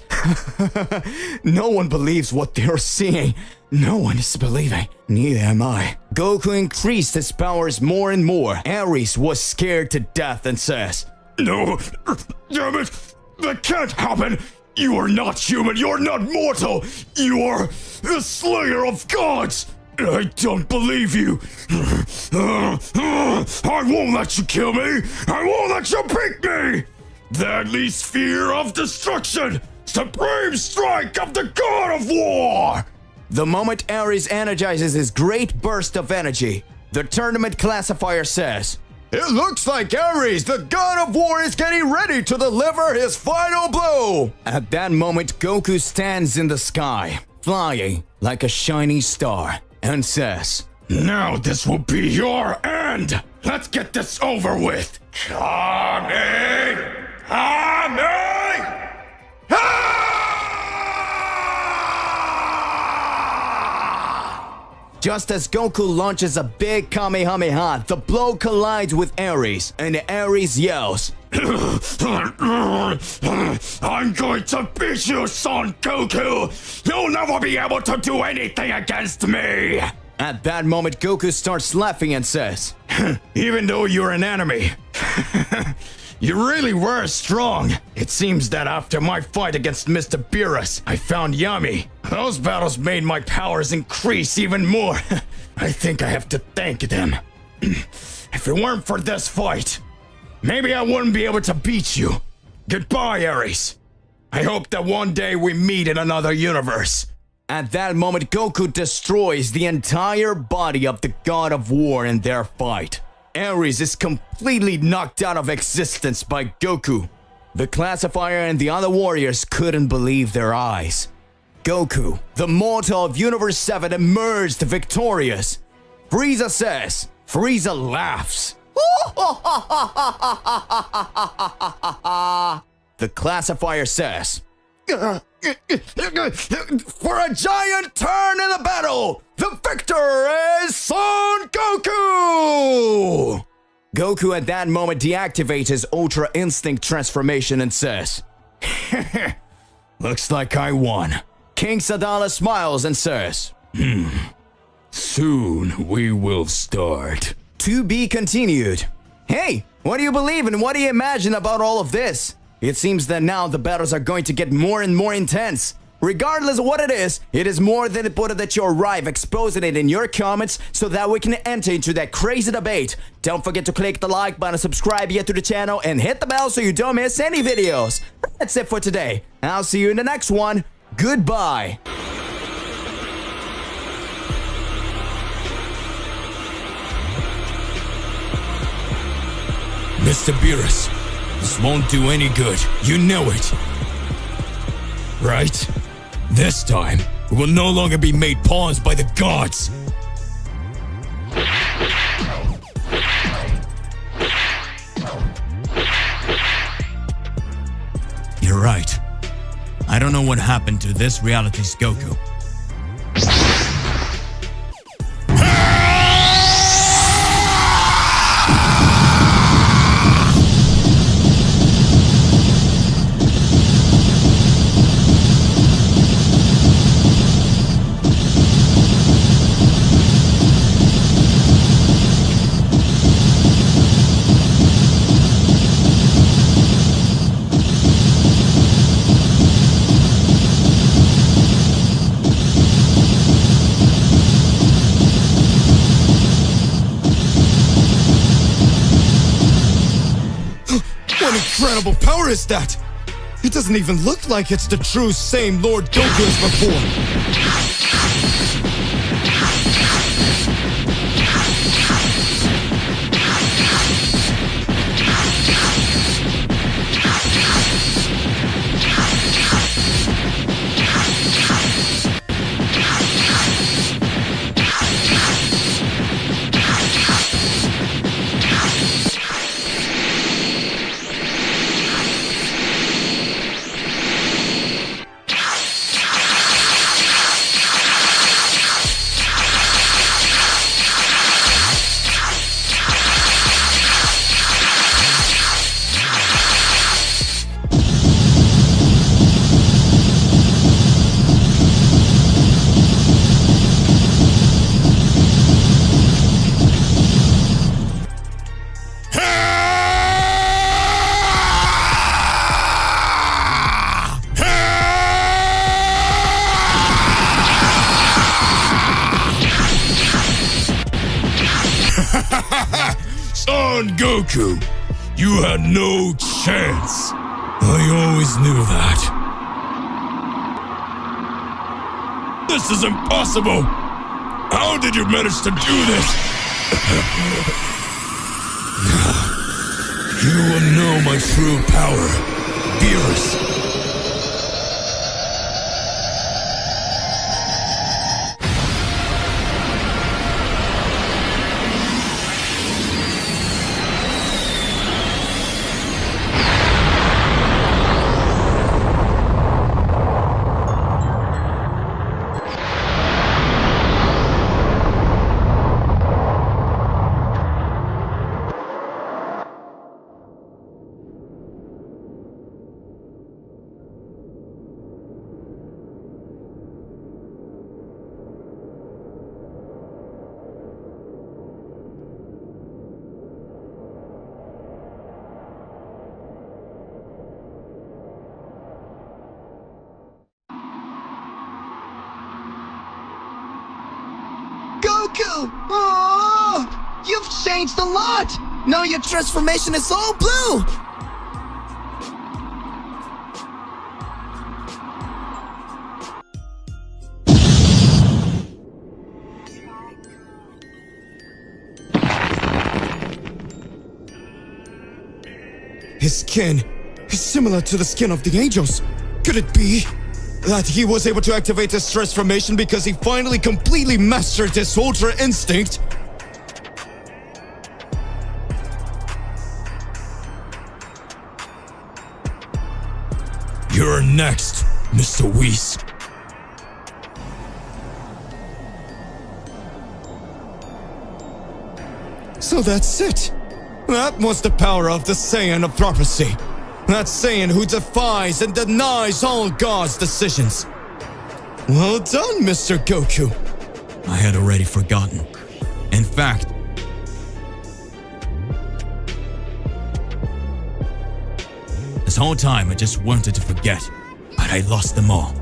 No one believes what they're seeing. No one is believing. Neither am I. Goku increased his powers more and more. Ares was scared to death and says, "No, damn it, that can't happen. You are not human, you're not mortal. You are the slayer of gods. I don't believe you. I won't let you kill me. I won't let you beat me. Deadly sphere of destruction. Supreme strike of the God of War." The moment Ares energizes his great burst of energy, the tournament classifier says, "It looks like Ares, the God of War, is getting ready to deliver his final blow." At that moment, Goku stands in the sky, flying like a shining star, and says, "Now this will be your end. Let's get this over with. Kame! Kame! Ah! Just as Goku launches a big Kamehameha, the blow collides with Ares, and Ares yells, I'm going to beat you, Son Goku! You'll never be able to do anything against me! At that moment, Goku starts laughing and says, Even though you're an enemy, you really were strong. It seems that after my fight against Mr. Beerus, I found Yami. Those battles made my powers increase even more. I think I have to thank them. If it weren't for this fight, maybe I wouldn't be able to beat you. Goodbye, Ares. I hope that one day we meet in another universe. At that moment, Goku destroys the entire body of the God of War in their fight. Ares is completely knocked out of existence by Goku. The classifier and the other warriors couldn't believe their eyes. Goku, the mortal of Universe 7, emerged victorious. Frieza says, Frieza laughs. The classifier says, for a giant turn in the battle, the victor is Son Goku! Goku at that moment deactivates his Ultra Instinct transformation and says, looks like I won. King Sadala smiles and says, Soon we will start. To be continued. Hey, what do you believe and what do you imagine about all of this? It seems that now the battles are going to get more and more intense. Regardless of what it is more than important that you arrive exposing it in your comments so that we can enter into that crazy debate. Don't forget to click the like button, subscribe here to the channel, and hit the bell so you don't miss any videos. That's it for today. I'll see you in the next one. Goodbye. Mr. Beerus, this won't do any good. You know it. Right? This time, we will no longer be made pawns by the gods. You're right. I don't know what happened to this reality's Goku. What incredible power is that? It doesn't even look like it's the true same Lord Goku as before. Son Goku, you had no chance. I always knew that. This is impossible. How did you manage to do this? You will know my true power, Beerus. Oh, you've changed a lot! Now your transformation is all blue! His skin is similar to the skin of the angels. Could it be that he was able to activate his transformation because he finally completely mastered his Ultra Instinct? You're next, Mr. Whis. So that's it. That was the power of the Saiyan of prophecy. That Saiyan who defies and denies all God's decisions. Well done, Mr. Goku. I had already forgotten. In fact, this whole time I just wanted to forget, but I lost them all.